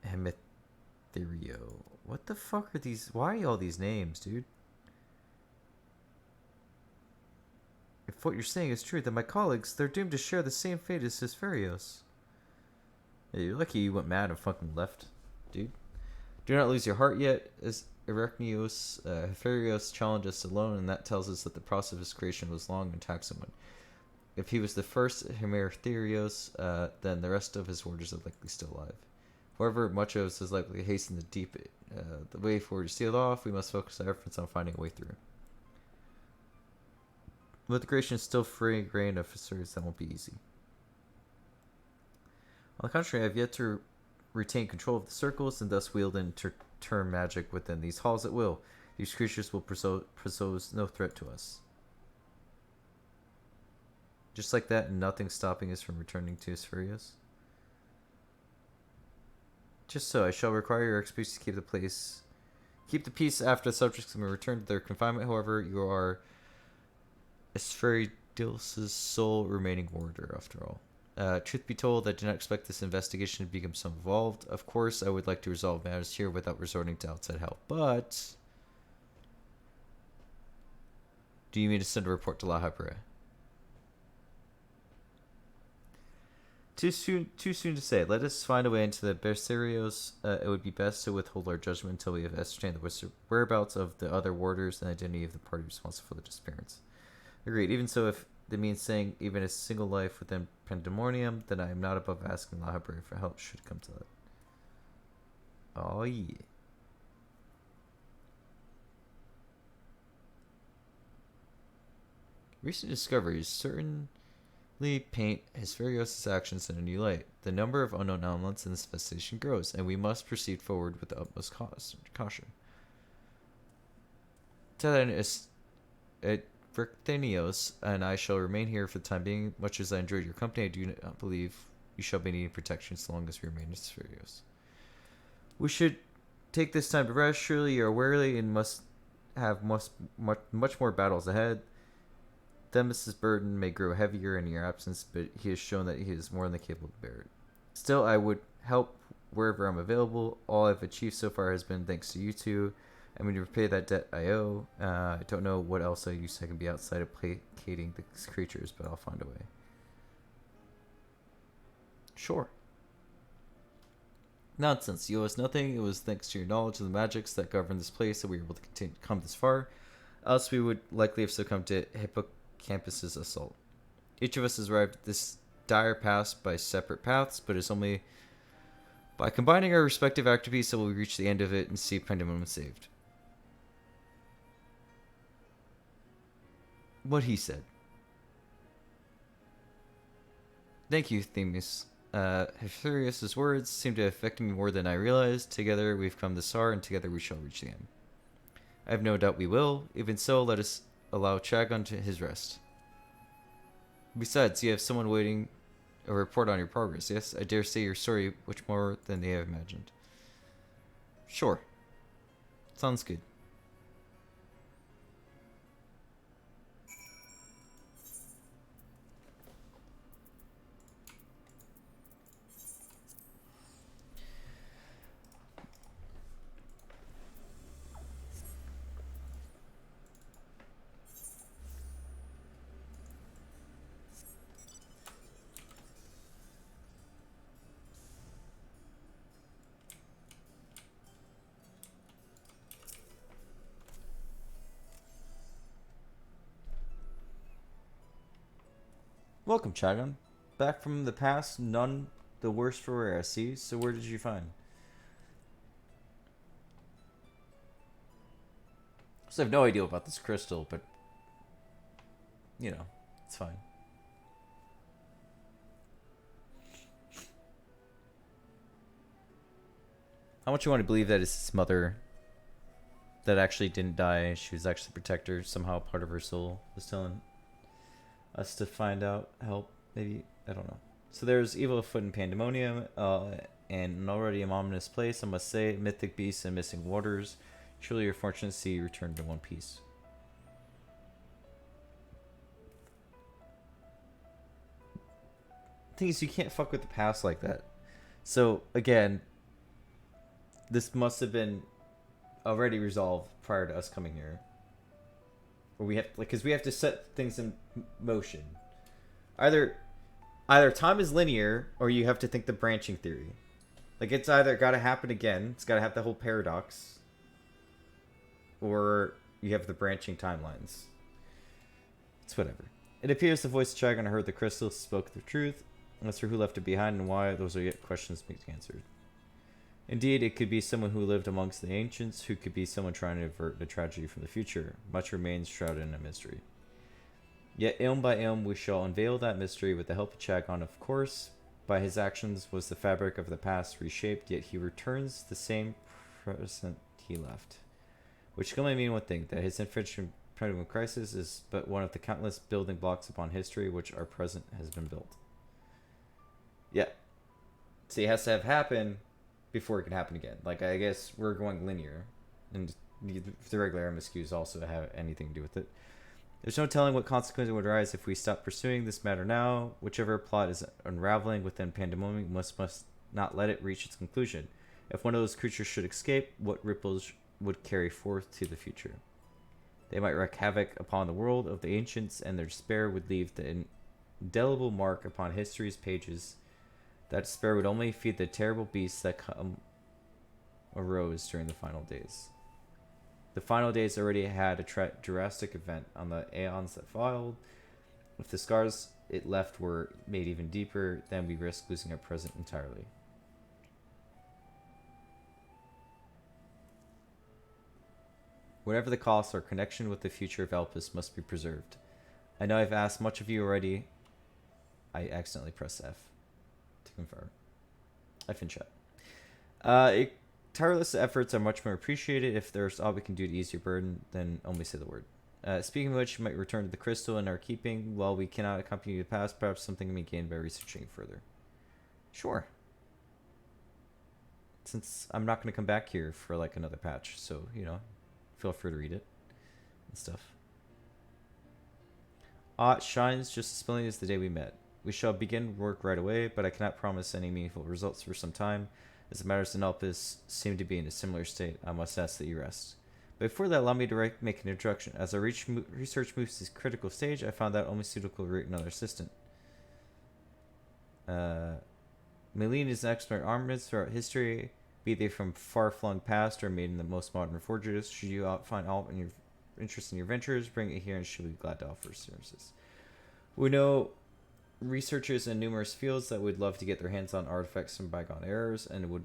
Hemetherio. What the fuck are these? Why are all these names, dude? If what you're saying is true, then my colleagues, they're doomed to share the same fate as Hesperios. Yeah, you're lucky you went mad and fucking left, dude. Do not lose your heart yet, as Arachnios, Hesperios challenged us alone, and that tells us that the process of his creation was long and taxing one. If he was the first Hemerotherios, then the rest of his warders are likely still alive. However, much of us is likely to hasten the way forward to seal off. We must focus our efforts on finding a way through. With the creation still free grain of Hesperios, that won't be easy. On the contrary, I have yet to retain control of the circles and thus wield and turn magic within these halls at will. These creatures will pose no threat to us. Just like that, and nothing stopping us from returning to Hesperios. Just so, I shall require your expertise to keep the peace after the subjects may return to their confinement. However, you are Hesperios' sole remaining warder, after all. Truth be told, I do not expect this investigation to become so involved. Of course, I would like to resolve matters here without resorting to outside help, but... Do you mean to send a report to La Habrea? Too soon to say. Let us find a way into the Bercerios. It would be best to withhold our judgment until we have ascertained the whereabouts of the other warders and the identity of the party responsible for the disappearance. Agreed. Even so, if it means saying even a single life within Pandemonium, then I am not above asking La Habrea for help should it come to that. Oh yeah. Recent discoveries certainly paint Hesperios' actions in a new light. The number of unknown elements in this infestation grows, and we must proceed forward with the utmost caution. Then Verthenios and I shall remain here for the time being. Much as I enjoyed your company, I do not believe you shall be needing protection so long as we remain in Hesperios. We should take this time to rest. Surely you are weary and must have much more battles ahead. Themis' burden may grow heavier in your absence, but he has shown that he is more than capable to bear it. Still, I would help wherever I'm available. All I've achieved so far has been thanks to you two. I'm going to repay that debt I owe. I don't know what else I use. I can be outside of placating these creatures, but I'll find a way. Sure. Nonsense. You owe us nothing. It was thanks to your knowledge of the magics that govern this place that we were able to come this far. Else we would likely have succumbed to Hippocampus's assault. Each of us has arrived at this dire pass by separate paths, but it's only by combining our respective activities that we'll reach the end of it and see Pandemonium saved. What he said. Thank you, Themis. Hephaestus' words seem to affect me more than I realized. Together we've come this far, and together we shall reach the end. I have no doubt we will. Even so, let us allow Chagon to his rest. Besides, you have someone waiting a report on your progress. Yes, I dare say your story much more than they have imagined. Sure. Sounds good. Welcome, Chagon. Back from the past, none the worse for wear, I see. So where did you find? So I have no idea about this crystal, but you know, it's fine. How much you want to believe that it's his mother that actually didn't die? She was actually the protector. Somehow part of her soul was telling us to find out, help, maybe, I don't know. So there's evil afoot in Pandemonium, and an already ominous place, I must say. Mythic beasts and missing waters. Surely you're fortunate to see you return to one piece. The thing is, you can't fuck with the past like that. So again, this must have been already resolved prior to us coming here. Or we have, like, because we have to set things in motion. Either time is linear, or you have to think the branching theory. Like, it's either got to happen again, it's got to have the whole paradox, or you have the branching timelines. It's whatever. It appears the voice of Chagon heard the crystal spoke the truth. As for who left it behind and why, those are yet questions being answered. Indeed, it could be someone who lived amongst the ancients, who could be someone trying to avert the tragedy from the future. Much remains shrouded in a mystery. Yet, ilm by ilm, we shall unveil that mystery with the help of Chagon, of course. By his actions was the fabric of the past reshaped, yet he returns the same present he left. Which can only mean one thing, that his infinite crisis is but one of the countless building blocks upon history which our present has been built. Yeah. So it has to have happened before it can happen again. Like, I guess we're going linear, and the regular MSQs also have anything to do with it. There's no telling what consequences would arise if we stop pursuing this matter now. Whichever plot is unraveling within Pandemonium must not let it reach its conclusion. If one of those creatures should escape, what ripples would carry forth to the future? They might wreak havoc upon the world of the ancients, and their despair would leave the indelible mark upon history's pages. That despair would only feed the terrible beasts that arose during the final days. The final days already had a drastic event on the aeons that followed. If the scars it left were made even deeper, then we risk losing our present entirely. Whatever the cost, our connection with the future of Elpis must be preserved. I know I've asked much of you already. I accidentally pressed F to confirm. F in chat. Tireless efforts are much more appreciated. If there's all we can do to ease your burden, then only say the word. Speaking of which, you might return to the crystal in our keeping. While we cannot accompany you to the past, perhaps something can be gained by researching further. Sure. since I'm not going to come back here for like another patch. So, you know, feel free to read it and stuff. It shines just as brilliantly as the day we met. We shall begin work right away, but I cannot promise any meaningful results for some time. As the matters in Elpis seem to be in a similar state, I must ask that you rest. But before that, allow me to make an introduction. As our research moves to this critical stage, I found that only suitable to root another assistant. Meline is an expert armaments throughout history, be they from far-flung past or made in the most modern forges. Should you find all in your interest in your ventures, bring it here and she'll be glad to offer services. We know researchers in numerous fields that would love to get their hands on artifacts from bygone eras and would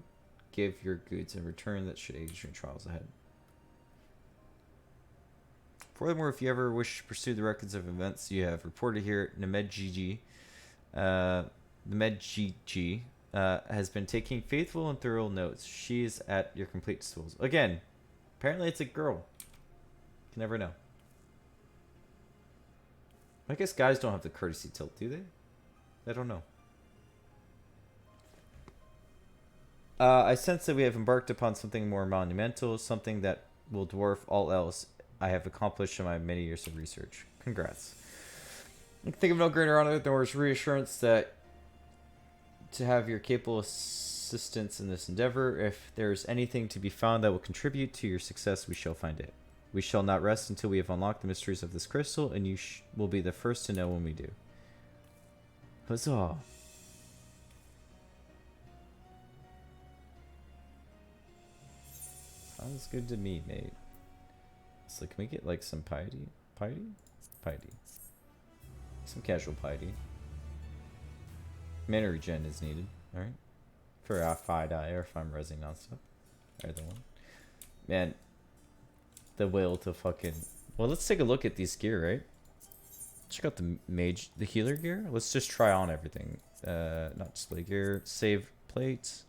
give your goods in return that should aid your trials ahead. Furthermore, if you ever wish to pursue the records of events you have reported here, Nemedgg has been taking faithful and thorough notes. She is at your complete disposal. Again, apparently it's a girl. You never know. I guess guys don't have the courtesy tilt, do they? I don't know. I sense that we have embarked upon something more monumental, something that will dwarf all else I have accomplished in my many years of research. Congrats. I think of no greater honor than its reassurance that to have your capable assistance in this endeavor. If there is anything to be found that will contribute to your success, we shall find it. We shall not rest until we have unlocked the mysteries of this crystal, and you will be the first to know when we do. Huzzah! Sounds good to me, mate. So can we get like some piety? Piety? Piety. Some casual piety. Mana regen is needed, alright? For if I die or if I'm rezzing non-stop. Either one. Man, the will to fucking... Well, let's take a look at these gear, right? Check out the healer gear. Let's just try on everything. Not display gear. Save plates.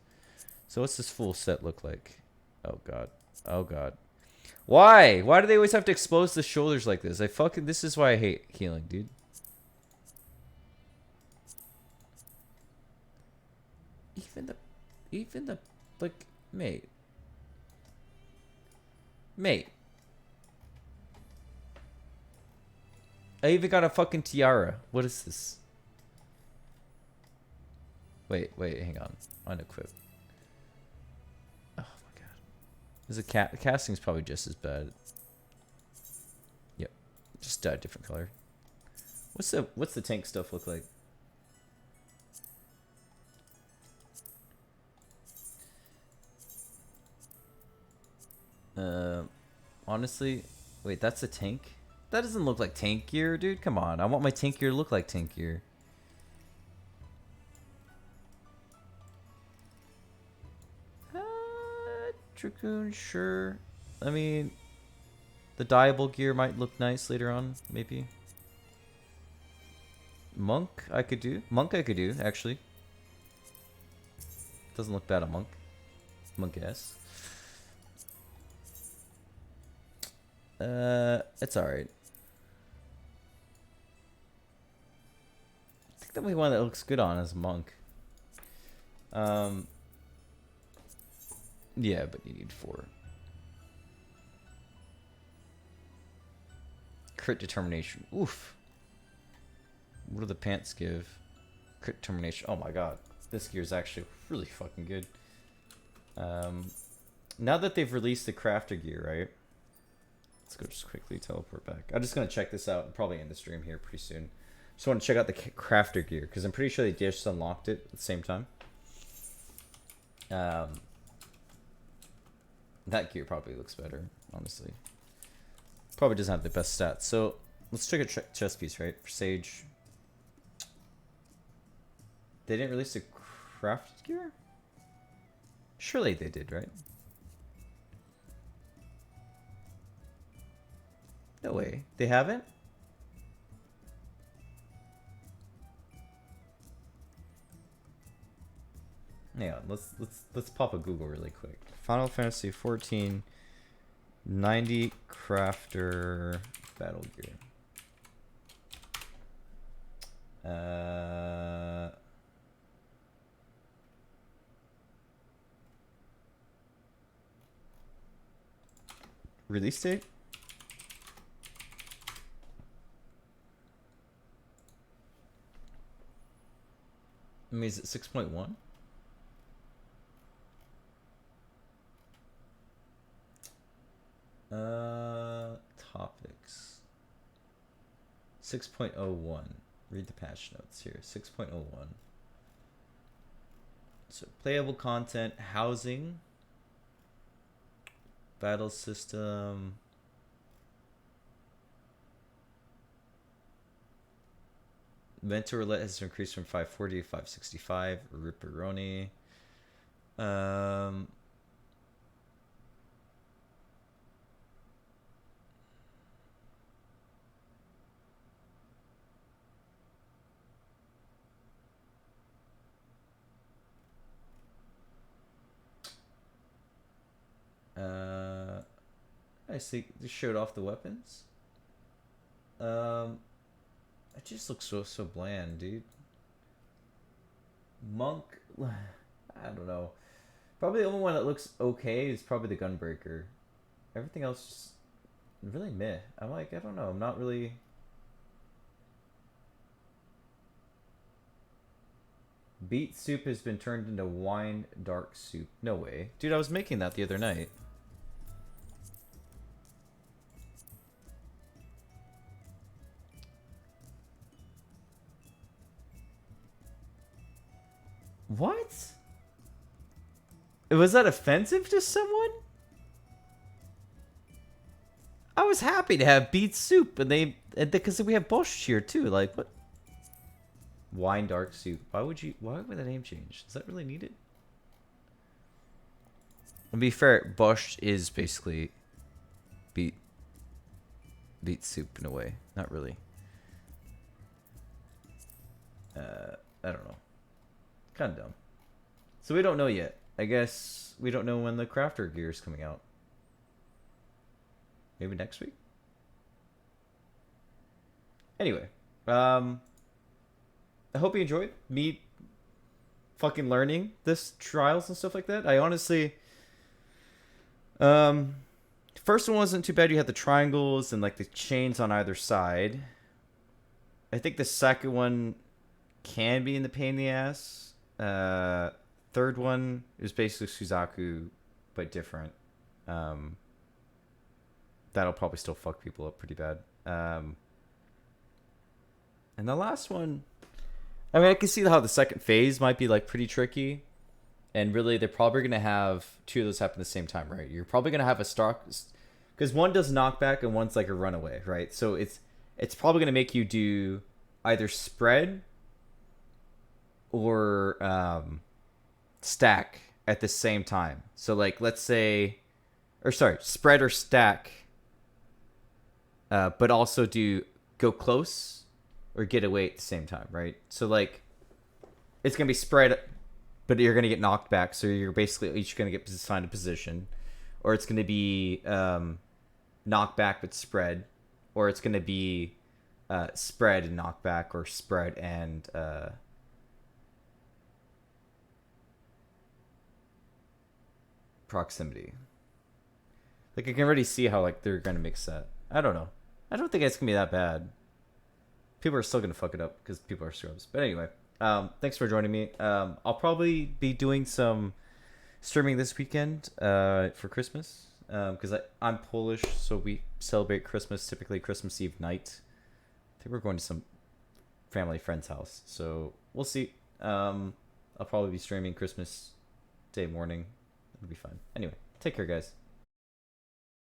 So what's this full set look like? Oh god. Oh god. Why? Why do they always have to expose the shoulders like this? This is why I hate healing, dude. Even the, like, mate. I even got a fucking tiara. What is this? Wait, hang on. Unequip. Oh my god. Is it casting's probably just as bad. Yep. Just a different color. What's the tank stuff look like? Honestly, wait, that's a tank? That doesn't look like tank gear, dude. Come on, I want my tank gear to look like tank gear. Dragoon, sure. I mean, the dyeable gear might look nice later on, maybe. Monk, I could do. Actually. Doesn't look bad on monk. Monk-S. It's alright. I think the only one that looks good on is monk. Yeah, but you need 4. Crit determination. Oof. What do the pants give? Crit determination. Oh my god. This gear is actually really fucking good. Now that they've released the crafter gear, right? Let's go just quickly teleport back. I'm just going to check this out and probably end the stream here pretty soon. Just want to check out the crafter gear because I'm pretty sure they just unlocked it at the same time. That gear probably looks better, honestly. Probably doesn't have the best stats. So let's check a chest piece, right? For Sage. They didn't release the craft gear? Surely they did, right? No way. They haven't? Hang on, let's pop a Google really quick. Final Fantasy 14 90 crafter battle gear. Release date? I mean, is it 6.1? Topics. 6.01. Read the patch notes here. 6.01. So playable content, housing, battle system. Mentor roulette has increased from 540 to 565. Ripperoni. I see. Just showed off the weapons. It just looks so bland, dude. Monk, I don't know. Probably the only one that looks okay is probably the Gunbreaker. Everything else just really meh. I'm like, I don't know. I'm not really. Beet soup has been turned into wine dark soup. No way. Dude, I was making that the other night. What? Was that offensive to someone? I was happy to have beet soup, and because we have Bosch here too. Like what? Wine dark soup. Why would the name change? Is that really needed? To be fair, Bosch is basically beet soup in a way. Not really. I don't know. Kind of dumb. So we don't know yet. I guess we don't know when the crafter gear is coming out. Maybe next week? Anyway. I hope you enjoyed me fucking learning this trials and stuff like that. I honestly... first one wasn't too bad. You had the triangles and like the chains on either side. I think the second one can be in the pain in the ass. Third one is basically Suzaku, but different. That'll probably still fuck people up pretty bad. And the last one, I mean, I can see how the second phase might be like pretty tricky. And really, they're probably going to have two of those happen at the same time, right? You're probably going to have a stock, because one does knockback and one's like a runaway, right? So it's probably going to make you do either spread or stack at the same time. So like, let's say, or sorry, spread or stack, but also go close or get away at the same time, right? So like, it's going to be spread, but you're going to get knocked back. So you're basically each going to get assigned a position, or it's going to be knocked back but spread, or it's going to be spread and knocked back, or spread and proximity. Like I can already see how like they're going to mix that. I don't know. I don't think it's going to be that bad. People are still going to fuck it up because people are scrubs. But anyway. Thanks for joining me. I'll probably be doing some streaming this weekend for Christmas because I'm Polish, so we celebrate Christmas typically Christmas Eve night. I think we're going to some family friend's house, so we'll see. I'll probably be streaming Christmas Day morning. It'll be fun. Anyway, take care, guys.